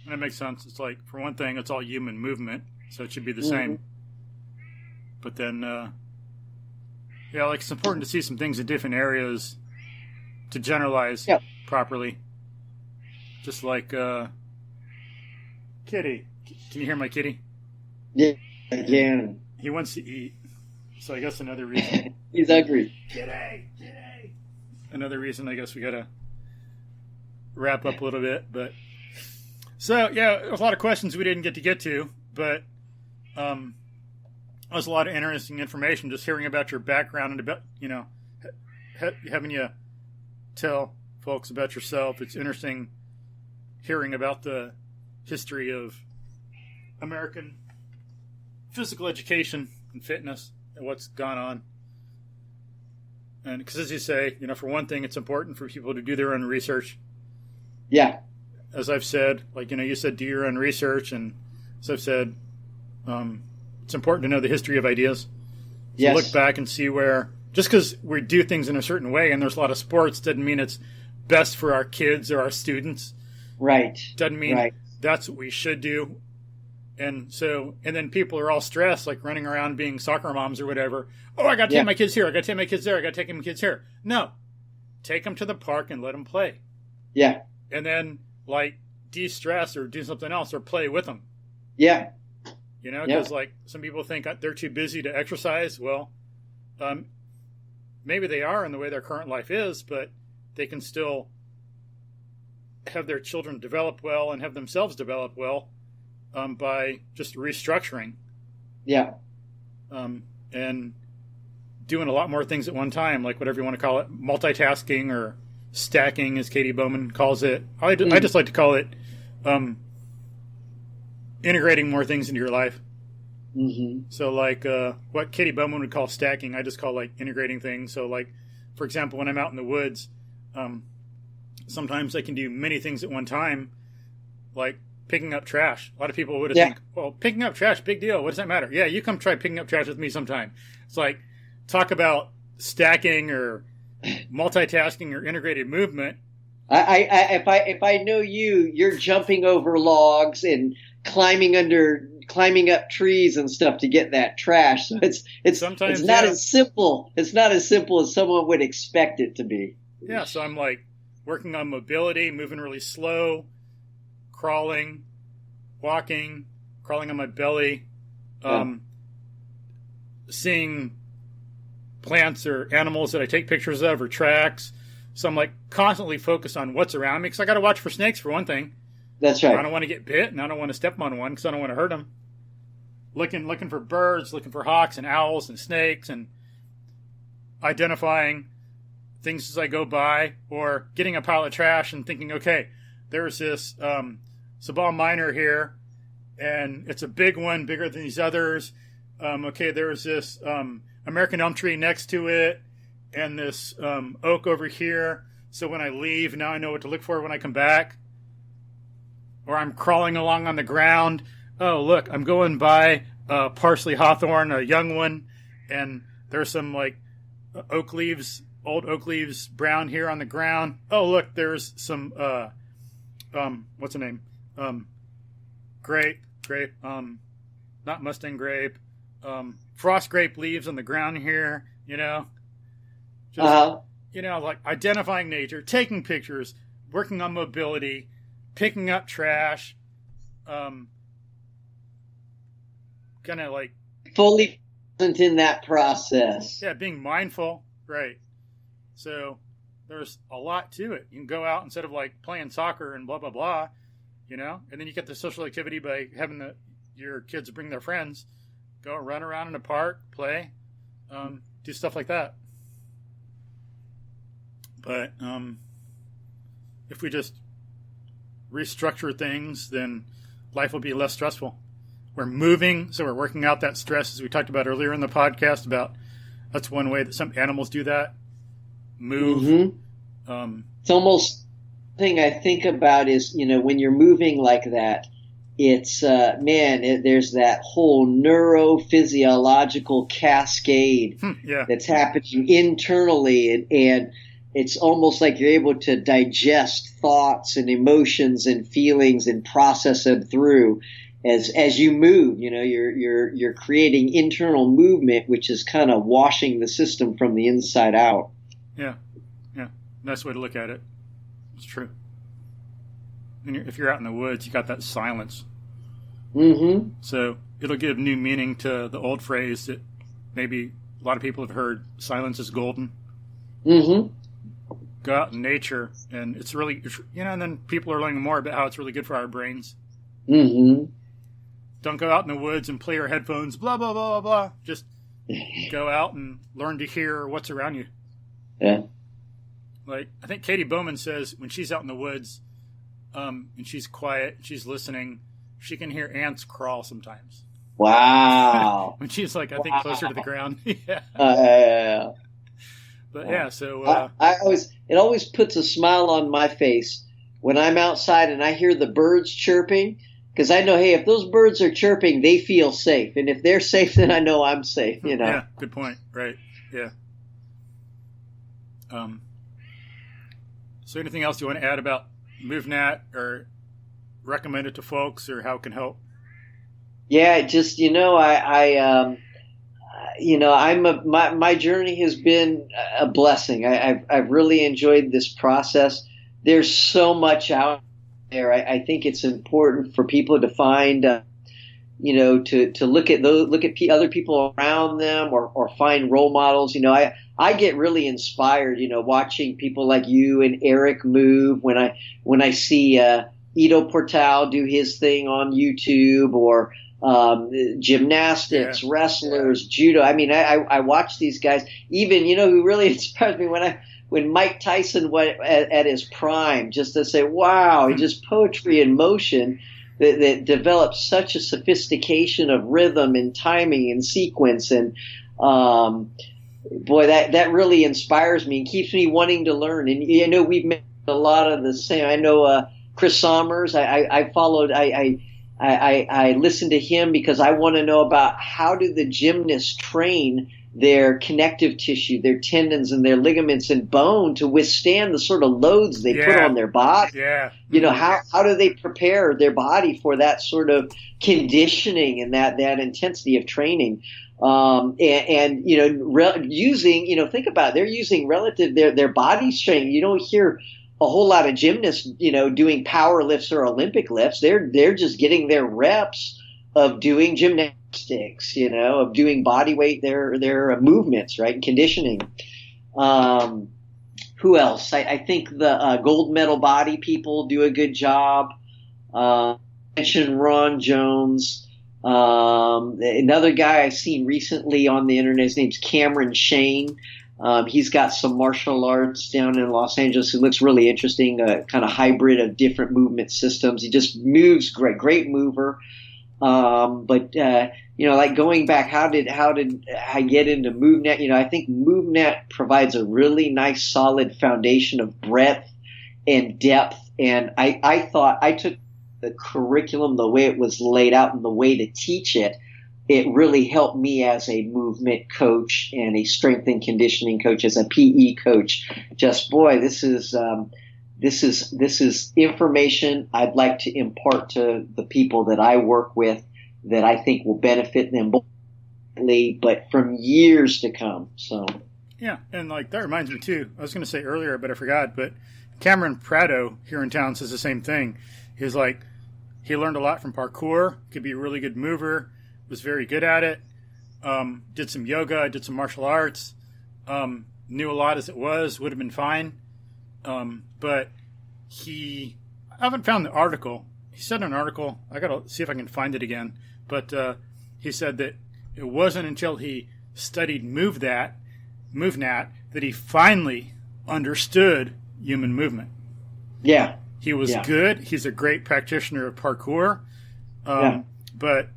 that makes sense. It's like, for one thing, it's all human movement, so it should be the same. But then, like it's important to see some things in different areas to generalize properly. Just like Kitty. Can you hear my kitty? Yeah, I can. He wants to eat, so I guess another reason. He's hungry. Kitty. Another reason I guess we gotta wrap up a little bit, but so there's a lot of questions we didn't get to, but there's a lot of interesting information just hearing about your background and about, you know, having you tell folks about yourself. It's interesting hearing about the history of American physical education and fitness and what's gone on. And because, as you say, you know, for one thing, it's important for people to do their own research. Yeah. As I've said, like, you know, you said do your own research. And as I've said, it's important to know the history of ideas. So look back and see where, just because we do things in a certain way and there's a lot of sports doesn't mean it's best for our kids or our students. Right. Doesn't mean that's what we should do. And so, and then people are all stressed, like running around being soccer moms or whatever. Oh, I got to take my kids here. I got to take my kids there. I got to take my kids here. No, take them to the park and let them play. Yeah. And then like de-stress or do something else or play with them. Yeah. You know, because like some people think they're too busy to exercise. Well, maybe they are in the way their current life is, but they can still have their children develop well and have themselves develop well. By just restructuring. Yeah. And doing a lot more things at one time, like whatever you want to call it, multitasking or stacking, as Katie Bowman calls it. I just like to call it integrating more things into your life. Mm-hmm. So like what Katie Bowman would call stacking, I just call like integrating things. So like, for example, when I'm out in the woods, sometimes I can do many things at one time, like picking up trash. A lot of people would think, well, picking up trash, big deal. What does that matter? Yeah, you come try picking up trash with me sometime. It's like, talk about stacking or multitasking or integrated movement. If I know you, you're jumping over logs and climbing under climbing up trees and stuff to get that trash. So it's not as simple. It's not as simple as someone would expect it to be. Yeah. So I'm like working on mobility, moving really slow, crawling, walking, crawling on my belly, seeing plants or animals that I take pictures of or tracks. So I'm like constantly focused on what's around me because I got to watch for snakes for one thing. That's right. I don't want to get bit and I don't want to step on one because I don't want to hurt them. Looking for birds, looking for hawks and owls and snakes, and identifying things as I go by, or getting a pile of trash and thinking, okay, there's this Sabal minor here, and it's a big one, bigger than these others. Okay, there's this American elm tree next to it, and this oak over here. So when I leave, now I know what to look for when I come back. Or I'm crawling along on the ground. Oh, look, I'm going by parsley hawthorn, a young one, and there's some like oak leaves, old oak leaves, brown here on the ground. Oh, look, there's some what's the name? Grape, not Mustang grape. Frost grape leaves on the ground here, just, like identifying nature, taking pictures, working on mobility, picking up trash, kind of like fully present in that process. Yeah, being mindful, right? So there's a lot to it. You can go out instead of like playing soccer and blah blah blah, and then you get the social activity by having your kids bring their friends, go run around in a park, play, do stuff like that. But if we just restructure things, then life will be less stressful. We're moving, so we're working out that stress, as we talked about earlier in the podcast. About that's one way that some animals do that. Move. Mm-hmm. It's almost thing I think about is when you're moving like that, it's there's that whole neurophysiological cascade that's happening internally, and it's almost like you're able to digest thoughts and emotions and feelings and process them through as you move. You're creating internal movement, which is kind of washing the system from the inside out. Yeah. Nice way to look at it. It's true. And if you're out in the woods, you got that silence. Mm-hmm. So it'll give new meaning to the old phrase that maybe a lot of people have heard: silence is golden. Mm-hmm. Go out in nature, and it's really, and then people are learning more about how it's really good for our brains. Mm-hmm. Don't go out in the woods and play your headphones, blah, blah, blah, blah, blah. Just go out and learn to hear what's around you. Yeah. Like, I think Katie Bowman says when she's out in the woods and she's quiet, she's listening, she can hear ants crawl sometimes. Wow. When she's like, I think closer to the ground. Yeah. But yeah, so it always puts a smile on my face when I'm outside and I hear the birds chirping, because I know, hey, if those birds are chirping, they feel safe, and if they're safe, then I know I'm safe. Yeah, good point. Right. Yeah. So anything else you want to add about MovNat, or recommend it to folks, or how it can help? Yeah, just my journey has been a blessing. I've really enjoyed this process. There's so much out there. I think it's important for people to find, to look at other people around them, or find role models. I get really inspired, watching people like you and Eric move when I see Ido Portal do his thing on YouTube, or gymnastics, wrestlers, judo. I mean, I watch these guys. Even, who really inspires me when Mike Tyson went at his prime, just to say, wow, just poetry in motion that develops such a sophistication of rhythm and timing and sequence. And boy, that really inspires me and keeps me wanting to learn. And we've met a lot of the same. I know Chris Sommers. I followed. I listen to him because I want to know about how do the gymnasts train their connective tissue, their tendons and their ligaments and bone to withstand the sort of loads they put on their body. Yeah. You know, how do they prepare their body for that sort of conditioning and that intensity of training? And you know, using, you know, think about it, they're using relative their body strength. You don't hear a whole lot of gymnasts, you know, doing power lifts or Olympic lifts. They're just getting their reps of doing gymnastics, you know, of doing body weight, their movements, right? Conditioning. Who else? I think the gold medal body people do a good job. Mentioned Ron Jones. Another guy I've seen recently on the internet, his name's Cameron Shane. He's got some martial arts down in Los Angeles. It looks really interesting, kind of hybrid of different movement systems. He just moves great mover. But you know, like going back, how did I get into MovNat? You know, I think MovNat provides a really nice solid foundation of breadth and depth. And I thought I took the curriculum, the way it was laid out and the way to teach it, it really helped me as a movement coach and a strength and conditioning coach, as a PE coach. Just, boy, this is information I'd like to impart to the people that I work with that I think will benefit them both, but from years to come. So yeah, and like that reminds me too. I was going to say earlier, but I forgot. But Cameron Prado here in town says the same thing. He's like, he learned a lot from parkour. Could be a really good mover. Was very good at it. Did some yoga. Did some martial arts. Knew a lot as it was. Would have been fine. But I haven't found the article. He said in an article, I got to see if I can find it again. But he said that it wasn't until he studied MovNat that he finally understood human movement. Yeah. He was good. He's a great practitioner of parkour. But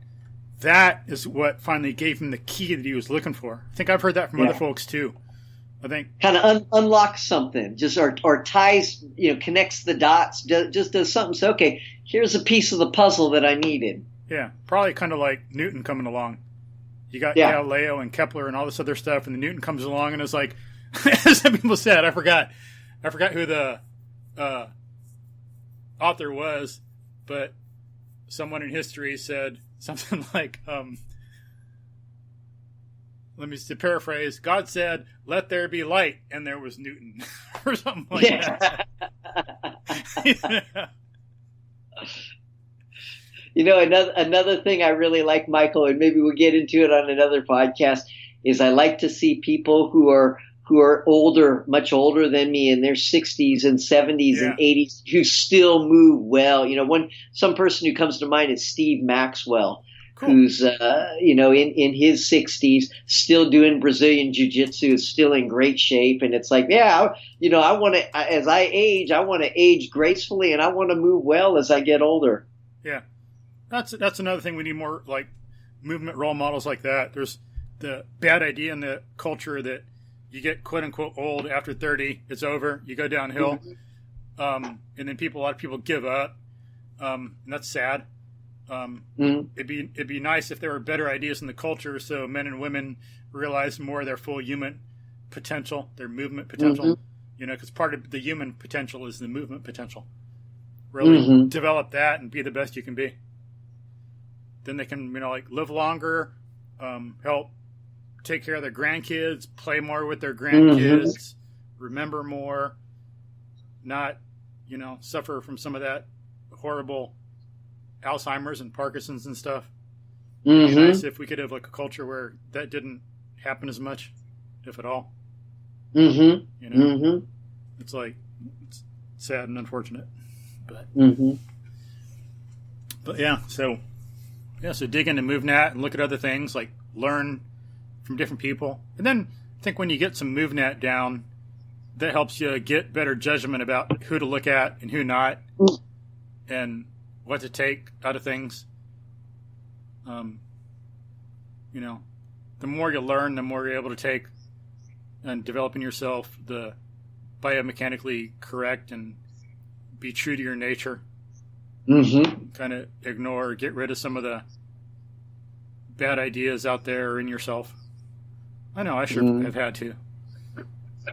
that is what finally gave him the key that he was looking for. I think I've heard that from other folks too. I think kind of unlocks something, just or ties, you know, connects the dots, just does something. So, okay, here's a piece of the puzzle that I needed. Yeah, probably kind of like Newton coming along. You got Galileo and Kepler and all this other stuff, and then Newton comes along and it's like, as some people said, I forgot who the author was, but someone in history said something like, let me paraphrase, God said, "Let there be light," and there was Newton, or something like that. You know, another thing I really like, Michael, and maybe we'll get into it on another podcast, is I like to see people who are older, much older than me, in their 60s and 70s and 80s, who still move well. You know, some person who comes to mind is Steve Maxwell. Cool. Who's, you know, in his 60s, still doing Brazilian Jiu-Jitsu, is still in great shape. And it's like, you know, as I age, I want to age gracefully, and I want to move well as I get older. Yeah. That's another thing. We need more, like, movement role models like that. There's the bad idea in the culture that you get, quote-unquote, old after 30, it's over, you go downhill. Mm-hmm. And then a lot of people give up. And that's sad. It'd be nice if there were better ideas in the culture, so men and women realize more of their full human potential, their movement potential. Mm-hmm. You know, because part of the human potential is the movement potential. Really develop that and be the best you can be. Then they can, you know, like live longer, help take care of their grandkids, play more with their grandkids, remember more, not, you know, suffer from some of that horrible Alzheimer's and Parkinson's and stuff. It'd be nice if we could have like a culture where that didn't happen as much, if at all. You know, it's like, it's sad and unfortunate, but so dig into MovNat and look at other things, like learn from different people, and then I think when you get some MovNat down, that helps you get better judgment about who to look at and who not, and what to take out of things. You know, the more you learn, the more you're able to take and develop in yourself the biomechanically correct and be true to your nature. Kind of get rid of some of the bad ideas out there in yourself. I know I sure have had to.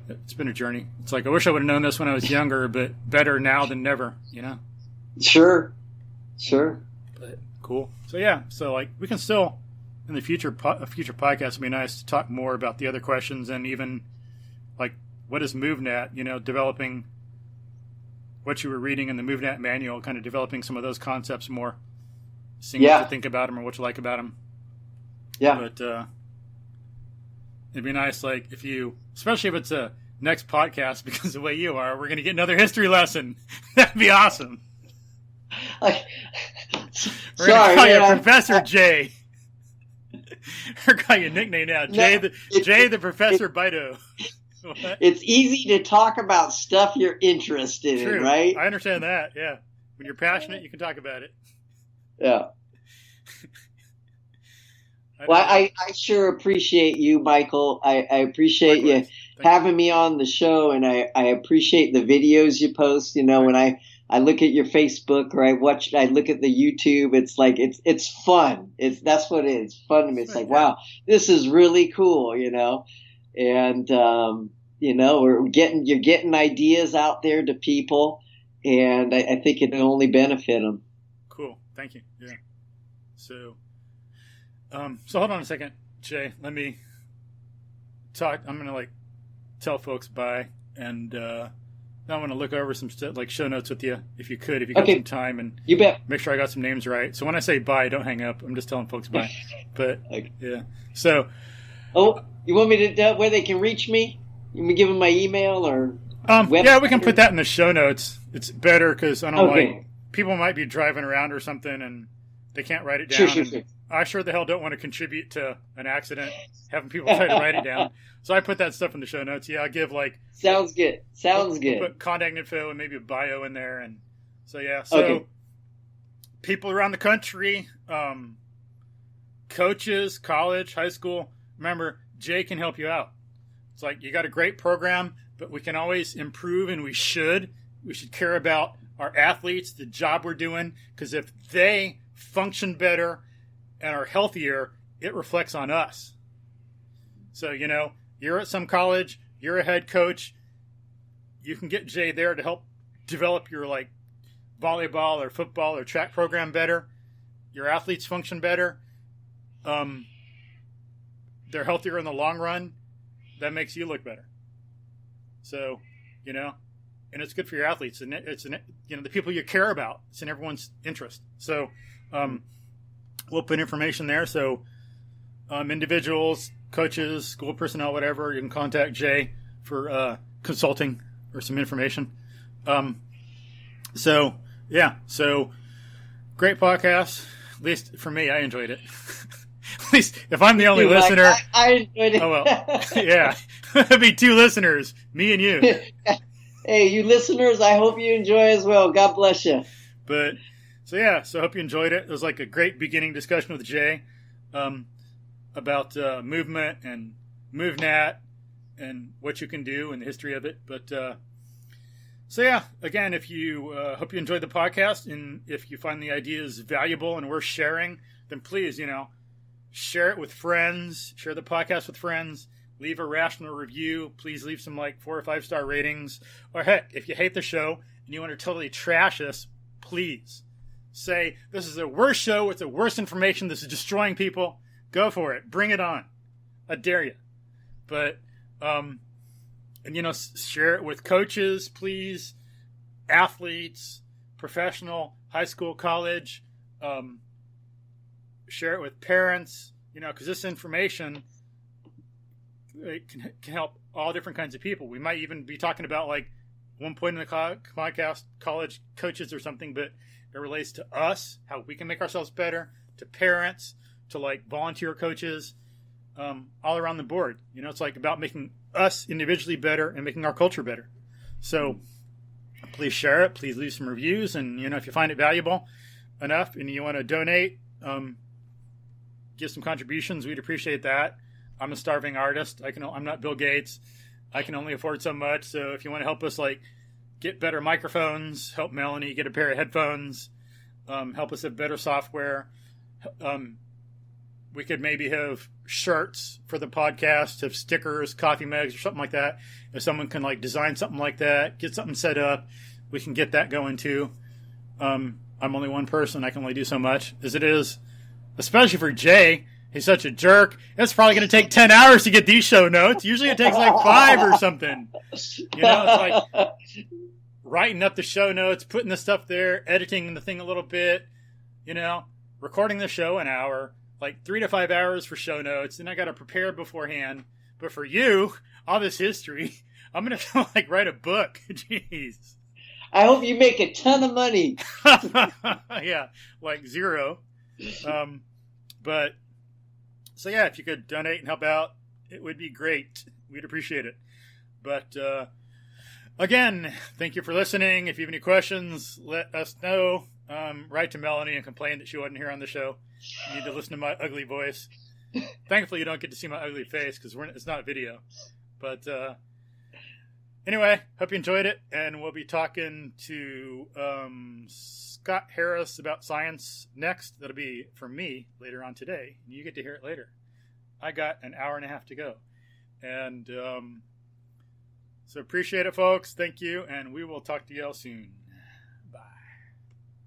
It's been a journey. It's like I wish I would have known this when I was younger, but better now than never, you know? Sure. But cool. So yeah, so like we can still in the future podcast would be nice to talk more about the other questions and even like what is MovNat, you know, developing what you were reading in the MovNat manual, kind of developing some of those concepts more, seeing what you think about them or what you like about them. Yeah. But it'd be nice, like, if you, especially if it's a next podcast, because the way you are, we're going to get another history lesson. That'd be awesome. We're going to call you Professor Jay. We're calling you a nickname now. Jay the Professor Beito. It's easy to talk about stuff you're interested in, right? I understand that, yeah. When you're passionate, you can talk about it. Yeah. Well, I sure appreciate you, Michael. I appreciate you having me on the show, and I appreciate the videos you post. You know, when I look at your Facebook or I look at the YouTube, it's like it's fun. That's what it is. Fun to me. It's like, wow, this is really cool, you know. And you know, you're getting ideas out there to people, and I think it will only benefit them. Cool. Thank you. Yeah. So hold on a second, Jay. Let me talk. I'm going to tell folks bye. And now I'm going to look over some show notes with you if you got some time, and you bet. Make sure I got some names right. So when I say bye, don't hang up. I'm just telling folks bye. But yeah. So. Oh, you want me to where they can reach me? You want me to give them my email or yeah, we can put that in the show notes. It's better because I don't people might be driving around or something and they can't write it down. Sure. I sure the hell don't want to contribute to an accident, having people try to write it down. So I put that stuff in the show notes. Yeah, I'll give Sounds good. We'll put contact info and maybe a bio in there. And so, yeah. So people around the country, coaches, college, high school, remember, Jay can help you out. It's like you got a great program, but we can always improve, and we should. We should care about our athletes, the job we're doing, because if they function better and are healthier, it reflects on us. So, you know, you're at some college, you're a head coach, you can get Jay there to help develop your volleyball or football or track program better. Your athletes function better. They're healthier in the long run. That makes you look better. So, you know, and it's good for your athletes, and it's the people you care about. It's in everyone's interest. So, we'll put information there. So, individuals, coaches, school personnel, whatever, you can contact Jay for consulting or some information. So great podcast. At least for me, I enjoyed it. At least if I'm the only listener. I enjoyed it. Oh, well, yeah. It'd be two listeners, me and you. Hey, you listeners, I hope you enjoy as well. God bless you. But, so I hope you enjoyed it. It was like a great beginning discussion with Jay about movement and MovNat and what you can do and the history of it. But, again, if you hope you enjoyed the podcast, and if you find the ideas valuable and worth sharing, then please, share it with friends, share the podcast with friends, leave a rational review. Please leave some 4 or 5 star ratings. Or heck, if you hate the show and you want to totally trash us, please say, this is the worst show, it's the worst information, this is destroying people. Go for it. Bring it on. I dare you. But, share it with coaches, please, athletes, professional, high school, college, share it with parents, because this information can help all different kinds of people. We might even be talking about one point in the podcast, college coaches or something, but it relates to us, how we can make ourselves better, to parents, to volunteer coaches, all around the board. It's about making us individually better and making our culture better. So please share it. Please leave some reviews. And, if you find it valuable enough and you want to donate, give some contributions, we'd appreciate that. I'm a starving artist. I'm not Bill Gates. I can only afford so much. So if you want to help us get better microphones, help Melanie get a pair of headphones, help us have better software, we could maybe have shirts for the podcast, have stickers, coffee mugs, or something like that. If someone can like design something like that, get something set up, we can get that going too. I'm only one person. I can only do so much as it is, especially for Jay. He's such a jerk. It's probably going to take 10 hours to get these show notes. Usually it takes like 5 or something. You know, it's like writing up the show notes, putting the stuff there, editing the thing a little bit, you know, recording the show an hour, like 3 to 5 hours for show notes. Then I got to prepare beforehand. But for you, all this history, I'm going to like write a book. Jeez. I hope you make a ton of money. Yeah, like zero. But so yeah, if you could donate and help out, it would be great. We'd appreciate it. But again, thank you for listening. If you have any questions, let us know. Write to Melanie and complain that she wasn't here on the show. You need to listen to my ugly voice. Thankfully, you don't get to see my ugly face because it's not a video. But anyway, hope you enjoyed it. And we'll be talking to Scott Harris about science next. That'll be from me later on today. You get to hear it later. I got an hour and a half to go. And so appreciate it, folks. Thank you. And we will talk to you all soon.